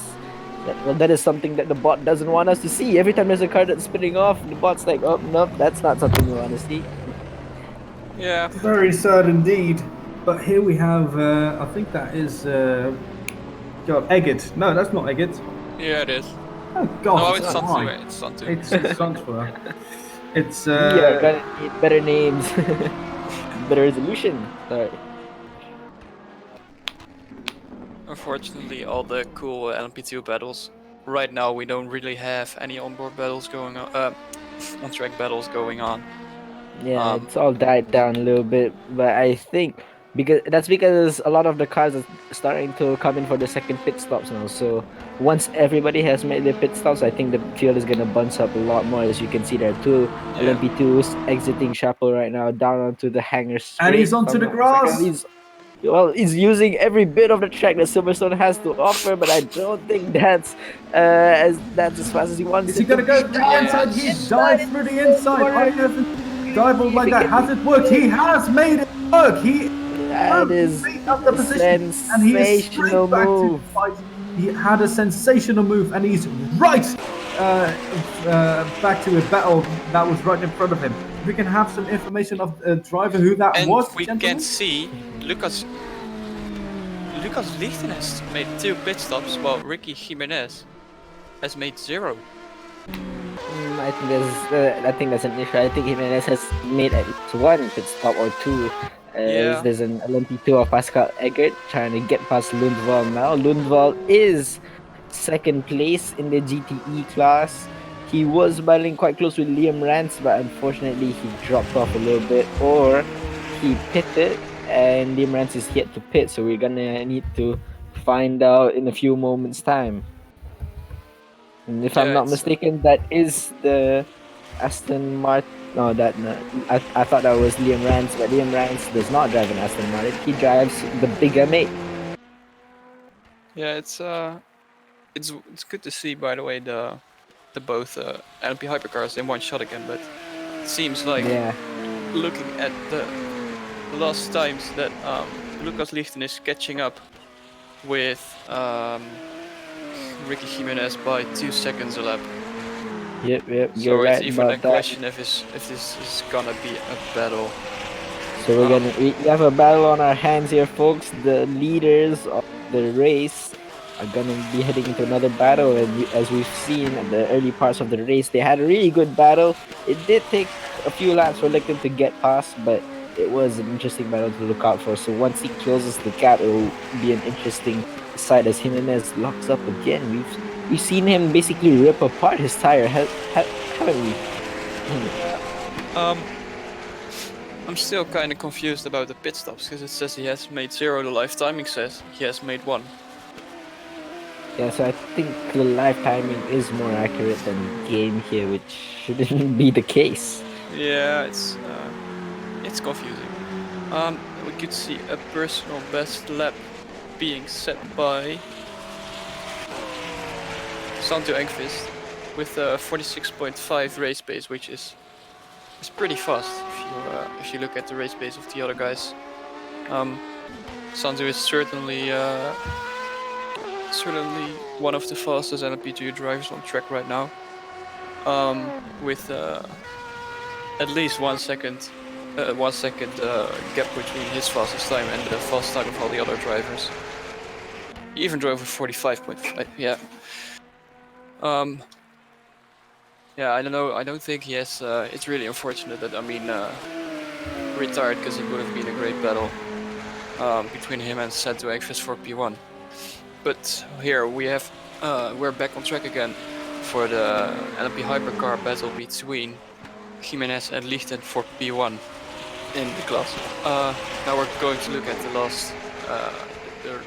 Speaker 3: something that the bot doesn't want us to see. Every time there's a car that's spinning off, the bot's like, oh, nope, that's not something we want to see.
Speaker 2: Yeah.
Speaker 1: Very sad indeed. But here we have, I think that is, God, Eggert. No, that's not Eggert.
Speaker 2: Yeah, it is.
Speaker 1: Oh God,
Speaker 2: No,
Speaker 1: it's
Speaker 2: it's
Speaker 1: not
Speaker 2: Santu.
Speaker 1: mine.
Speaker 2: It's Santu.
Speaker 1: It's Santua. It's
Speaker 3: Yeah, gotta need better names, better resolution. Sorry.
Speaker 2: Unfortunately, all the cool LMP2 battles. Right now, we don't really have any onboard battles going on. On-track battles going on.
Speaker 3: Yeah, it's all died down a little bit, but I think because a lot of the cars are starting to come in for the second pit stops now. So once everybody has made their pit stops, I think the field is gonna bunch up a lot more. As you can see, there are two
Speaker 2: Yeah.
Speaker 3: LMP2s exiting Chapel right now, down onto the hangar straight.
Speaker 1: And he's onto the grass.
Speaker 3: He's using every bit of the track that Silverstone has to offer, but I don't think that's as fast as he wants.
Speaker 1: Is he gonna go through the inside? He's dived through the inside. I haven't dived like that. Has it worked? He has made it work. He
Speaker 3: That is
Speaker 1: straight up the
Speaker 3: a
Speaker 1: position, and he is straight
Speaker 3: sensational
Speaker 1: back to
Speaker 3: move.
Speaker 1: the fight. He had a sensational move, and he's right back to a battle that was right in front of him. We can have some information of the driver who that
Speaker 2: And
Speaker 1: was.
Speaker 2: we
Speaker 1: gentlemen?
Speaker 2: can see Lucas Lichten has made 2 pit stops, while Ricky Jimenez has made 0.
Speaker 3: I think that's an issue. I think Jimenez has made at least one pit stop or two.
Speaker 2: Yeah.
Speaker 3: There's an LMP2 of Pascal Eggert trying to get past Lundvall now. Lundvall is second place in the GTE class. He was battling quite close with Liam Rance, but unfortunately he dropped off a little bit, or he pitted, and Liam Rance is yet to pit, so we're gonna need to find out in a few moments' time. And if I'm
Speaker 2: Yeah,
Speaker 3: not
Speaker 2: it's,
Speaker 3: mistaken, that is the Aston Martin. No, I thought that was Liam Rance, but Liam Rance does not drive an Aston Martin. He drives the bigger mate.
Speaker 2: Yeah, it's good to see, by the way, the both LMP hypercars in one shot again. But it seems like
Speaker 3: Yeah,
Speaker 2: looking at the last times that Lucas Lichten is catching up with Ricky Jimenez by 2 seconds a lap.
Speaker 3: yep,
Speaker 2: So
Speaker 3: you're
Speaker 2: it's
Speaker 3: right
Speaker 2: even a
Speaker 3: about that.
Speaker 2: question if this is gonna be a battle.
Speaker 3: So we have a battle on our hands here, folks. The leaders of the race are gonna be heading into another battle, and as we've seen in the early parts of the race, they had a really good battle. It did take a few laps for Lichten to get past, but it was an interesting battle to look out for. So once he closes the gap, it will be an interesting sight as Jimenez locks up again. We've seen him basically rip apart his tire, haven't we?
Speaker 2: I'm still kind of confused about the pit stops because it says he has made 0. The live timing says he has made 1.
Speaker 3: Yeah, so I think the live timing is more accurate than game here, which shouldn't be the case.
Speaker 2: Yeah, it's confusing. We could see a personal best lap being set by Santo Engqvist with a 46.5 race pace, which is pretty fast if you look at the race pace of the other guys. Sanzu is certainly one of the fastest LMP2 drivers on track right now, with at least 1 second gap between his fastest time and the fastest time of all the other drivers. He even drove a 45.5. Yeah. Yeah, I don't know. I don't think he has. It's really unfortunate that retired, because it would have been a great battle between him and Assetto for P1. But here we have, we're back on track again for the LMP Hypercar battle between Jimenez and Lichten for P1 in the class. Now we're going to look at the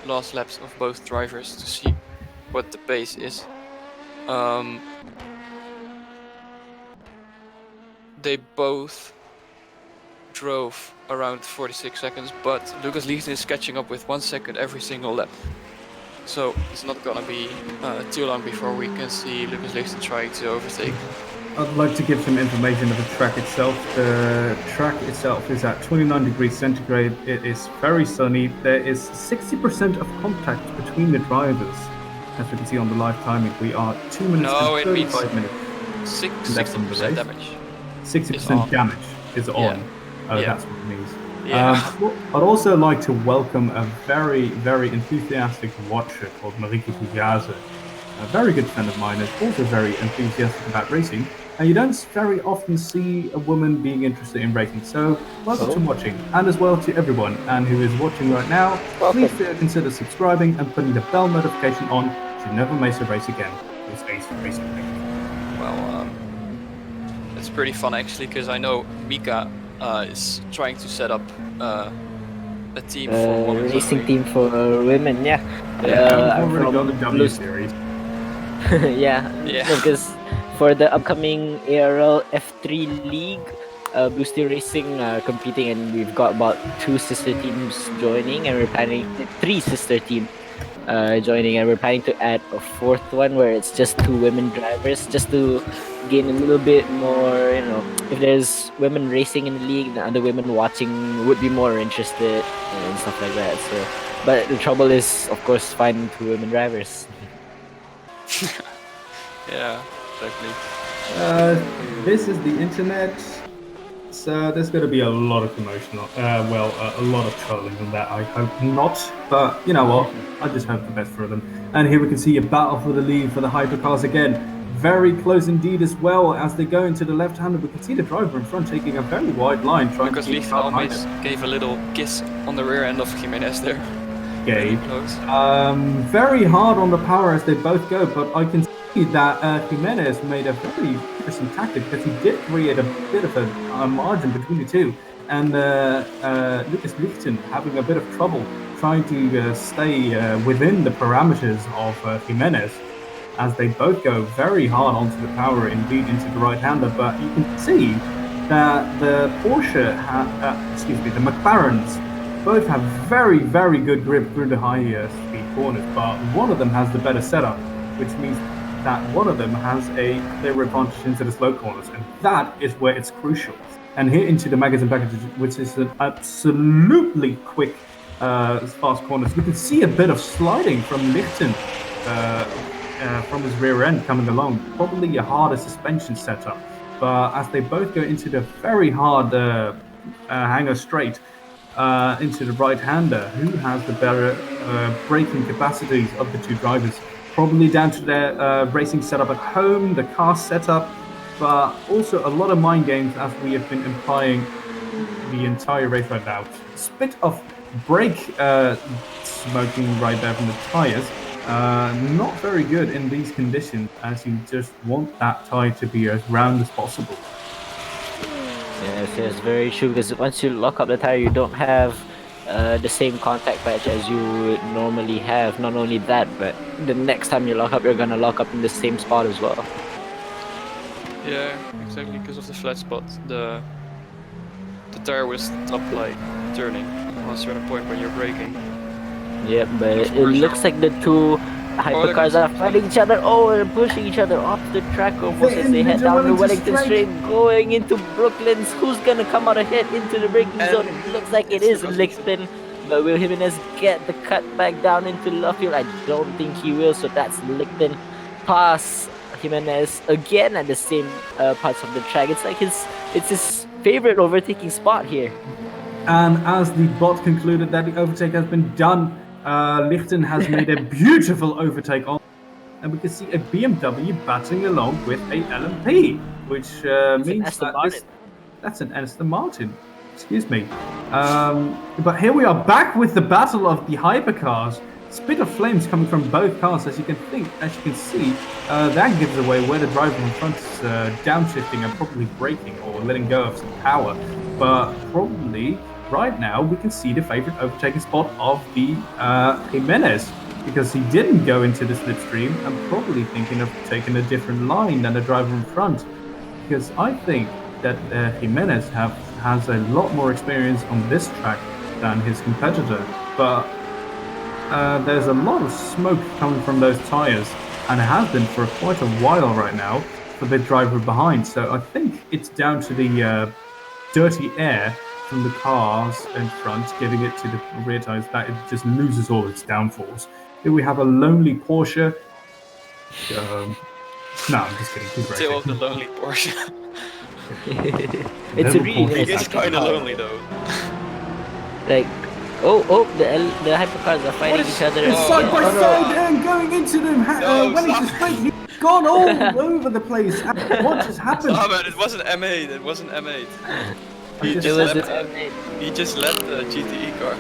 Speaker 2: last laps of both drivers to see what the pace is. They both drove around 46 seconds, but Lucas Lichten is catching up with 1 second every single lap. So it's not gonna be too long before we can see Lucas Lichten trying to overtake.
Speaker 1: I'd like to give some information of the track itself. The track itself is at 29 degrees centigrade. It is very sunny. There is 60% of contact between the drivers. As we can see on the live timing, we are 2 minutes and 35 minutes.
Speaker 2: 60% damage.
Speaker 1: 60% damage is on.
Speaker 2: Yeah.
Speaker 1: Oh,
Speaker 2: Yeah.
Speaker 1: that's what it means.
Speaker 2: Yeah.
Speaker 1: I'd also like to welcome a very, very enthusiastic watcher called Marike Fugaze. A very good friend of mine is also very enthusiastic about racing. And you don't very often see a woman being interested in racing. So welcome to watching, and as well to everyone and who is watching right now. Please consider subscribing and putting the bell notification on to never miss a race again. It's Ace Racing.
Speaker 2: Well, it's pretty fun actually, because I know Mika is trying to set up a team for women.
Speaker 3: Racing team for women, yeah.
Speaker 1: I've already got the
Speaker 3: from
Speaker 1: W series.
Speaker 3: yeah, because for the upcoming ARL F3 League, Blue Steel Racing are competing, and we've got about 2 sister teams joining, and we're planning 3 sister teams joining, and we're planning to add a 4th one where it's just 2 women drivers, just to gain a little bit more, if there's women racing in the league, the other women watching would be more interested and stuff like that. So, but the trouble is, of course, finding 2 women drivers.
Speaker 2: Yeah, exactly.
Speaker 1: This is the internet, so there's going to be a lot of commotion, a lot of trolling on that. I hope not, but you know what? I just hope the best for them. And here we can see a battle for the lead for the hypercars again. Very close indeed as well. As they go into the left-hander, we can see the driver in front taking a very wide line, trying
Speaker 2: Lucas
Speaker 1: to keep
Speaker 2: Lichten
Speaker 1: behind
Speaker 2: almost
Speaker 1: him.
Speaker 2: gave a little kiss on the rear end of Jimenez there.
Speaker 1: Gabe.
Speaker 2: Close.
Speaker 1: Very hard on the power as they both go, but I can see that Jimenez made a very interesting tactic, because he did create a bit of a margin between the two, and Lucas Lichten having a bit of trouble trying to stay within the parameters of Jimenez, as they both go very hard onto the power, indeed into the right-hander. But you can see that the the McLarens both have very, very good grip through the high speed corners, but one of them has the better setup, which means that one of them has a clear advantage into the slow corners, and that is where it's crucial. And here into the magazine package, which is an absolutely quick, fast corners. We can see a bit of sliding from Lichten from his rear end coming along, probably a harder suspension setup. But as they both go into the very hard hanger straight, into the right-hander, who has the better braking capacities of the 2 drivers. Probably down to their racing setup at home, the car setup, but also a lot of mind games, as we have been implying the entire race right now. Spit of brake smoking right there from the tires. Not very good in these conditions, as you just want that tire to be as round as possible.
Speaker 3: Yes, very true, because once you lock up the tire, you don't have the same contact patch as you would normally have. Not only that, but the next time you lock up, you're gonna lock up in the same spot as well.
Speaker 2: Yeah, exactly, because of the flat spot. The tire will stop turning on a certain point when you're braking.
Speaker 3: Yep, but it looks like the 2 hypercars are fighting each other. Oh, they're pushing each other off the track almost as they head down the Wellington Straight, going into Brooklyn's. Who's gonna come out ahead into the braking zone? It looks like it is Lichten. But will Jimenez get the cut back down into Luffield? I don't think he will, so that's Lichten pass Jimenez again at the same parts of the track. It's like it's his favorite overtaking spot here.
Speaker 1: And as the bot concluded that the overtake has been done, Lichten has made a beautiful overtake on, and we can see a BMW battling along with a LMP, which means that that's an Aston Martin. Excuse me. But here we are back with the battle of the hypercars. Spit of flames coming from both cars, as you can see. That gives away where the driver in front is downshifting and probably braking or letting go of some power. But probably right now we can see the favorite overtaking spot of the Jimenez, because he didn't go into the slipstream and probably thinking of taking a different line than the driver in front. Because I think that Jimenez has a lot more experience on this track than his competitor, but there's a lot of smoke coming from those tires, and it has been for quite a while right now for the driver behind. So I think it's down to the dirty air from the cars in front, giving it to the rear tires, that it just loses all its downforce. Here we have a lonely Porsche. No, I'm just kidding. Keep
Speaker 2: Still
Speaker 1: racing.
Speaker 2: the lonely Porsche.
Speaker 3: It's a really
Speaker 2: He
Speaker 3: nice
Speaker 2: gets kind of lonely though.
Speaker 3: Like, the hypercars are fighting each other.
Speaker 1: It's side by side and going into them. When he's straight, he's gone all over the place. What just happened?
Speaker 2: Oh man, it wasn't M8. It wasn't M8. He just left the GTE car.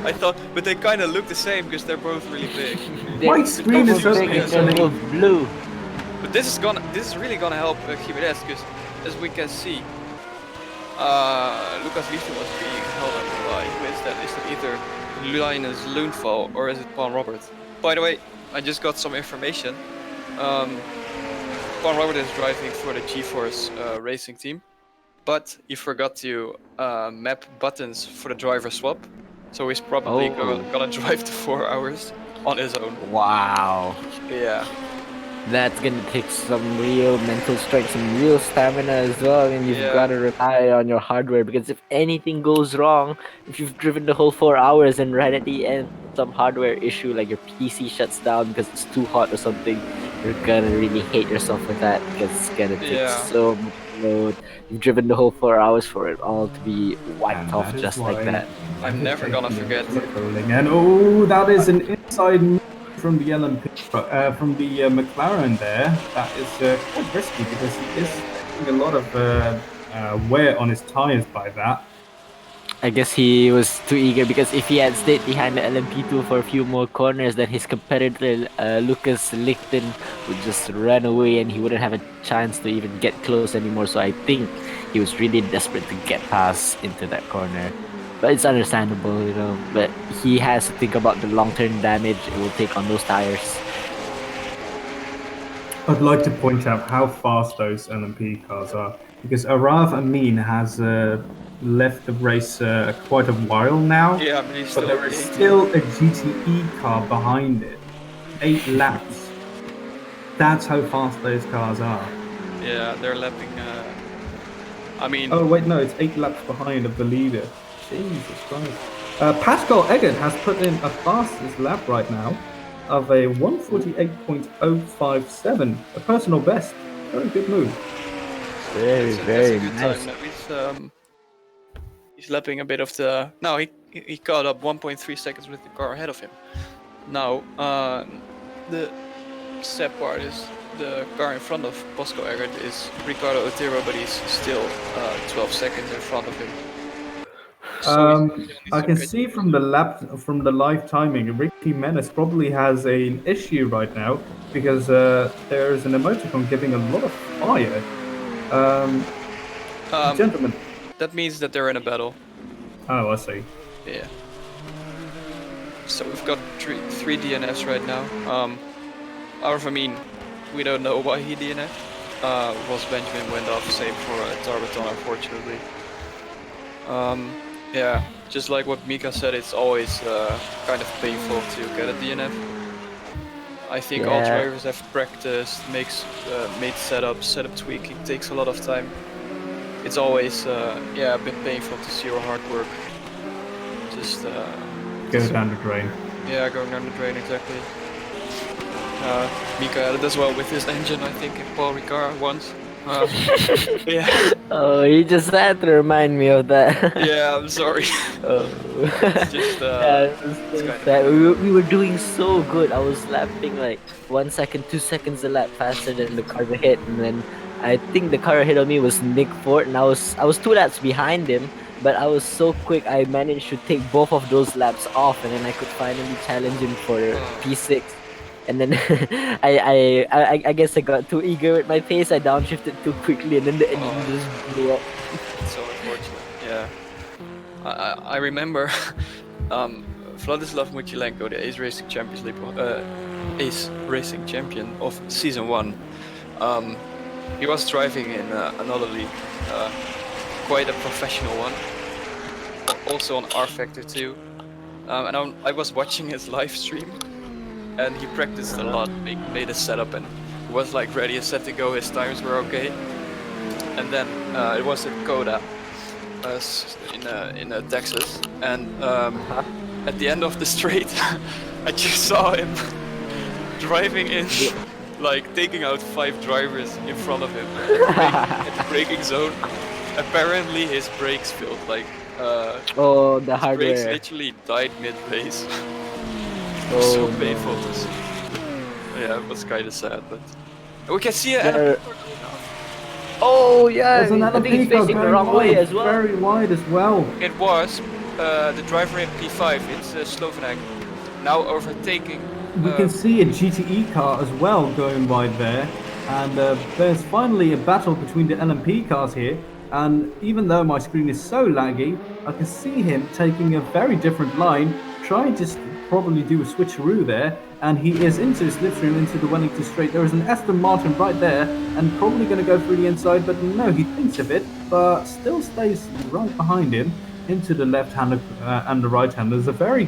Speaker 2: I thought, but they kind of look the same because they're both really big.
Speaker 1: My screen is
Speaker 3: both blue.
Speaker 2: But this is really gonna help Jimenez, because as we can see, Lucas Liefde was being held up by that is it either Linus Loonfall or is it Paul Robert? By the way, I just got some information. Paul Robert is driving for the G-Force racing team, but he forgot to map buttons for the driver swap, so he's probably gonna drive the 4 hours on his own.
Speaker 3: Wow.
Speaker 2: Yeah.
Speaker 3: That's gonna take some real mental strength, some real stamina as well, and you've got to rely on your hardware, because if anything goes wrong, if you've driven the whole 4 hours and right at the end some hardware issue like your PC shuts down because it's too hot or something, you're gonna really hate yourself with that, because it's gonna take so much load. You've driven the whole 4 hours for it all to be wiped off just like that.
Speaker 2: I'm never gonna forget.
Speaker 1: And that is an inside move from the LMP, from the McLaren there. That is quite risky, because he is taking a lot of wear on his tires by that.
Speaker 3: I guess he was too eager, because if he had stayed behind the LMP2 for a few more corners, then his competitor Lucas Lichten would just run away and he wouldn't have a chance to even get close anymore. So I think he was really desperate to get past into that corner. But it's understandable, you know, but he has to think about the long-term damage it will take on those tires.
Speaker 1: I'd like to point out how fast those LMP cars are, because Arav Amin has left the race quite a while now,
Speaker 2: Yeah, but he's
Speaker 1: but there is still a GTE car behind it. 8 laps. That's how fast those cars are.
Speaker 2: Yeah, they're lapping. I mean.
Speaker 1: Oh wait, no, it's 8 laps behind of the leader. Jesus Christ. Pascal Eggert has put in a fastest lap right now of a 1:48.057, a personal best. Very good move.
Speaker 3: Very nice.
Speaker 2: Time. He's lapping a bit of the. No, he caught up 1.3 seconds with the car ahead of him. Now, the sad part is the car in front of Pascal Eggert is Ricardo Otero, but he's still 12 seconds in front of him.
Speaker 1: I can see from the live timing, Ricky Menace probably has an issue right now, because there is an emoticon giving a lot of fire. Gentlemen.
Speaker 2: That means that they're in a battle.
Speaker 1: Oh, I see.
Speaker 2: Yeah. So we've got three DNFs right now. I mean, we don't know why he DNF'd. Ross Benjamin went off, same for Tarbaton, unfortunately. Yeah, just like what Mika said, it's always kind of painful to get a DNF. I think all
Speaker 3: Yeah.
Speaker 2: drivers have practiced, made setup tweaking takes a lot of time. It's always a bit painful to see your hard work just
Speaker 1: Go down the drain.
Speaker 2: going down the drain, exactly. Mika had it as well with his engine, I think, in Paul Ricard once. Yeah.
Speaker 3: Oh, you just had to remind me of that.
Speaker 2: Yeah, I'm sorry.
Speaker 3: Oh.
Speaker 2: It's just
Speaker 3: Yeah, it was
Speaker 2: it's
Speaker 3: so
Speaker 2: kind of
Speaker 3: sad. We were doing so good. I was lapping like 1 second, 2 seconds a lap faster than the car hit, and then I think the car ahead of me was Nick Ford, and I was 2 laps behind him. But I was so quick, I managed to take both of those laps off, and then I could finally challenge him for P6. And then I guess I got too eager with my pace. I downshifted too quickly, and then the engine just blew up.
Speaker 2: It's so unfortunate. Yeah. I remember Vladislav Muchilenko, the Ace Racing champion of season 1. He was driving in another league, quite a professional one, also on rFactor 2. And I was watching his live stream, and he practiced a lot, made a setup, and he was like ready and set to go. His tires were okay, and then it was at Coda in Texas, and at the end of the straight, I just saw him driving in, like taking out 5 drivers in front of him at the braking zone. Apparently his brakes failed, like
Speaker 3: Oh, the
Speaker 2: his brakes
Speaker 3: hardware.
Speaker 2: literally died mid-race. It was so painful to see. Yeah, it was kind of sad, but we can see it.
Speaker 3: Oh yeah,
Speaker 1: There's an
Speaker 3: I think
Speaker 1: LMP
Speaker 3: he's
Speaker 1: car
Speaker 3: facing the
Speaker 1: going
Speaker 3: wrong way
Speaker 1: wide,
Speaker 3: as well.
Speaker 1: very wide as well.
Speaker 2: It was the driver in P5. It's Slovenak now overtaking.
Speaker 1: We can see a GTE car as well going wide there, and there's finally a battle between the LMP cars here. And even though my screen is so laggy, I can see him taking a very different line, trying to probably do a switcheroo there, and he is into his slipstream into the Wellington straight. There is an Aston Martin right there, and probably going to go through the inside, but no, he thinks of it, but still stays right behind him into the left hand and the right hand. There's a very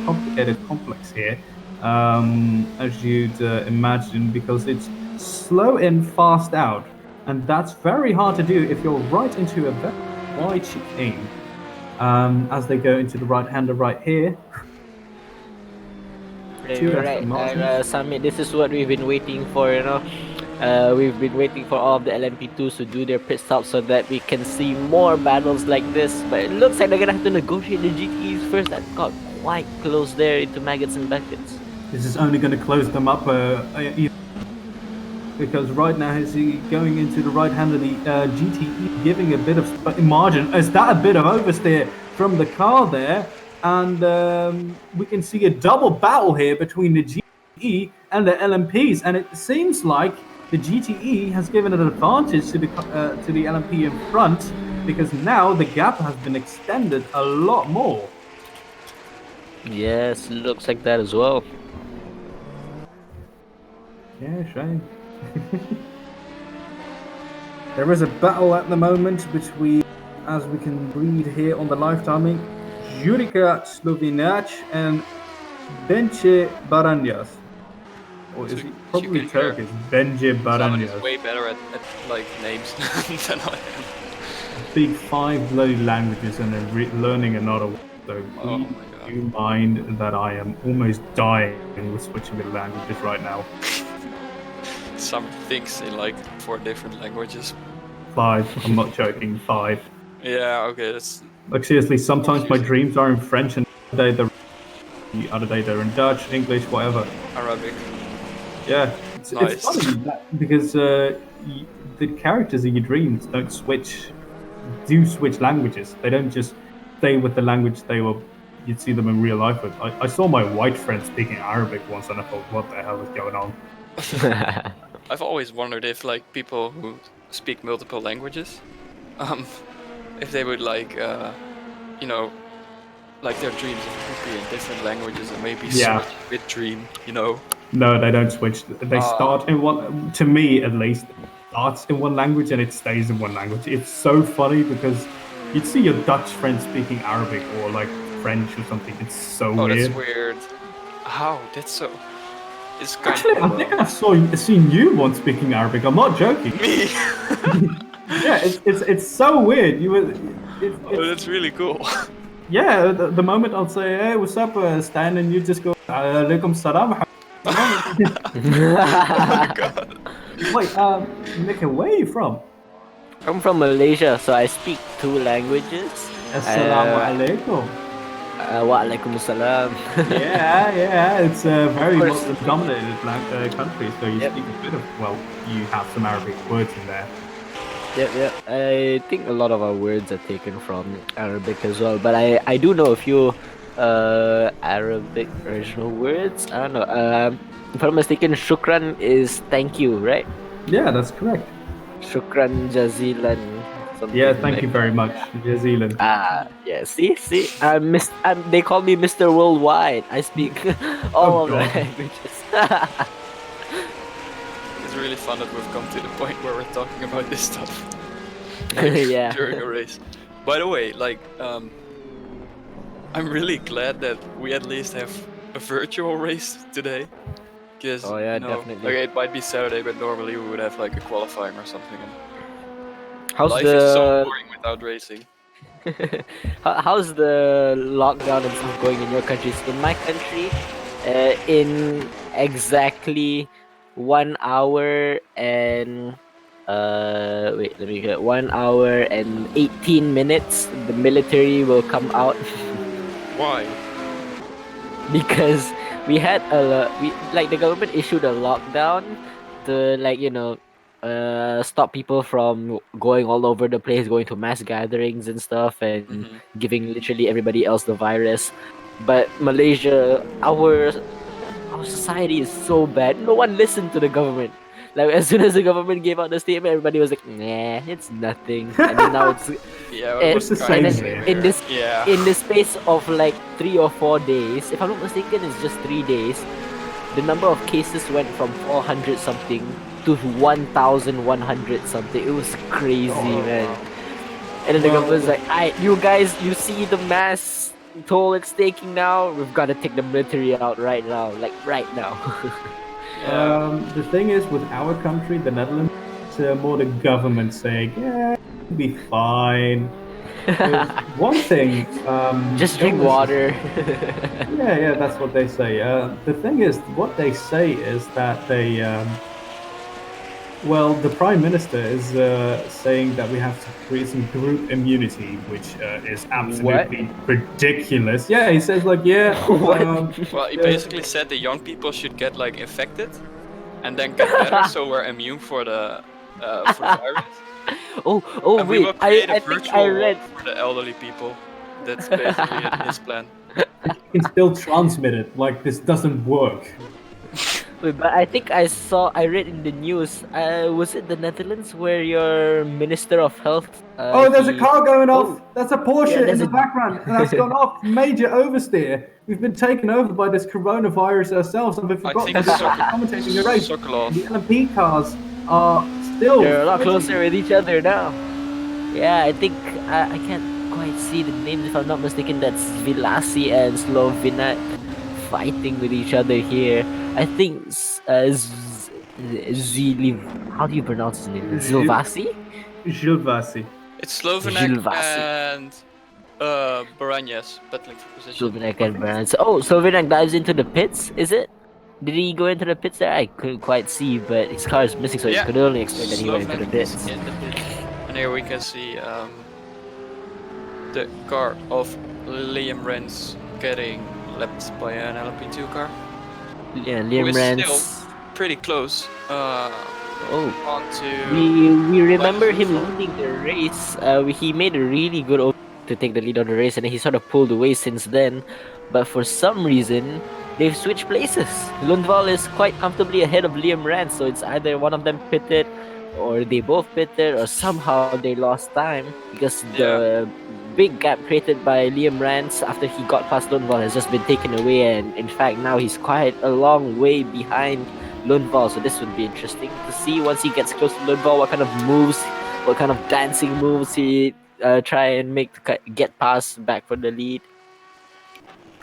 Speaker 1: complicated complex here, as you'd imagine, because it's slow in, fast out. And that's very hard to do if you're right into a very wide chicane. As they go into the right-hander right here.
Speaker 3: You're right, Samit. This is what we've been waiting for, you know. We've been waiting for all of the LMP2s to do their pit stops so that we can see more battles like this. But it looks like they're gonna have to negotiate the GTEs first. That got quite close there into Maggots and Buckets.
Speaker 1: This is only going to close them up because right now is he going into the right hand of the GTE, giving a bit of margin. Is that a bit of oversteer from the car there? And we can see a double battle here between the GTE and the LMPs, and it seems like the GTE has given an advantage to the LMP in front, because now the gap has been extended a lot more.
Speaker 3: Yes, looks like that as well.
Speaker 1: Yeah, shame. There is a battle at the moment between, as we can read here on the live timing, Jurica Slovinac and Benche Baranjas. Or is he probably Turkish? Benje Baranjas.
Speaker 2: He's way better at like names than I am.
Speaker 1: I speak 5 bloody languages and then learning another one. So please do mind that I am almost dying with switching the languages right now.
Speaker 2: Some things in like 4 different languages.
Speaker 1: 5. I'm not joking. 5.
Speaker 2: Yeah, okay, that's...
Speaker 1: Like seriously, sometimes my dreams are in French and the other day they're in Dutch, English, whatever.
Speaker 2: Arabic.
Speaker 1: Yeah, it's funny because the characters in your dreams do switch languages. They don't just stay with the language you'd see them in real life with. I saw my white friend speaking Arabic once and I thought, what the hell is going on?
Speaker 2: I've always wondered if like people who speak multiple languages, if they would like, you know, like their dreams would be in different languages and maybe switch with dream, you know.
Speaker 1: No, they don't switch. They start in one. To me, at least, starts in one language and it stays in one language. It's so funny because you'd see your Dutch friend speaking Arabic or like French or something. It's so weird.
Speaker 2: Oh, that's weird. How? That's so. It's kind
Speaker 1: Actually, I think I've seen you once speaking Arabic. I'm not joking.
Speaker 2: me.
Speaker 1: Yeah, it's so weird.
Speaker 2: That's really cool.
Speaker 1: Yeah, the moment I'll say, "Hey, what's up, Stijn," and you just go, "Alaikum salam."
Speaker 2: God.
Speaker 1: Wait, Mika, where are you from?
Speaker 3: I'm from Malaysia, so I speak 2 languages.
Speaker 1: Assalamu alaikum.
Speaker 3: Waalaikumsalam.
Speaker 1: Yeah, it's a very
Speaker 3: course.
Speaker 1: Muslim-dominated country, so you
Speaker 3: Yep.
Speaker 1: speak a bit of, well, you have some Arabic words in there.
Speaker 3: Yep. I think a lot of our words are taken from Arabic as well, but I do know a few Arabic original words. I don't know. If I'm not mistaken, shukran is thank you, right?
Speaker 1: Yeah, that's correct.
Speaker 3: Shukran jazilan. Something
Speaker 1: Yeah, thank
Speaker 3: like
Speaker 1: you very much, New Zealand.
Speaker 3: yeah. See. They call me Mr. Worldwide. I speak all of the
Speaker 1: God.
Speaker 3: languages.
Speaker 2: It's really fun that we've come to the point where we're talking about this stuff.
Speaker 3: Yeah.
Speaker 2: During a race. By the way, like, I'm really glad that we at least have a virtual race today. Because,
Speaker 3: Oh, yeah, definitely.
Speaker 2: Okay, it might be Saturday, but normally we would have like a qualifying or something. And
Speaker 3: How's
Speaker 2: life is so
Speaker 3: the
Speaker 2: boring without racing.
Speaker 3: how's the lockdown and stuff going in your countries? In my country, in exactly 1 hour and wait, let me get 1 hour and 18 minutes. The military will come out
Speaker 2: Why?
Speaker 3: because we had the government issued a lockdown to stop people from going all over the place, going to mass gatherings and stuff, and
Speaker 2: Mhm.
Speaker 3: giving literally everybody else the virus. But Malaysia, our society is so bad. No one listened to the government. Like as soon as the government gave out the statement, everybody was like, "Nah, it's nothing." And then now it's
Speaker 2: Yeah,
Speaker 3: and,
Speaker 2: it was
Speaker 1: the
Speaker 2: kind
Speaker 1: same
Speaker 2: of
Speaker 1: here.
Speaker 3: in this
Speaker 2: Yeah.
Speaker 3: in the space of like 3 or 4 days, if I'm not mistaken, it's just 3 days. The number of cases went from 400 something to 1,100 something. It was crazy, man. And then the
Speaker 1: Well-
Speaker 3: government's like, "Alright, you guys, you see the mass toll it's taking now. We've got to take the military out right now, like right now."
Speaker 2: Yeah.
Speaker 1: The thing is, with our country, the Netherlands, it's more the government saying, "Yeah, it'll be fine." One thing,
Speaker 3: Just drink
Speaker 1: illnesses-
Speaker 3: water.
Speaker 1: Yeah, that's what they say. The thing is, what they say is that the Prime Minister is saying that we have to create some group immunity, which is absolutely ridiculous. Yeah, he says like,
Speaker 3: What?
Speaker 2: Well, he
Speaker 1: yeah.
Speaker 2: basically said the young people should get like infected, and then get better, so we're immune for the virus.
Speaker 3: Oh,
Speaker 2: And we
Speaker 3: wait.
Speaker 2: will create
Speaker 3: I
Speaker 2: a
Speaker 3: think
Speaker 2: virtual
Speaker 3: I read.
Speaker 2: wall for the elderly people. That's basically his plan.
Speaker 1: You can still transmit it. Like this doesn't work.
Speaker 3: Wait, but I think I read in the news. Was it the Netherlands where your Minister of Health?
Speaker 1: Oh, there's a car going off.
Speaker 3: Oh.
Speaker 1: That's a Porsche
Speaker 3: Yeah,
Speaker 1: in
Speaker 3: there's
Speaker 1: the
Speaker 3: a-
Speaker 1: background. That's gone off. Major oversteer. We've been taken over by this coronavirus ourselves, and we
Speaker 2: I
Speaker 1: forgot
Speaker 2: think
Speaker 1: that
Speaker 2: it's
Speaker 1: we're commentating the race.
Speaker 2: Sokolov.
Speaker 1: The LMP cars are still.
Speaker 3: They're a lot
Speaker 1: fighting.
Speaker 3: closer with each other now. Yeah, I think I can't quite see the names if I'm not mistaken. That's Vilasi and Slovinak fighting with each other here. I think Zili. How do you pronounce his name? Zilvasi?
Speaker 1: Gilvasi.
Speaker 2: It's Slovenak
Speaker 3: Gilvasi.
Speaker 2: and Baranyas battling for position.
Speaker 3: Slovinak and Brands. Oh, Slovinak dives into the pits. Is it? Did he go into the pits there? I couldn't quite see, but his car is missing, so you could only expect that he went into the
Speaker 2: Slovenak is
Speaker 3: pits.
Speaker 2: in the pit. And here we can see the car of Liam Rens getting lapped by an LMP2 car.
Speaker 3: Yeah,
Speaker 2: Who
Speaker 3: Liam
Speaker 2: is
Speaker 3: Rance.
Speaker 2: still pretty close on to...
Speaker 3: We remember him leading the race. He made a really good to take the lead on the race, and then he sort of pulled away since then. But for some reason, they've switched places. Lundvall is quite comfortably ahead of Liam Rance, so it's either one of them pitted, or they both pitted, or somehow they lost time because the big gap created by Liam Rance after he got past Lundvall has just been taken away, and in fact now he's quite a long way behind Lundvall. So this would be interesting to see once he gets close to Lundvall what kind of moves, what kind of dancing moves he try and make to get past back for the lead.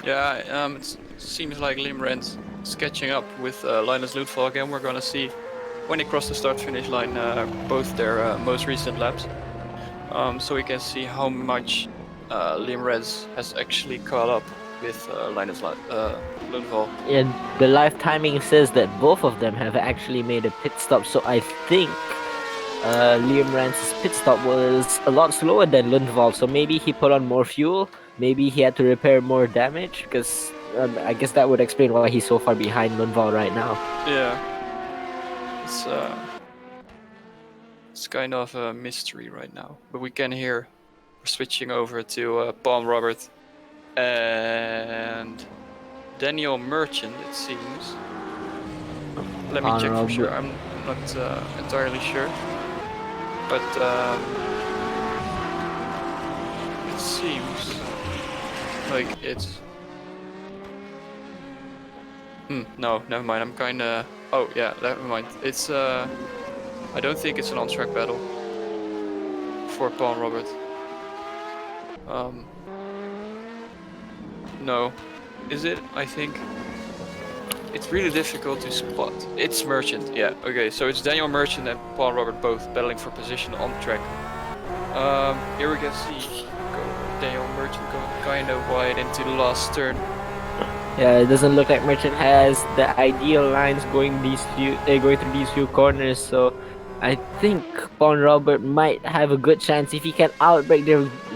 Speaker 2: Yeah, it seems like Liam Rens is catching up with Linus Lundvall again. We're gonna see when they cross the start-finish line both their most recent laps, so we can see how much Liam Rez has actually caught up with Linus Lundvall.
Speaker 3: And the live timing says that both of them have actually made a pit stop, so I think Liam Rance's pit stop was a lot slower than Lundvall, so maybe he put on more fuel, maybe he had to repair more damage, because I guess that would explain why he's so far behind Lundvall right now.
Speaker 2: Yeah, it's kind of a mystery right now, but we can hear we're switching over to Paul Robert and Daniel Merchant, it seems. Let me check for sure. I'm not entirely sure, but it seems like it's. No, never mind. I'm kinda. Oh yeah, never mind. It's I don't think it's an on-track battle for Paul Robert. No, is it? I think it's really difficult to spot. It's Merchant, yeah. Okay, so it's Daniel Merchant and Paul Robert both battling for position on track. Here we can see Daniel Merchant going kind of wide into the last turn.
Speaker 3: Yeah, it doesn't look like Merchant has the ideal lines going through these few corners, so I think Paul Robert might have a good chance if he can outbrake.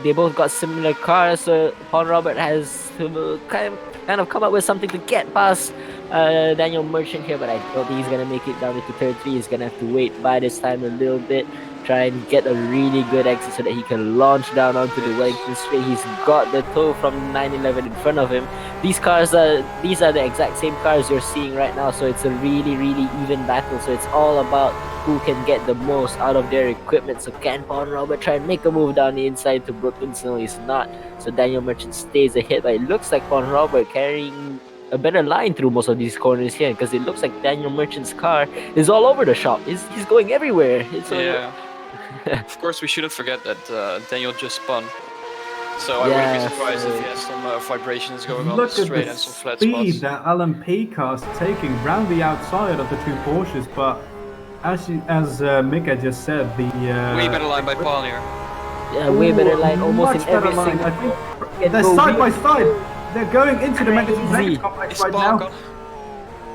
Speaker 3: They both got similar cars, so Paul Robert has to kind of come up with something to get past Daniel Merchant here, but I don't think he's gonna make it down into turn 3. He's gonna have to wait by this time a little bit, try and get a really good exit so that he can launch down onto the Wellington straight. He's got the tow from 911 in front of him. These are the exact same cars you're seeing right now, so it's a really even battle. So it's all about who can get the most out of their equipment. So can Paul Robert try and make a move down the inside to Brooklyn? No, he's not. So Daniel Merchant stays ahead, but it looks like Paul Robert carrying a better line through most of these corners here, because it looks like Daniel Merchant's car is all over the shop. He's going everywhere.
Speaker 2: Yeah. Of course, we shouldn't forget that Daniel just spun. So I wouldn't be surprised if he has some vibrations going on the straight and some flat spots.
Speaker 1: Look at the speed that LMP car's taking round the outside of the two Porsches, but as Mika just said, the
Speaker 2: way better line by Paul here.
Speaker 3: Yeah, way better line almost in every single.
Speaker 1: I think they're side by side. They're going into the magazine complex right now.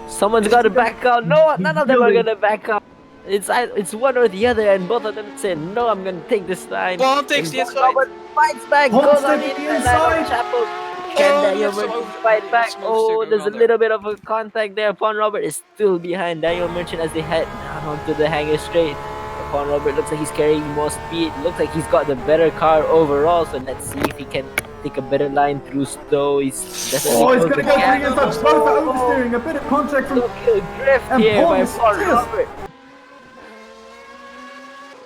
Speaker 3: Someone's got to back out. No, none of them are gonna back out. It's one or the other, and both of them said, "No, I'm gonna take this line."
Speaker 2: Paul takes the inside.
Speaker 3: Fights back, goes on the inside. Can Daniel Merchant fight back? Oh, there's a little bit of a contact there. Paul Robert is still behind Daniel Merchant as they head down onto the hangar straight. Paul Robert looks like he's carrying more speed. Looks like he's got the better car overall. So let's see if he can take a better line through Stowe. He's definitely
Speaker 1: he's gonna go through the inside. Both are oversteering. A bit of contact from
Speaker 3: drift here by Paul Robert.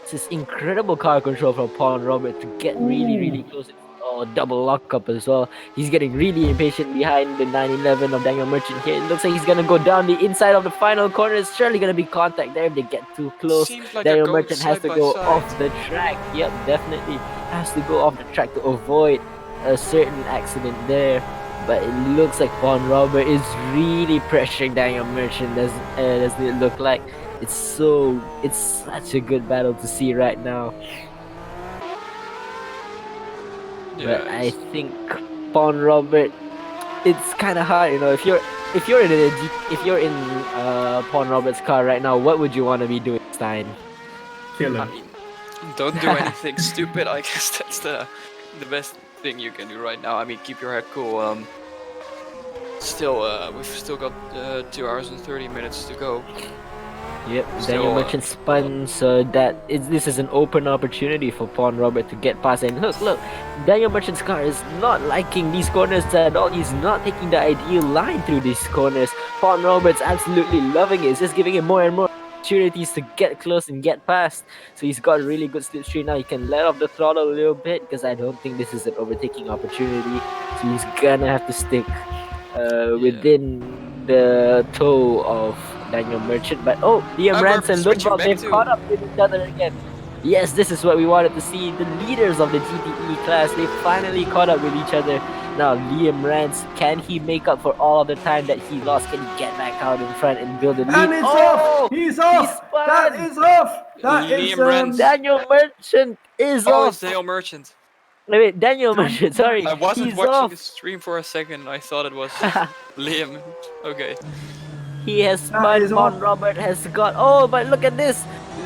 Speaker 3: This is incredible car control from Paul Robert to get really close. Oh, double lockup as well. He's getting really impatient behind the 911 of Daniel Merchant here. It looks like he's gonna go down the inside of the final corner. It's surely gonna be contact there if they get too close.
Speaker 2: Like
Speaker 3: Daniel Merchant has to go off the track. Yep, definitely has to go off the track to avoid a certain accident there. But it looks like Paul Robert is really pressuring Daniel Merchant. Doesn't it look like? It's such a good battle to see right now.
Speaker 2: Yeah,
Speaker 3: but I think Paul Robert, it's kind of hard, you know. If you're in Paul Robert's car right now, what would you want to be doing, Stijn?
Speaker 1: Kill him.
Speaker 2: I mean, don't do anything stupid. I guess that's the best thing you can do right now. I mean, keep your head cool. We've still got 2 hours and 30 minutes to go.
Speaker 3: Yep, Daniel Merchant spun, so this is an open opportunity for Paul Robert to get past. And look, Daniel Merchant's car is not liking these corners at all. He's not taking the ideal line through these corners. Paul Robert's absolutely loving it. It's just giving him more and more opportunities to get close and get past. So he's got a really good slipstream now. He can let off the throttle a little bit, because I don't think this is an overtaking opportunity. So he's gonna have to stick within the toe of Daniel Merchant. But Liam Rance and Lundvall, they've caught up with each other again. Yes, this is what we wanted to see. The leaders of the GTE class, they finally caught up with each other. now. Liam Rance, can he make up for all of the time that he lost? Can he get back out in front and build a lead?
Speaker 1: And it's off! He's off! That is off! That is
Speaker 2: Liam Rance.
Speaker 3: Daniel Merchant is
Speaker 2: Oh,
Speaker 3: off.
Speaker 2: it's Dale Merchant.
Speaker 3: Wait, Daniel Merchant, sorry.
Speaker 2: I wasn't
Speaker 3: he's
Speaker 2: watching
Speaker 3: off.
Speaker 2: the stream for a second. I thought it was Liam. Okay.
Speaker 3: He has
Speaker 1: That is
Speaker 3: spun.
Speaker 1: off.
Speaker 3: Mon Robert has got. Oh, but look at this.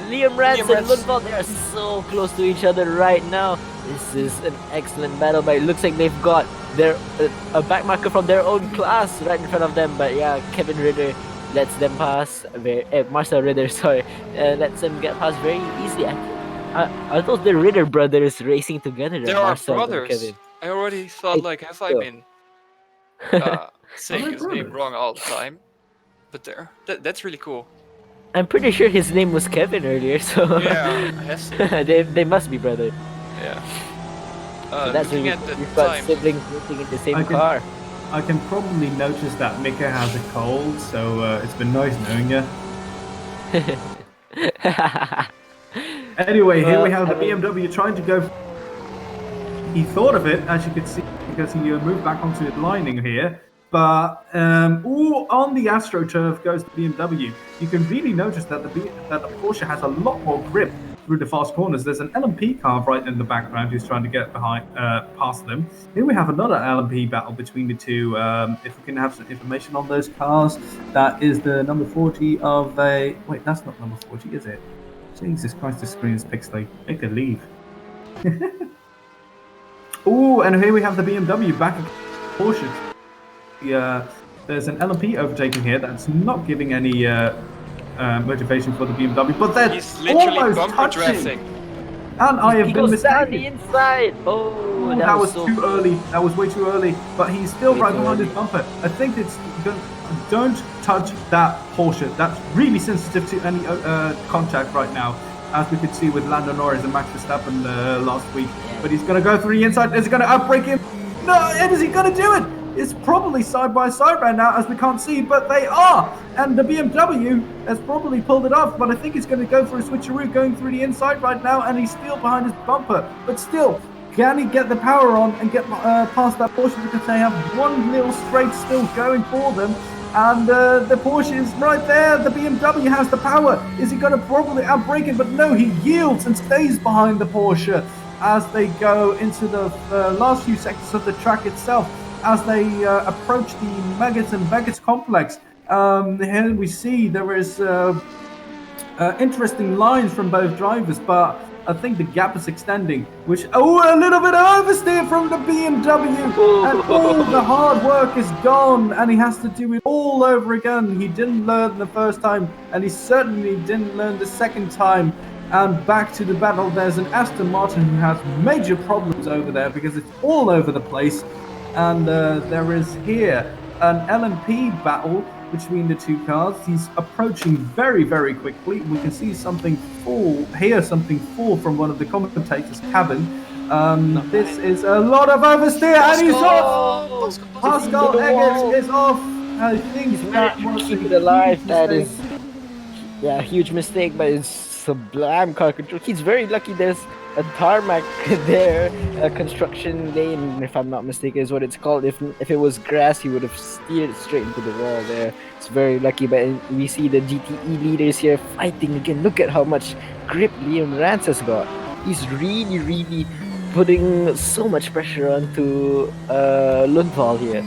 Speaker 3: Liam Rance and
Speaker 2: Rance.
Speaker 3: Lundvall, they are so close to each other right now. This is an excellent battle, but it looks like they've got their a back marker from their own class right in front of them. But yeah, Kevin Ritter lets them pass. Marcel Ritter, sorry, lets them get past very easily. Are those the Ritter brothers racing together?
Speaker 2: There are
Speaker 3: Marcel and
Speaker 2: brothers.
Speaker 3: Kevin?
Speaker 2: I already thought, like, have I
Speaker 3: so.
Speaker 2: been saying
Speaker 1: they
Speaker 2: his name
Speaker 1: brothers?
Speaker 2: wrong all the time? But that's really cool.
Speaker 3: I'm pretty sure his name was Kevin earlier, so
Speaker 2: Yeah, it has to.
Speaker 3: they must be brothers.
Speaker 2: Yeah.
Speaker 3: So that's
Speaker 2: Looking
Speaker 3: when
Speaker 2: at the
Speaker 3: you've got
Speaker 2: time.
Speaker 3: siblings racing in the same
Speaker 1: I can-
Speaker 3: car.
Speaker 1: I can probably notice that Mika has a cold, so it's been nice knowing you. Anyway, here we have the BMW trying to go. He thought of it, as you could see, because he moved back onto the lining here. But on the AstroTurf goes the BMW. You can really notice that the Porsche has a lot more grip through the fast corners. There's an LMP car right in the background who's trying to get past them. Here we have another LMP battle between the two. If we can have some information on those cars, that is the number 40 of a. Wait, that's not number 40, is it? Jesus Christ, this screen is pixely. Make it leave. Oh, and here we have the BMW back at Porsche. There's an LMP overtaking here that's not giving any motivation for the BMW, but they're
Speaker 2: He's literally
Speaker 1: almost
Speaker 2: bumper
Speaker 1: touching.
Speaker 2: drafting.
Speaker 1: And I have
Speaker 3: He
Speaker 1: been
Speaker 3: goes down
Speaker 1: mistaken.
Speaker 3: the inside. Oh,
Speaker 1: That was
Speaker 3: so
Speaker 1: too early. That was way too early. But he's still
Speaker 3: Way
Speaker 1: right
Speaker 3: too
Speaker 1: behind
Speaker 3: early.
Speaker 1: his bumper. I think it's don't touch that Porsche. That's really sensitive to any contact right now, as we could see with Lando Norris and Max Verstappen last week.
Speaker 3: Yeah.
Speaker 1: But he's going to go through the inside. Is he going to outbrake him? No, is he going to do it? It's probably side by side right now, as we can't see, but they are. And the BMW has probably pulled it off, but I think he's going to go for a switcheroo going through the inside right now, and he's still behind his bumper. But still, can he get the power on and get past that Porsche, because they have one little straight still going for them. And the Porsche is right there. The BMW has the power. Is he going to probably outbrake it? But no, he yields and stays behind the Porsche as they go into the last few sectors of the track itself. As they approach the Maggots and Baggots complex, here we see there is interesting lines from both drivers, but I think the gap is extending. A little bit of oversteer from the BMW, and all the hard work is gone, and he has to do it all over again. He didn't learn the first time, and he certainly didn't learn the second time. And back to the battle, there's an Aston Martin who has major problems over there because it's all over the place. And there is here an LMP battle between the two cars. He's approaching very, very quickly. We can see something fall from one of the commentators' cabin. This is a lot of oversteer, and he's off! Pascal Eggers is off. I think that was
Speaker 3: keep
Speaker 1: a
Speaker 3: it alive.
Speaker 1: huge
Speaker 3: That
Speaker 1: mistake.
Speaker 3: is, yeah, huge mistake, but it's sublime car control. He's very lucky. There's a tarmac there, a construction lane, if I'm not mistaken, is what it's called. If it was grass, he would have steered straight into the wall there. It's very lucky, but we see the GTE leaders here fighting again. Look at how much grip Liam Rance has got. He's really, really putting so much pressure onto Lundvall here.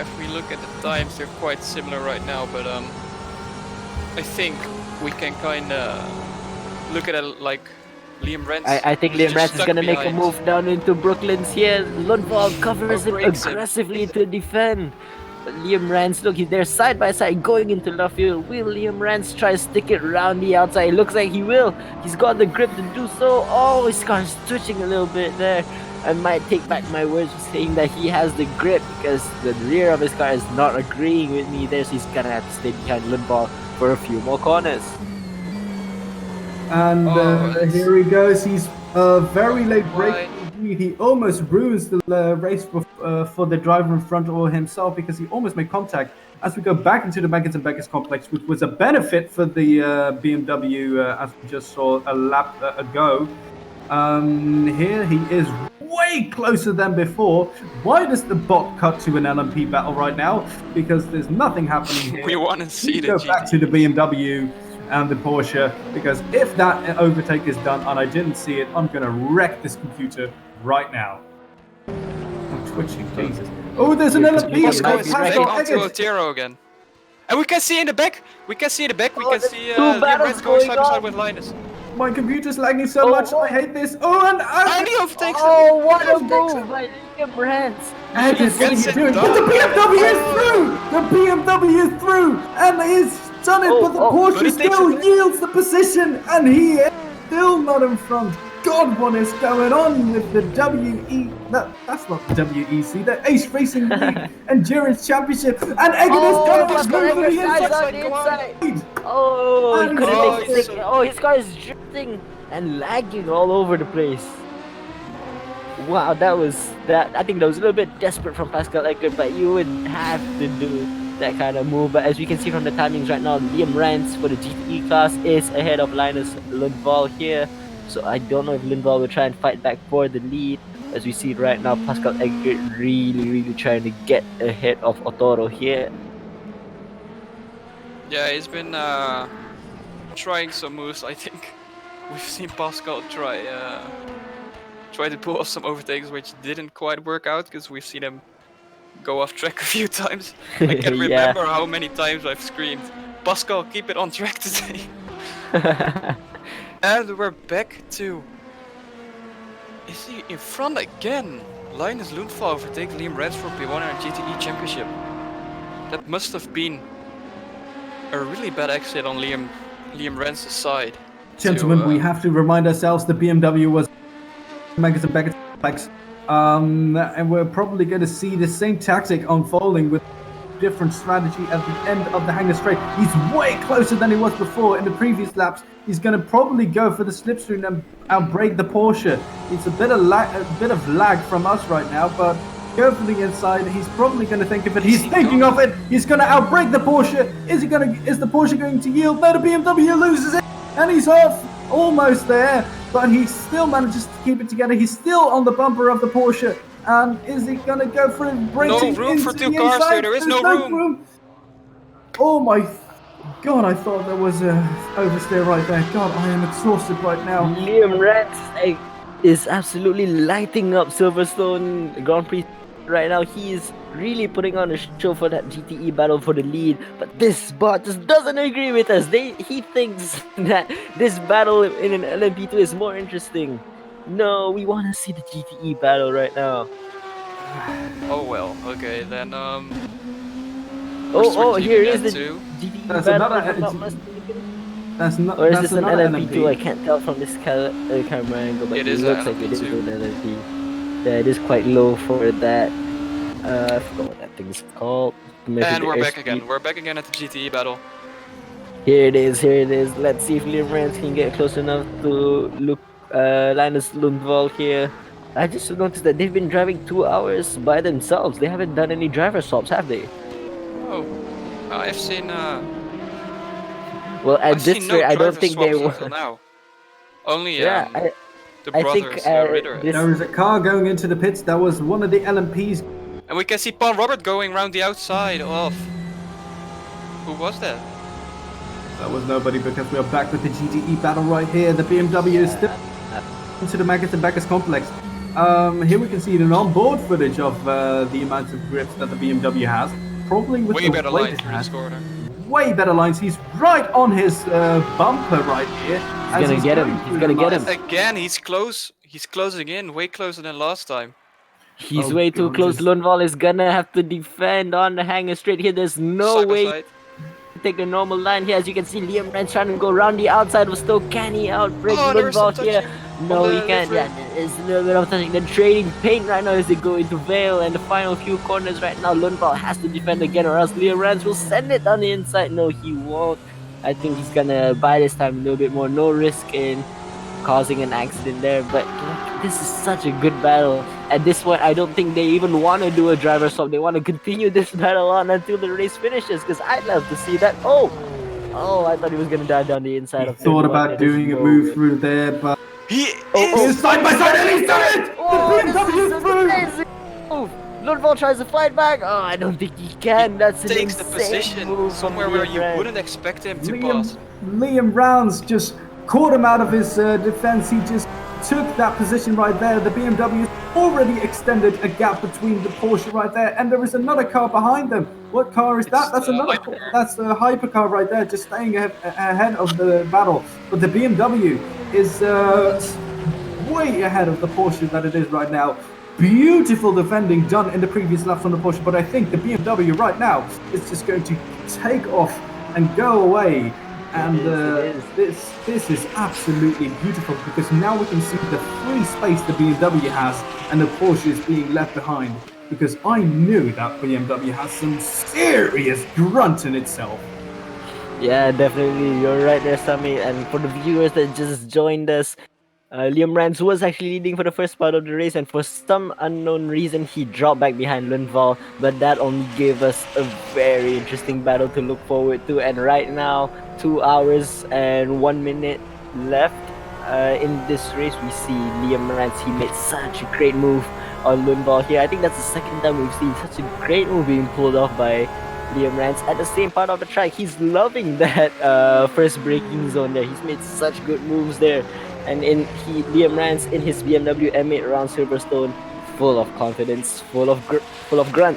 Speaker 2: If we look at the times, they're quite similar right now, but I think we can kind of look at it like Liam Rance.
Speaker 3: I think
Speaker 2: is
Speaker 3: Liam
Speaker 2: just
Speaker 3: Rance is
Speaker 2: stuck
Speaker 3: gonna make a
Speaker 2: behind.
Speaker 3: move down into Brooklyn's here. Lundvall covers him
Speaker 2: Breaks him.
Speaker 3: aggressively to defend. But Liam Rance, look, they're side by side going into left field. Will Liam Rance try to stick it around the outside? It looks like he will. He's got the grip to do so. Oh, his car's twitching a little bit there. I might take back my words saying that he has the grip, because the rear of his car is not agreeing with me there, so he's gonna have to stay behind Lundvall for a few more corners.
Speaker 1: And
Speaker 2: it's-
Speaker 1: here he goes. He's very late
Speaker 2: Why?
Speaker 1: breaking. He almost ruins the race for the driver in front or himself, because he almost made contact. As we go back into the Maggots and Baggots complex, which was a benefit for the BMW, as we just saw a lap ago. Here he is way closer than before. Why does the bot cut to an LMP battle right now? Because there's nothing happening here.
Speaker 2: We want to see the
Speaker 1: Go back to the BMW and the Porsche, because if that overtake is done and I didn't see it, I'm going to wreck this computer right now. I'm twitching, Jesus. Oh, there's an LMP.
Speaker 2: Pascal
Speaker 3: might
Speaker 2: is
Speaker 3: be
Speaker 2: back
Speaker 3: wrecking.
Speaker 2: onto Otero again. And we can see in the back. We can see
Speaker 3: there's
Speaker 2: Liam
Speaker 3: two battles
Speaker 2: Reds going side by
Speaker 3: going
Speaker 2: side with Linus.
Speaker 1: My computer's lagging so much. I hate this. Oh,
Speaker 2: And he overtakes him.
Speaker 3: Oh, what a move by Liam Reds!
Speaker 1: And
Speaker 2: He gets it done.
Speaker 1: But the BMW is through! The BMW is through! And he's done it, but the
Speaker 2: but
Speaker 1: Porsche
Speaker 2: he takes
Speaker 1: still
Speaker 2: it.
Speaker 1: yields the position, and he is still not in front. God, what is going on with the that's not the WEC, the Ace Racing League Endurance Championship. And Egan is going to
Speaker 3: Pascal
Speaker 1: go for the
Speaker 3: Eggers on
Speaker 1: inside.
Speaker 3: the inside.
Speaker 1: Oh,
Speaker 3: Oh, he
Speaker 1: And
Speaker 3: couldn't
Speaker 2: oh,
Speaker 3: make
Speaker 2: he's
Speaker 3: it.
Speaker 2: so-
Speaker 3: Oh, his car is drifting and lagging all over the place. Wow, I think that was a little bit desperate from Pascal Eggers, but you would have to do that kind of move. But as we can see from the timings right now, Liam Rance for the GTE class is ahead of Linus Lundvall here. So I don't know if Lundvall will try and fight back for the lead. As we see right now, Pascal Eggers really trying to get ahead of Otoro here.
Speaker 2: Yeah, he's been trying some moves. I think we've seen Pascal try to pull off some overtakes, which didn't quite work out because we've seen him go off track a few times. I can't
Speaker 3: Yeah.
Speaker 2: remember how many times I've screamed, "Pascal, keep it on track today." And we're back to. Is he in front again? Linus Lundvall overtakes Liam Reds for P1 and GTE Championship. That must have been a really bad exit on Liam Reds' side.
Speaker 1: Gentlemen, we have to remind ourselves the BMW was magazine back and we're probably going to see the same tactic unfolding with different strategy at the end of the hangar straight. He's way closer than he was before in the previous laps. He's going to probably go for the slipstream and outbrake the Porsche. It's a bit of lag from us right now, but go for the inside. He's probably going to think of it. He's thinking of it. He's going to outbrake the Porsche. Is the Porsche going to yield? No, the BMW loses it, and he's off. Almost there, but he still manages to keep it together. He's still on the bumper of the Porsche. And is he going to go for it?
Speaker 2: No room for two cars here. There is no room.
Speaker 1: Oh my God, I thought there was a oversteer right there. God, I am exhausted right now.
Speaker 3: Liam Rance is absolutely lighting up Silverstone Grand Prix right now. He is really putting on a show for that GTE battle for the lead, but this bot just doesn't agree with us. He thinks that this battle in an LMP2 is more interesting. No, we want to see the GTE battle right now.
Speaker 2: Oh well, okay then.
Speaker 3: Here is the
Speaker 2: two.
Speaker 3: GTE
Speaker 1: That's
Speaker 3: battle.
Speaker 1: another-
Speaker 3: if I'm not mistaken.
Speaker 1: That's not.
Speaker 3: Or is
Speaker 1: that's
Speaker 3: this an
Speaker 1: another
Speaker 3: LMP2? I can't tell from this camera angle, but
Speaker 2: It
Speaker 3: it
Speaker 2: is
Speaker 3: looks
Speaker 2: a
Speaker 3: like it is
Speaker 2: LMP2.
Speaker 3: an LMP. Yeah, it is quite low for that. I forgot what that thing is called.
Speaker 2: And we're back again. We're back again at the GTE battle.
Speaker 3: Here it is. Let's see if Liam Rance can get close enough to look Linus Lundvall here. I just noticed that they've been driving 2 hours by themselves. They haven't done any driver swaps, have they?
Speaker 2: Oh, I've seen.
Speaker 3: Well, at
Speaker 2: I've
Speaker 3: this
Speaker 2: seen no
Speaker 3: rate, I don't
Speaker 2: driver
Speaker 3: think they
Speaker 2: swaps
Speaker 3: will.
Speaker 2: until now. Only
Speaker 3: Yeah,
Speaker 2: the
Speaker 3: I think,
Speaker 2: brothers Ritter.
Speaker 3: this-
Speaker 1: There is a car going into the pits. That was one of the LMPs.
Speaker 2: And we can see Paul Robert going around the outside of. Who was that?
Speaker 1: That was nobody, because we are back with the GTE battle right here. The BMW is still into the Magnus and Bacchus complex. Here we can see an onboard footage of the amount of grips that the BMW has. Probably with
Speaker 2: Way
Speaker 1: the
Speaker 2: better
Speaker 1: weight
Speaker 2: lines
Speaker 1: it
Speaker 2: for
Speaker 1: has.
Speaker 2: this corner.
Speaker 1: Way better lines. He's right on his bumper right here.
Speaker 3: He's gonna get him. He's gonna get him.
Speaker 2: Again, he's close. He's closing in, way closer than last time.
Speaker 3: He's
Speaker 1: Oh,
Speaker 3: way too
Speaker 1: God,
Speaker 3: close.
Speaker 1: this-
Speaker 3: Lundvall is gonna have to defend on the hanger straight here. There's no
Speaker 2: Side by
Speaker 3: way
Speaker 2: side.
Speaker 3: to take the normal line here. As you can see, Liam Rance trying to go around the outside of Stoke. Can he outbreak
Speaker 2: Oh, there is some
Speaker 3: Lundvall here?
Speaker 2: touching
Speaker 3: No,
Speaker 2: on
Speaker 3: he
Speaker 2: the
Speaker 3: can't.
Speaker 2: livery.
Speaker 3: Yeah, there's a little bit of touching. They're trading paint right now as they go into Vale and the final few corners right now. Lundvall has to defend again, or else Liam Rance will send it on the inside. No, he won't. I think he's gonna buy this time a little bit more. No risk in causing an accident there, but this is such a good battle. At this point, I don't think they even want to do a driver swap. They want to continue this battle on until the race finishes, because I'd love to see that. Oh, I thought he was gonna dive down the inside
Speaker 1: He
Speaker 3: of
Speaker 1: thought
Speaker 3: turn one.
Speaker 1: about
Speaker 3: There is
Speaker 1: doing a
Speaker 3: no
Speaker 1: move
Speaker 3: way.
Speaker 1: through there, but
Speaker 2: He
Speaker 1: He
Speaker 2: is
Speaker 1: is side by side and he's done it!
Speaker 3: Oh,
Speaker 1: The
Speaker 3: this
Speaker 1: BMW
Speaker 3: is
Speaker 1: is through!
Speaker 3: amazing move. Lundvall tries to fight back. Oh, I don't think he can. That's an
Speaker 2: takes the
Speaker 3: insane
Speaker 2: position
Speaker 3: move from
Speaker 2: somewhere where
Speaker 3: Liam
Speaker 2: you
Speaker 3: Rand.
Speaker 2: wouldn't expect him to pass.
Speaker 1: Liam Rounds just caught him out of his defense. He just took that position right there. The BMW already extended a gap between the Porsche right there, and there is another car behind them. What car is that?
Speaker 2: It's
Speaker 1: That's
Speaker 2: the
Speaker 1: another.
Speaker 2: hypercar.
Speaker 1: That's the hypercar right there, just staying ahead of the battle. But the BMW is way ahead of the Porsche that it is right now. Beautiful defending done in the previous lap from the Porsche, but I think the BMW right now is just going to take off and go away. And
Speaker 3: It is.
Speaker 1: this is absolutely beautiful because now we can see the free space the BMW has and the Porsche is being left behind. Because I knew that BMW has some serious grunt in itself.
Speaker 3: Yeah, definitely. You're right there, Sammy. And for the viewers that just joined us, Liam Rans was actually leading for the first part of the race, and for some unknown reason, he dropped back behind Lundvall. But that only gave us a very interesting battle to look forward to. And right now, 2 hours and 1 minute left in this race, we see Liam Rans. He made such a great move on Lundvall here. I think that's the second time we've seen such a great move being pulled off by Liam Rans at the same part of the track. He's loving that first braking zone there. He's made such good moves there. And Liam Rans in his BMW M8 around Silverstone, full of confidence, full of grunt.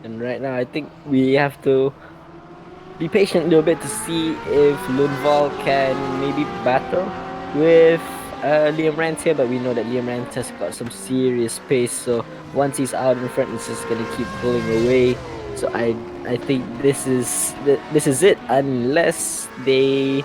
Speaker 3: And right now, I think we have to be patient a little bit to see if Lundvall can maybe battle with Liam Rans here, but we know that Liam Rans has got some serious pace, so once he's out in front, he's just gonna keep pulling away. So I think this is it, unless Liam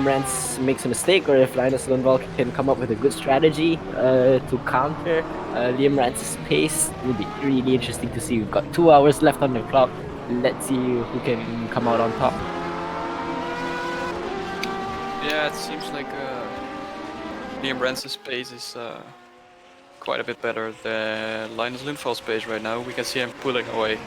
Speaker 3: Rans makes a mistake, or if Linus Lundvall can come up with a good strategy to counter Liam Rans' pace. It would be really interesting to see. We've got 2 hours left on the clock. Let's see who can come out on top.
Speaker 2: Yeah, it seems like Liam Rans' pace is quite a bit better than Linus Lundvall's pace right now. We can see him pulling away.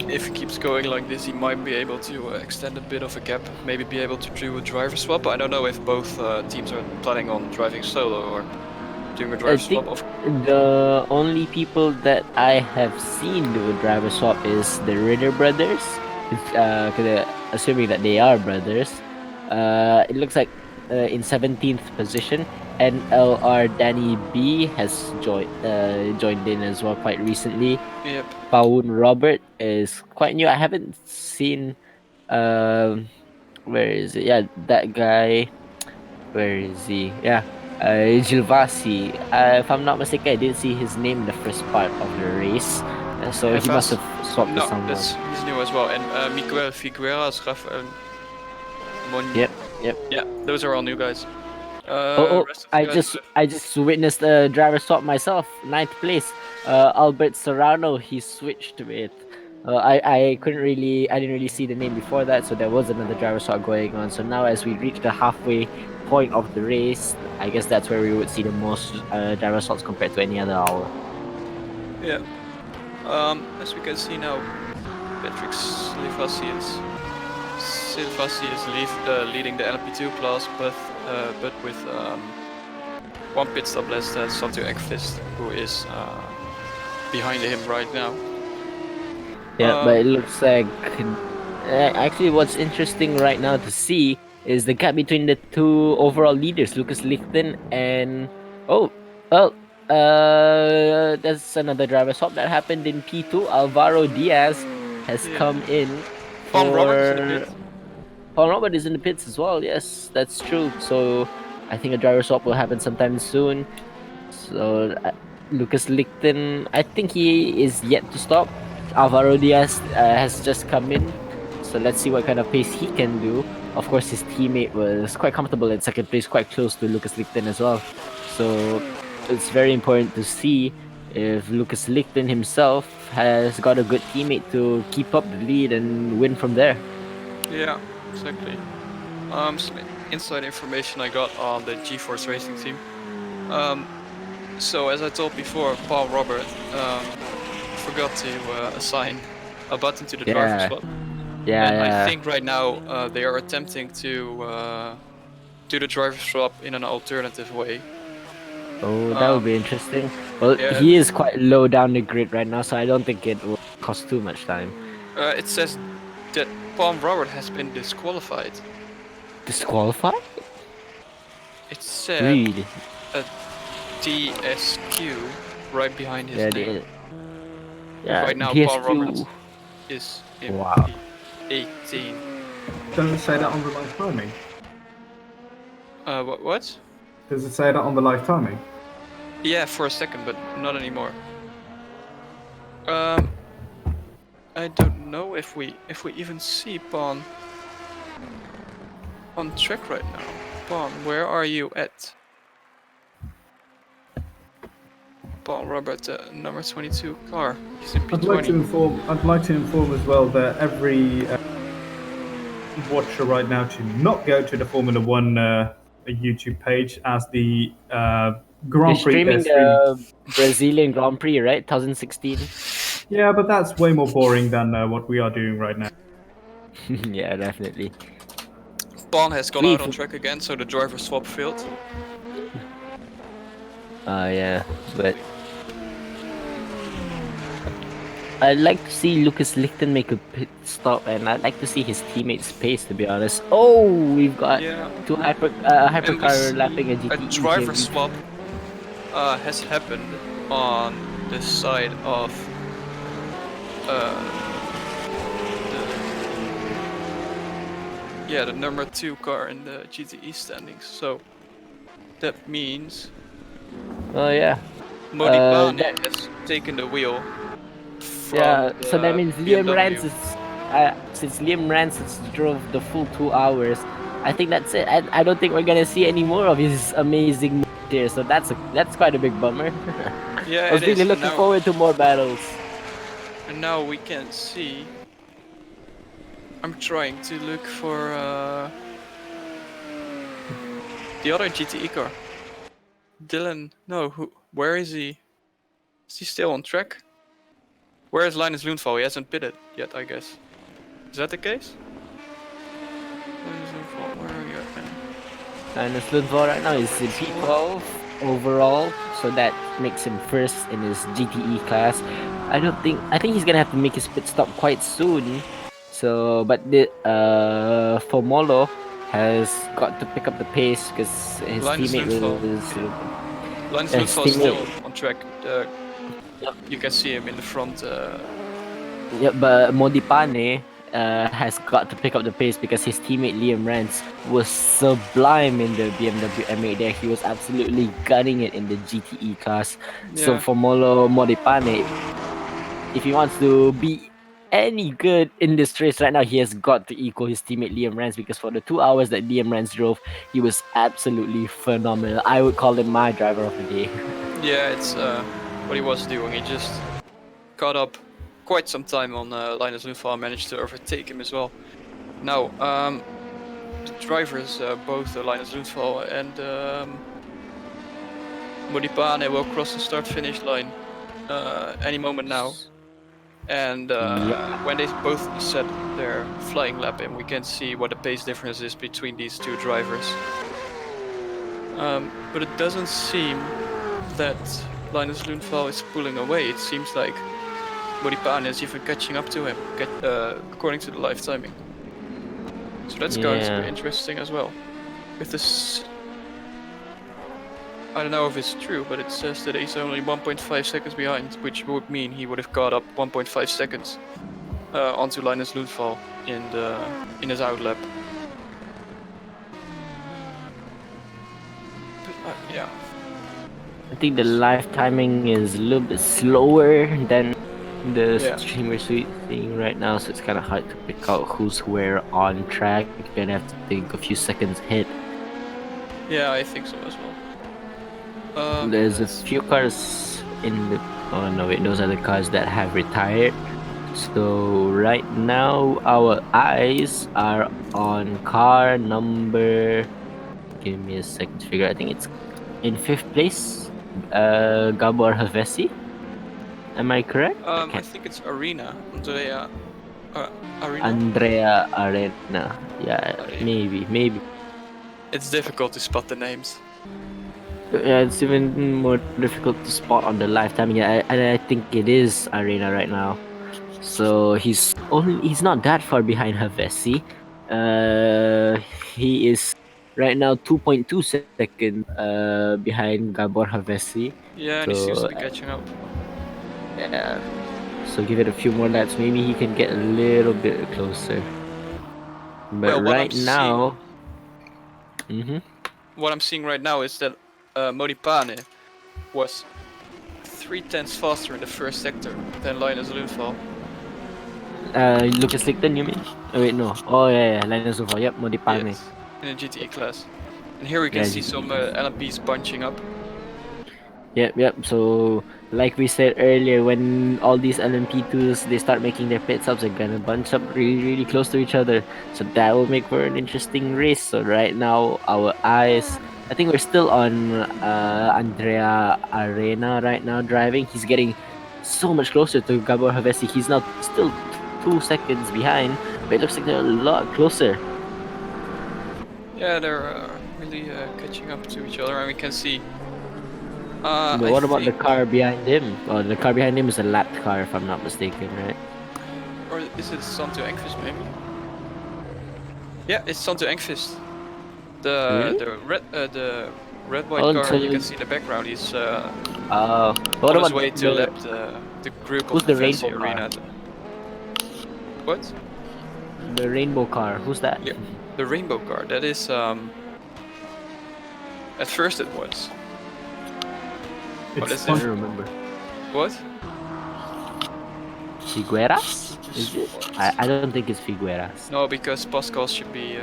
Speaker 2: If he keeps going like this, he might be able to extend a bit of a gap, maybe be able to do a driver swap. I don't know if both teams are planning on driving solo or doing a driver swap.
Speaker 3: The only people that I have seen do a driver swap is the Ritter brothers, assuming that they are brothers. It looks like in 17th position, NLR Danny B has joined in as well quite recently.
Speaker 2: Yep.
Speaker 3: Paun Robert is quite new. I haven't seen where is it? Yeah, that guy. Where is he? Yeah. Gilvasi. If I'm not mistaken, I didn't see his name in the first part of the race. So he must have swapped with someone.
Speaker 2: He's new as well. And Miguel Figueras, Rafael Mon.
Speaker 3: Yep.
Speaker 2: Yeah, those are all new guys.
Speaker 3: I just witnessed a driver swap myself. 9th place. Albert Serrano. He switched with. I didn't really see the name before that, so there was another driver swap going on. So now, as we reach the halfway point of the race, I guess that's where we would see the most driver swaps compared to any other hour.
Speaker 2: Yeah. As we can see now, Patrick Silvasi is leading the LMP2 class, but with one pit stop less than Santo Ekvist, who is behind him right now.
Speaker 3: Yeah, but it looks like actually what's interesting right now to see is the gap between the two overall leaders, Lucas Lichten and there's another driver swap that happened in P2. Alvaro Diaz has come in.
Speaker 2: Paul
Speaker 3: Robert is in the pits as well. Yes, that's true. So I think a driver swap will happen sometime soon. So Lucas Lichten, I think he is yet to stop. Alvaro Diaz has just come in, so let's see what kind of pace he can do. Of course, his teammate was quite comfortable in second place, quite close to Lucas Lichten as well. So it's very important to see if Lucas Lichten himself has got a good teammate to keep up the lead and win from there.
Speaker 2: Yeah, exactly. Some inside information I got on the GeForce Racing team. So as I told before, Paul Robert forgot to assign a button to the driver
Speaker 3: Yeah.
Speaker 2: swap.
Speaker 3: Yeah,
Speaker 2: And
Speaker 3: yeah.
Speaker 2: I think right now they are attempting to do the driver swap in an alternative way.
Speaker 3: Oh, that would be interesting. Well,
Speaker 2: yeah.
Speaker 3: he is quite low down the grid right now, so I don't think it will cost too much time.
Speaker 2: It says that Paul Robert has been disqualified.
Speaker 3: Disqualified?
Speaker 2: It said
Speaker 3: Really?
Speaker 2: a TSQ right behind his
Speaker 3: Yeah,
Speaker 2: name.
Speaker 3: yeah.
Speaker 2: Right now,
Speaker 3: DSQ.
Speaker 2: Paul Roberts is in
Speaker 3: Wow.
Speaker 2: 18.
Speaker 1: Does it say that on the live timing?
Speaker 2: What?
Speaker 1: Does it say that on the live timing?
Speaker 2: Yeah, for a second, but not anymore. I don't know if we even see Pawn on track right now. Pawn, where are you at? Paul Robert, number 22 car. He's in
Speaker 1: I'd like to
Speaker 2: P20.
Speaker 1: inform as well that every watcher right now to not go to the Formula One YouTube page, as the
Speaker 3: You're
Speaker 1: Grand Prix
Speaker 3: streaming
Speaker 1: is streaming.
Speaker 3: the Brazilian Grand Prix, right? 2016.
Speaker 1: Yeah, but that's way more boring than what we are doing right now.
Speaker 3: Yeah, definitely.
Speaker 2: Pawn has gone out on track again, so the driver swap failed.
Speaker 3: Yeah, but I'd like to see Lucas Lichten make a pit stop, and I'd like to see his teammates' pace. To be honest. Oh, we've got two hypercar lapping a GTE.
Speaker 2: A driver swap has happened on the side of the number 2 car in the GTE standings. So that means
Speaker 3: Oh yeah.
Speaker 2: Modipane has taken the wheel.
Speaker 3: Yeah, so that means Liam
Speaker 2: BMW.
Speaker 3: Rance is since Liam Rance drove the full 2 hours, I think that's it. I don't think we're gonna see any more of his amazing moves here. So that's quite a big bummer.
Speaker 2: Yeah,
Speaker 3: I was really looking forward to more battles.
Speaker 2: And now we can see. I'm trying to look for the other GTE car. Dylan, no, where is he? Is he still on track? Where is Linus Lundvall? He hasn't pitted yet, I guess. Is that the case? Linus Lundvall, where are you at, man?
Speaker 3: Linus Lundvall right now is in P12 overall, so that makes him first in his GTE class. I think he's gonna have to make his pit stop quite soon. So, but the Formolo has got to pick up the pace because his teammate was.
Speaker 2: Linus Lundvall is still on track. You can see him in the front.
Speaker 3: Yeah, but Modipane has got to pick up the pace because his teammate Liam Rance was sublime in the BMW M8 there. He was absolutely gunning it in the GTE class.
Speaker 2: Yeah.
Speaker 3: So for Modipane, if he wants to be any good in this race right now, he has got to equal his teammate Liam Rance, because for the 2 hours that Liam Rance drove, he was absolutely phenomenal. I would call him my driver of the day.
Speaker 2: Yeah, it's what he was doing. He just caught up quite some time on Linus Lundvall, managed to overtake him as well. Now, the drivers, both Linus Lundvall and Modipane, will cross the start-finish line any moment now. And when they both set their flying lap in, we can see what the pace difference is between these two drivers. But it doesn't seem that Linus Lundvall is pulling away. It seems like Modipane is even catching up to him, according to the live timing. So that's going to be interesting as well. With this, I don't know if it's true, but it says that he's only 1.5 seconds behind, which would mean he would have caught up 1.5 seconds onto Linus Lundvall in his outlap. But, yeah.
Speaker 3: I think the live timing is a little bit slower than the stream we're seeing right now, so it's kind of hard to pick out who's where on track. You're gonna have to take a few seconds hit.
Speaker 2: Yeah, I think so as well.
Speaker 3: There's a few cars in the. Oh no, wait, those are the cars that have retired. So right now our eyes are on car number. Give me a second to figure. I think it's in 5th place. Gabor Havesi. Am I correct?
Speaker 2: I think it's Arena. Arena.
Speaker 3: Andrea Arena. Yeah,
Speaker 2: Arena.
Speaker 3: maybe.
Speaker 2: It's difficult to spot the names.
Speaker 3: Yeah, it's even more difficult to spot on the live timing. Yeah, I think it is Arena right now. So he's not that far behind Havesi. He is right now 2.2 seconds behind Gabor Havesi.
Speaker 2: Yeah, and he seems to be catching up.
Speaker 3: Yeah. So give it a few more laps, maybe he can get a little bit closer. But
Speaker 2: Well, what
Speaker 3: right
Speaker 2: I'm
Speaker 3: now,
Speaker 2: what I'm seeing right now is that Modipane was 3/10 faster in the first sector than Linus Lundvall.
Speaker 3: Lucas Licton, you mean? Oh wait, no. Oh yeah, Linus Lundvall. Yep, Modipane.
Speaker 2: Yes, in the GTE class. And here we can
Speaker 3: Yeah,
Speaker 2: see
Speaker 3: GTE
Speaker 2: some
Speaker 3: class.
Speaker 2: LMPs bunching up.
Speaker 3: Yep. So, like we said earlier, when all these LMP2s they start making their pit stops, they're gonna bunch up really close to each other. So that will make for an interesting race. So right now, our eyes. I think we're still on Andrea Arena right now driving. He's getting so much closer to Gabor Havesi. He's now still 2 seconds behind, but it looks like they're a lot closer.
Speaker 2: Yeah, they're really catching up to each other, and we can see.
Speaker 3: But what about the car behind him? Oh, the car behind him is a lapped car, if I'm not mistaken, right?
Speaker 2: Or is it Santo Engqvist maybe? Yeah, it's Santo Engqvist.
Speaker 3: Really?
Speaker 2: The red white car.
Speaker 3: so
Speaker 2: You can see in the background. He's
Speaker 3: what
Speaker 2: on his
Speaker 3: about
Speaker 2: way to lap the group
Speaker 3: who's
Speaker 2: of
Speaker 3: the
Speaker 2: Fancy
Speaker 3: rainbow
Speaker 2: Arena. What?
Speaker 3: The rainbow car? Who's that?
Speaker 2: Yeah, the rainbow car. That is at first it was. What is
Speaker 3: I
Speaker 2: it?
Speaker 3: don't remember.
Speaker 2: What?
Speaker 3: Figueras? Is it? I don't think it's Figueras.
Speaker 2: No, because Pascal should be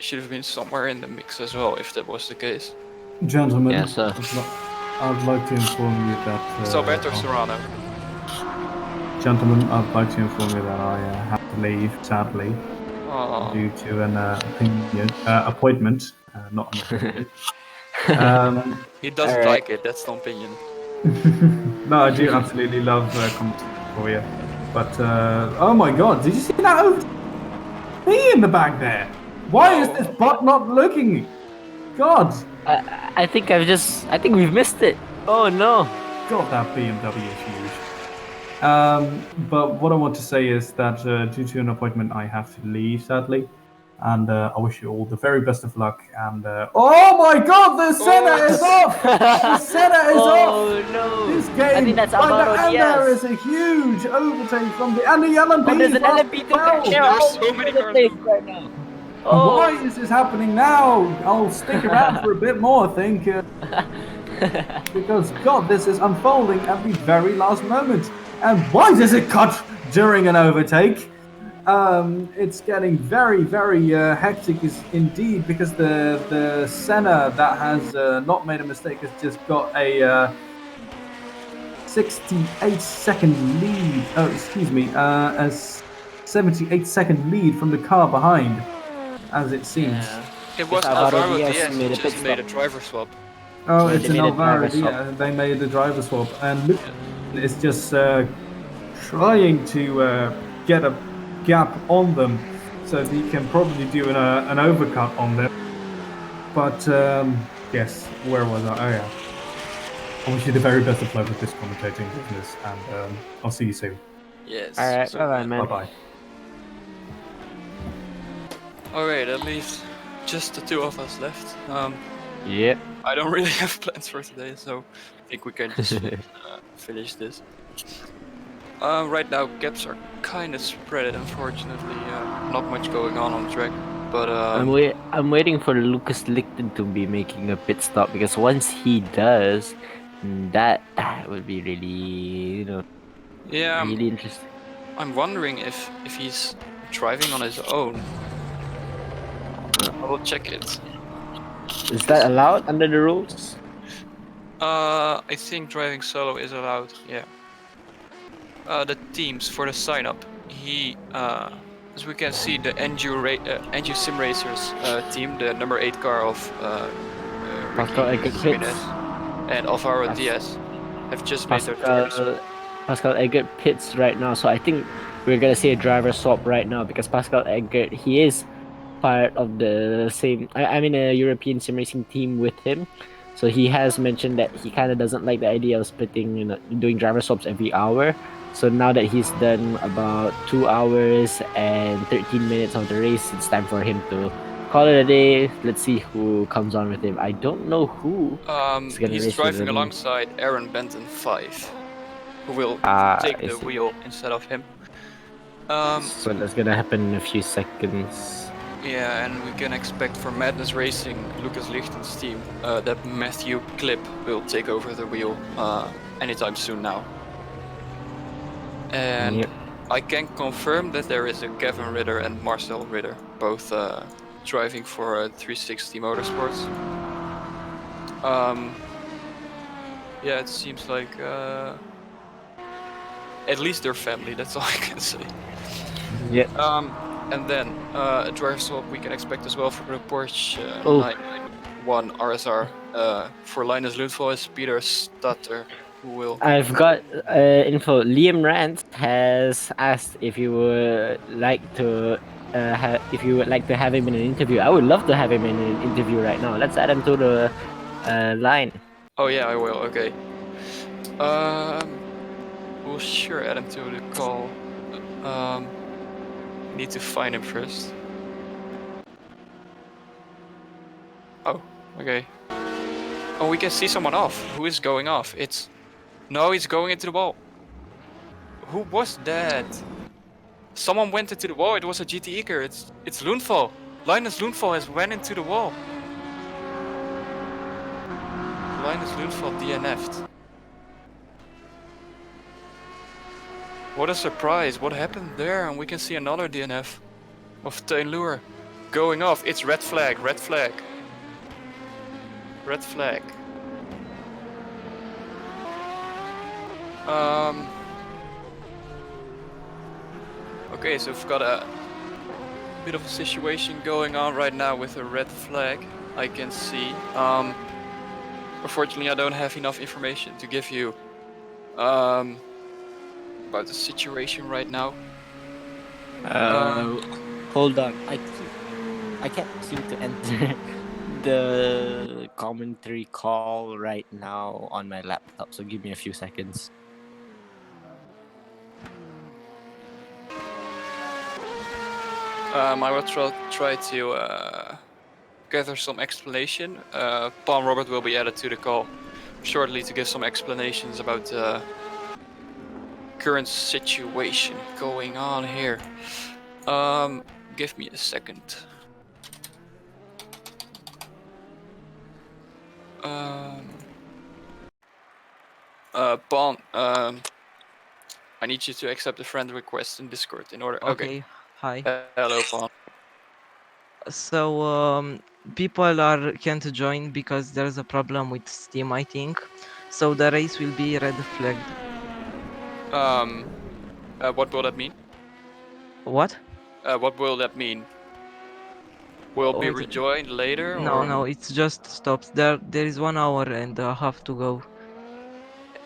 Speaker 2: should have been somewhere in the mix as well if that was the case.
Speaker 1: Gentlemen,
Speaker 3: Yeah, so
Speaker 1: I'd like to inform you that.
Speaker 2: Alberto Serrano.
Speaker 1: Gentlemen, I'd like to inform you that I have to leave, sadly, due to an appointment, not an appointment.
Speaker 2: He doesn't like it, that's the opinion.
Speaker 1: No, I do absolutely love commentating for you. But, oh my god, did you see that over me in the back there? Why is this bot not looking? God.
Speaker 3: I think we've missed it. Oh no.
Speaker 1: God, that BMW is huge. But what I want to say is that due to an appointment, I have to leave, sadly. And I wish you all the very best of luck. And oh my God, the Senna is off! The Senna is off!
Speaker 3: Oh no!
Speaker 1: This game,
Speaker 3: I think that's Alvaro
Speaker 1: and
Speaker 3: Diaz.
Speaker 1: there is a huge overtake from the LMP.
Speaker 3: Oh, there's an LMP2
Speaker 1: well.
Speaker 2: There's so many cars
Speaker 3: right now. Oh.
Speaker 1: Why is this happening now? I'll stick around for a bit more, I think. Because God, this is unfolding at the very last moment. And why does it cut during an overtake? It's getting very hectic indeed, because the Senna that has not made a mistake has just got a 68-second lead. Oh, excuse me, a 78-second lead from the car behind, as it seems.
Speaker 2: Yeah. It was Alvaro Diaz who just made a driver swap.
Speaker 1: Oh, it's an Alvaro Diaz. They made the driver swap, and look, it's just trying to get a gap on them, so he can probably do an overcut on them. But yes, where was I? Oh yeah. I wish you the very best of luck with this commentating business, and I'll see you soon.
Speaker 2: Yes.
Speaker 3: All right, bye, man.
Speaker 1: Bye.
Speaker 2: All right, that leaves just the two of us left.
Speaker 3: Yep.
Speaker 2: I don't really have plans for today, so I think we can just finish this. Right now, gaps are kind of spread, unfortunately. Not much going on the track, but
Speaker 3: I'm waiting for Lucas Licton to be making a pit stop, because once he does, that would be really, really interesting.
Speaker 2: I'm wondering if he's driving on his own. I will check it.
Speaker 3: Is that allowed under the rules?
Speaker 2: I think driving solo is allowed. Yeah. The teams for the sign up. He, as we can see, the NG Sim Racers team, the number 8 car of
Speaker 3: Pascal Eggert
Speaker 2: Jimenez
Speaker 3: pits.
Speaker 2: and Alvaro
Speaker 3: Pas-
Speaker 2: Diaz have just made their driver swap.
Speaker 3: Pascal Eggert pits right now, so I think we're gonna see a driver swap right now because Pascal Eggert, he is part of the same. I'm in a European sim racing team with him, so he has mentioned that he kind of doesn't like the idea of splitting, doing driver swaps every hour. So now that he's done about 2 hours and 13 minutes of the race, it's time for him to call it a day. Let's see who comes on with him. I don't know who is gonna
Speaker 2: He's
Speaker 3: race with
Speaker 2: driving
Speaker 3: him.
Speaker 2: alongside Aaron Benton 5, who will take
Speaker 3: I
Speaker 2: the
Speaker 3: see.
Speaker 2: wheel instead of him.
Speaker 3: So that's gonna happen in a few seconds.
Speaker 2: Yeah, and we can expect for Madness Racing, Lucas Lichten's team, that Matthew Clip will take over the wheel anytime soon now. And
Speaker 3: Yep.
Speaker 2: I can confirm that there is a Kevin Ritter and Marcel Ritter, both driving for 360 Motorsports. Yeah, it seems like at least they're family, that's all I can say.
Speaker 3: Yep.
Speaker 2: And then a driver swap we can expect as well for the Porsche
Speaker 3: Oh.
Speaker 2: 991 RSR. For Linus Lundvall is Peter Stutter, who will.
Speaker 3: I've got info. Liam Rance has asked if you would like to have him in an interview. I would love to have him in an interview right now. Let's add him to the line.
Speaker 2: Oh yeah, I will. Okay. We'll sure add him to the call. Need to find him first. Oh, okay. Oh, we can see someone off. Who is going off? No, he's going into the wall. Who was that? Someone went into the wall. It was a GTE car. It's Lundvall. Linus Lundvall has went into the wall. Linus Lundvall DNF'd. What a surprise. What happened there? And we can see another DNF of Teun Lure going off. It's red flag, red flag. Red flag. Okay, so we've got a bit of a situation going on right now with a red flag, I can see. Unfortunately, I don't have enough information to give you about the situation right now.
Speaker 3: Hold on. I can't seem to enter the commentary call right now on my laptop. So give me a few seconds.
Speaker 2: I will try to gather some explanation. Palm Robert will be added to the call shortly to give some explanations about the current situation going on here. Give me a second. Palm, I need you to accept a friend request in Discord in order. Okay.
Speaker 4: Hi.
Speaker 2: Hello, Palm.
Speaker 4: So people can't join because there's a problem with Steam, I think. So the race will be red flagged.
Speaker 2: What will that mean?
Speaker 4: What?
Speaker 2: What will that mean? Will be
Speaker 4: it-
Speaker 2: rejoined later?
Speaker 4: No,
Speaker 2: or?
Speaker 4: no, it's just stops. There is 1 hour and a half to go.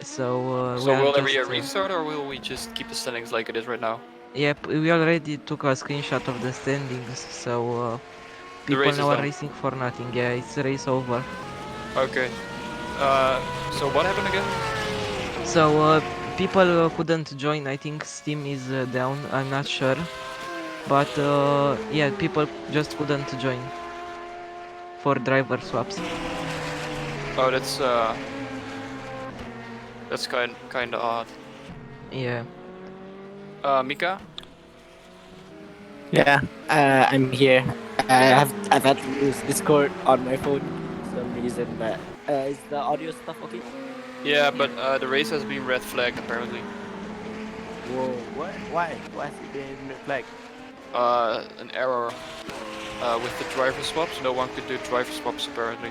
Speaker 4: So
Speaker 2: So will there be a restart, or will we just keep the standings like it is right now?
Speaker 4: Yep, we already took a screenshot of the standings. So
Speaker 2: The
Speaker 4: people
Speaker 2: race is
Speaker 4: now are
Speaker 2: done.
Speaker 4: racing for nothing. Yeah, it's race over.
Speaker 2: Okay. So what happened again?
Speaker 4: So people couldn't join. I think Steam is down. I'm not sure, but yeah, people just couldn't join for driver swaps.
Speaker 2: Oh, that's kind of odd.
Speaker 4: Yeah.
Speaker 2: Mika?
Speaker 3: Yeah, I'm here. I've had to use Discord on my phone for some reason, but is the audio stuff okay?
Speaker 2: Yeah, but the race has been red flagged apparently.
Speaker 3: Whoa, what? Why? Why has it been flagged?
Speaker 2: An error with the driver swaps. No one could do driver swaps apparently.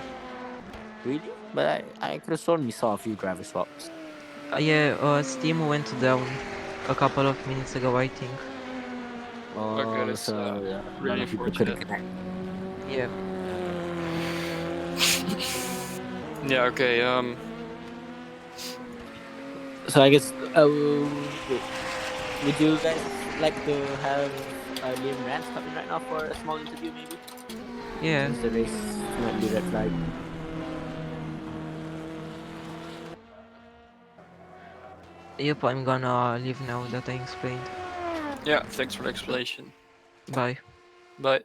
Speaker 3: Really? But I could have sworn we saw a few driver swaps.
Speaker 4: Yeah, Steam went down a couple of minutes ago, I think.
Speaker 3: Oh,
Speaker 2: Okay, that's,
Speaker 3: so a lot
Speaker 2: really
Speaker 3: of people
Speaker 2: unfortunate.
Speaker 3: couldn't connect.
Speaker 4: Yeah.
Speaker 2: Yeah. Okay.
Speaker 3: So I guess, would you guys like to have Liam Rance come in right now for a small interview, maybe?
Speaker 4: Yeah.
Speaker 3: Since the race might be red flag.
Speaker 4: Yep, I'm gonna leave now that I explained.
Speaker 2: Yeah. Thanks for the explanation.
Speaker 4: Bye.
Speaker 2: Bye.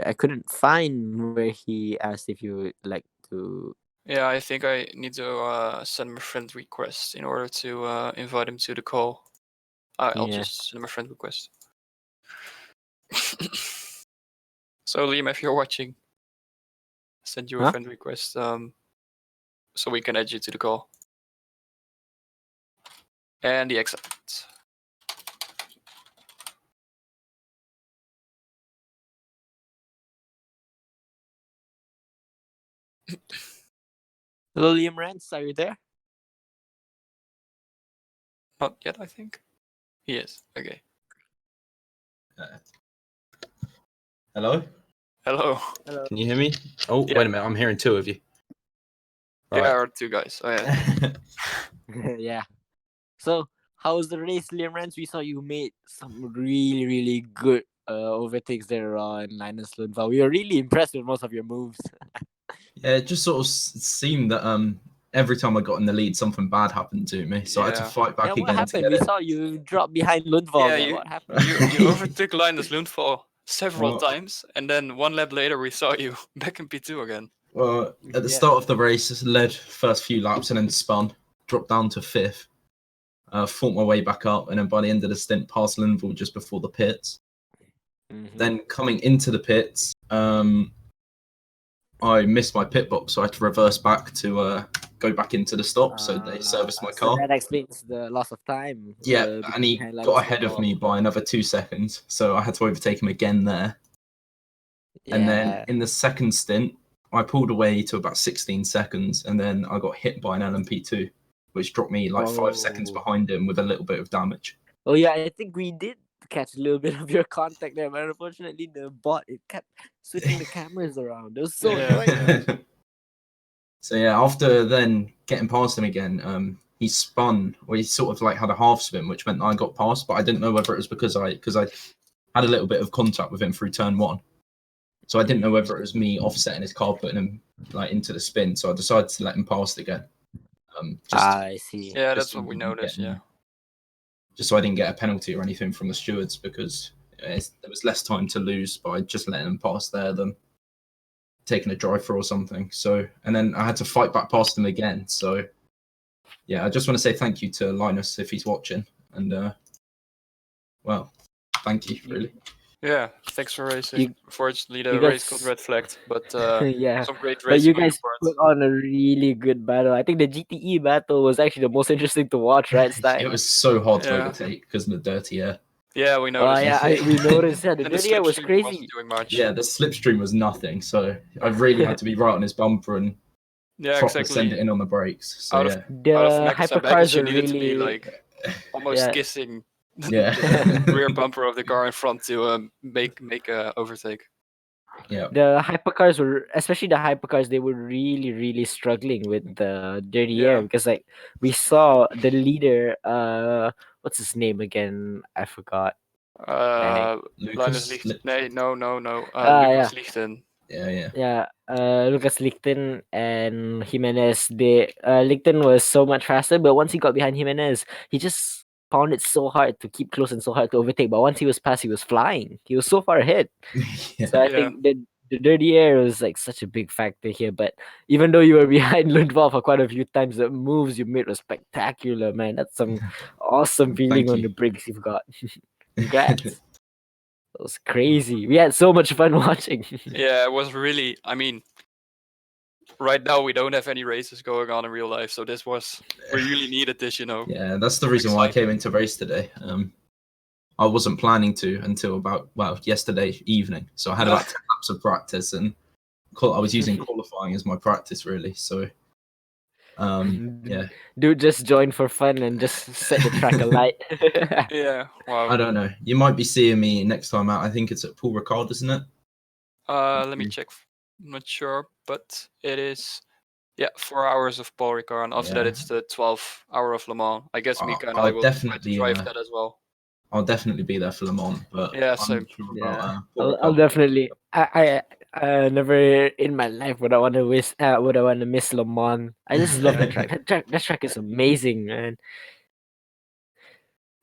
Speaker 3: I couldn't find where he asked if you would like to.
Speaker 2: Yeah, I think I need to send him a friend request in order to invite him to the call. I'll
Speaker 3: Yeah.
Speaker 2: just send him a friend request. So Liam, if you're watching, send you a
Speaker 3: Huh?
Speaker 2: friend request so we can add you to the call. And he accepts.
Speaker 3: Hello, Liam Rance, are you there?
Speaker 2: Not yet, I think. He is. Okay.
Speaker 5: Hello?
Speaker 2: Hello.
Speaker 3: Hello.
Speaker 5: Can you hear me? Oh,
Speaker 2: Yeah.
Speaker 5: wait a minute. I'm hearing two of you.
Speaker 2: There
Speaker 5: Right.
Speaker 2: are two guys. Oh, yeah.
Speaker 3: Yeah. So, how was the race, Liam Rance? We saw you made some really, really good overtakes there on Linus Lundvall. We were really impressed with most of your moves.
Speaker 5: Yeah, it just sort of seemed that every time I got in the lead, something bad happened to me. So I had to
Speaker 2: Yeah.
Speaker 5: fight back
Speaker 3: Yeah, what
Speaker 5: again to
Speaker 3: happened?
Speaker 5: get
Speaker 3: We
Speaker 5: it.
Speaker 3: saw you drop behind Lundvall
Speaker 2: Yeah,
Speaker 3: there.
Speaker 2: you-
Speaker 3: What happened?
Speaker 2: You overtook Linus Lundvall several
Speaker 5: Well-
Speaker 2: times, and then one lap later we saw you back in P2 again.
Speaker 5: Well, at the
Speaker 3: Yeah.
Speaker 5: start of the race, led first few laps and then spun, dropped down to fifth, fought my way back up, and then by the end of the stint, passed Linville just before the pits.
Speaker 3: Mhm.
Speaker 5: Then coming into the pits, I missed my pit box, so I had to reverse back to go back into the stop. So they serviced my car.
Speaker 3: So that explains the loss of time.
Speaker 5: Yeah, and he
Speaker 3: behind
Speaker 5: got
Speaker 3: Linus
Speaker 5: ahead of
Speaker 3: Lundvall.
Speaker 5: me by another 2 seconds, so I had to overtake him again there. And then
Speaker 3: Yeah.
Speaker 5: in the second stint, I pulled away to about 16 seconds, and then I got hit by an LMP2, which dropped me like 5 seconds
Speaker 3: Oh.
Speaker 5: behind him with a little bit of damage.
Speaker 3: Oh yeah, I think we did catch a little bit of your contact there, but unfortunately the bot it kept switching the cameras around. It was so
Speaker 2: Yeah.
Speaker 3: annoying.
Speaker 5: So yeah, after then getting past him again, he spun, or he sort of like had a half spin, which meant I got past, but I didn't know whether it was because I had a little bit of contact with him through turn one. So I didn't know whether it was me offsetting his car, putting him like into the spin. So I decided to let him pass again.
Speaker 3: I see.
Speaker 2: Yeah,
Speaker 5: just
Speaker 2: that's
Speaker 5: so
Speaker 2: what we
Speaker 5: I didn't
Speaker 2: noticed.
Speaker 5: get-
Speaker 2: Yeah.
Speaker 5: Just so I didn't get a penalty or anything from the stewards, because there was less time to lose by just letting him pass there than taking a drive through or something. So, and then I had to fight back past him again. So, yeah, I just want to say thank you to Linus if he's watching, and well, thank you really.
Speaker 2: Yeah. Thanks for racing. Unfortunately, the
Speaker 3: you
Speaker 2: race
Speaker 3: guys-
Speaker 2: got red flagged, but
Speaker 3: Yeah.
Speaker 2: some great
Speaker 3: But you
Speaker 2: racing on your
Speaker 3: guys
Speaker 2: part.
Speaker 3: put on a really good battle. I think the GTE battle was actually the most interesting to watch, right, Stijn?
Speaker 5: It was so hard to
Speaker 2: Yeah.
Speaker 5: overtake because of the dirty air.
Speaker 2: Yeah, we
Speaker 3: Oh
Speaker 2: noticed.
Speaker 3: yeah, we noticed. Yeah, the
Speaker 2: And the
Speaker 3: dirty air was
Speaker 2: slipstream
Speaker 3: crazy.
Speaker 2: wasn't doing much.
Speaker 5: Yeah, the slipstream was nothing, so I really had to be right on his bumper and
Speaker 2: Yeah,
Speaker 5: proper
Speaker 2: exactly.
Speaker 5: send it in on the brakes. So
Speaker 2: Out of-
Speaker 5: yeah,
Speaker 3: The
Speaker 2: Out of Max and baggage,
Speaker 3: hypercars
Speaker 2: you
Speaker 3: are
Speaker 2: needed to be
Speaker 3: really
Speaker 2: like almost
Speaker 3: Yeah.
Speaker 2: kissing
Speaker 5: yeah,
Speaker 2: the rear bumper of the car in front to make a overtake.
Speaker 5: yeah.
Speaker 3: the hypercars were, especially the hypercars, they were really, really struggling with the dirty
Speaker 2: Yeah.
Speaker 3: air because like we saw the leader, what's his name again? I forgot.
Speaker 2: Linus
Speaker 5: Lucas,
Speaker 2: Lichten. No.
Speaker 3: Yeah.
Speaker 2: Lucas Lichten.
Speaker 5: yeah.
Speaker 3: Yeah, Lucas Lichten and Jimenez. Lichten was so much faster, but once he got behind Jimenez, he just found it so hard to keep close and so hard to overtake. But once he was past, he was flying. He was so far ahead.
Speaker 5: Yeah.
Speaker 3: So I
Speaker 2: Yeah.
Speaker 3: think the dirty air was like such a big factor here. But even though you were behind Lundvall for quite a few times, the moves you made were spectacular, man. That's some awesome feeling
Speaker 5: Thank
Speaker 3: on
Speaker 5: you.
Speaker 3: the brakes you've got. Congrats. It was crazy. We had so much fun watching.
Speaker 2: Yeah, it was really. I mean, right now we don't have any races going on in real life, so this was we really needed this, you know.
Speaker 5: Yeah, that's the reason why I came into race today. I wasn't planning to until about yesterday evening. So I had about 10 laps of practice, and I was using qualifying as my practice really. So yeah,
Speaker 3: Dude just joined for fun and just set the track alight.
Speaker 2: Yeah. Wow.
Speaker 5: I don't know. You might be seeing me next time out. I think it's at Paul Ricard, isn't it?
Speaker 2: Let me check. I'm not sure, but it is 4 hours of Paul Ricard, and after that
Speaker 5: Yeah.
Speaker 2: it's the 12 hour of Le Mans. I guess Mika and I
Speaker 5: I'll
Speaker 2: will try to
Speaker 5: definitely
Speaker 2: drive that as well.
Speaker 5: I'll definitely be there for Le Mans, but
Speaker 2: Yeah,
Speaker 5: I'm
Speaker 2: same.
Speaker 5: not sure
Speaker 3: Yeah,
Speaker 5: about Paul
Speaker 3: I'll
Speaker 5: Ricard.
Speaker 3: definitely. I never in my life would I want to miss Le Mans. I just love that track. That track is amazing, man.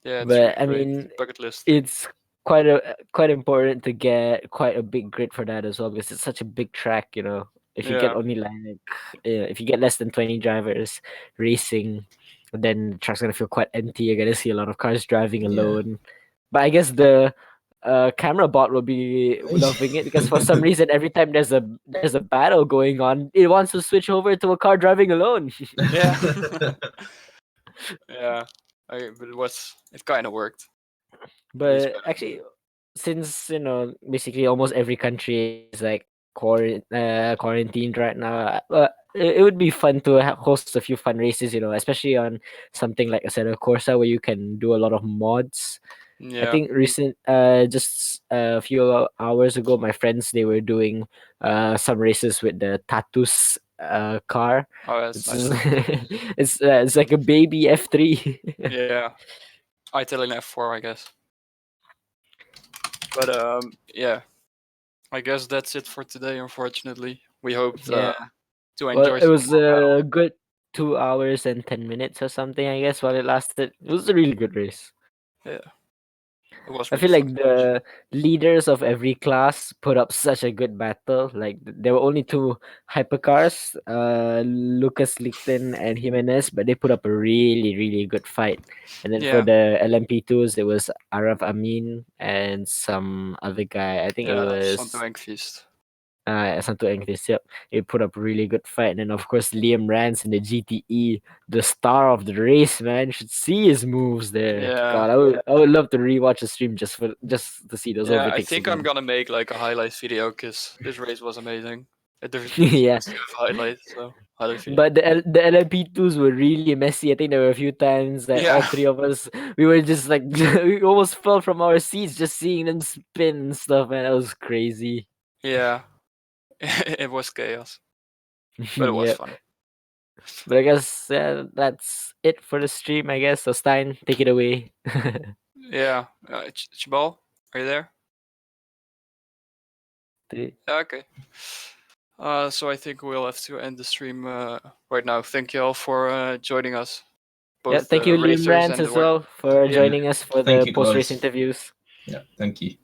Speaker 2: Yeah, it's
Speaker 3: But
Speaker 2: really
Speaker 3: I
Speaker 2: great.
Speaker 3: mean,
Speaker 2: Bucket list.
Speaker 3: it's quite important to get quite a big grid for that as well, because it's such a big track. If you get
Speaker 2: Yeah.
Speaker 3: only if you get less than 20 drivers racing, then the track's gonna feel quite empty. You're gonna see a lot of cars driving
Speaker 5: Yeah.
Speaker 3: alone. But I guess the camera bot will be loving it, because for some reason every time there's a battle going on, it wants to switch over to a car driving alone.
Speaker 2: Yeah. Yeah. But it kind of worked. Least
Speaker 3: But
Speaker 2: better.
Speaker 3: actually, since basically almost every country is like quarantined right now, it would be fun to host a few fun races. Especially on something like Assetto Corsa, where you can do a lot of mods. I
Speaker 2: Yeah.
Speaker 3: think just a few hours ago, my friends, they were doing some races with the Tatus car.
Speaker 2: Oh, that's
Speaker 3: It's
Speaker 2: nice.
Speaker 3: it's like a baby F3.
Speaker 2: Yeah. Italian F4, I guess. But yeah. I guess that's it for today, unfortunately. We hoped
Speaker 3: Yeah.
Speaker 2: to
Speaker 3: Well,
Speaker 2: enjoy
Speaker 3: it
Speaker 2: some
Speaker 3: was
Speaker 2: more
Speaker 3: a
Speaker 2: battles.
Speaker 3: good 2 hours and 10 minutes or something, I guess, while it lasted. It was a really good race.
Speaker 2: Yeah. It was
Speaker 3: I
Speaker 2: really
Speaker 3: feel
Speaker 2: fun
Speaker 3: like
Speaker 2: to watch.
Speaker 3: the leaders of every class put up such a good battle. Like there were only two hypercars, Lucas Lichten and Jimenez, but they put up a really, really good fight. And then for
Speaker 2: Yeah.
Speaker 3: the LMP2s, it was Araf Amin and some other guy. I think it
Speaker 2: Yeah, Santo
Speaker 3: was
Speaker 2: Enkvist.
Speaker 3: Santo English, yep. He put up a really good fight. And then of course Liam Rance in the GTE, the star of the race, man. You should see his moves there.
Speaker 2: Yeah.
Speaker 3: God, I would love to rewatch the stream just to see those
Speaker 2: Yeah, I
Speaker 3: overtakes
Speaker 2: think I'm
Speaker 3: again.
Speaker 2: gonna make like a highlights video because this race was amazing. There's
Speaker 3: Yeah.
Speaker 2: nice to have highlights, so highlight video.
Speaker 3: But the LMP2s were really messy. I think there were a few times that all
Speaker 2: Yeah.
Speaker 3: three of us, we were just like we almost fell from our seats just seeing them spin and stuff, man. That was crazy.
Speaker 2: Yeah. It was chaos, but it was
Speaker 3: Yep.
Speaker 2: fun.
Speaker 3: But I guess that's it for the stream, I guess. So Stein, take it away.
Speaker 2: Yeah. Cemal, are you there? Yeah, okay. So I think we'll have to end the stream right now. Thank you all for joining us.
Speaker 3: Yeah,
Speaker 2: Both
Speaker 3: thank you, Liam
Speaker 2: racers
Speaker 3: Rance,
Speaker 2: and the
Speaker 3: as well, for
Speaker 2: Yeah.
Speaker 3: joining us for
Speaker 5: Thank
Speaker 3: the
Speaker 5: you,
Speaker 3: post race
Speaker 5: guys.
Speaker 3: interviews.
Speaker 5: Yeah, thank you.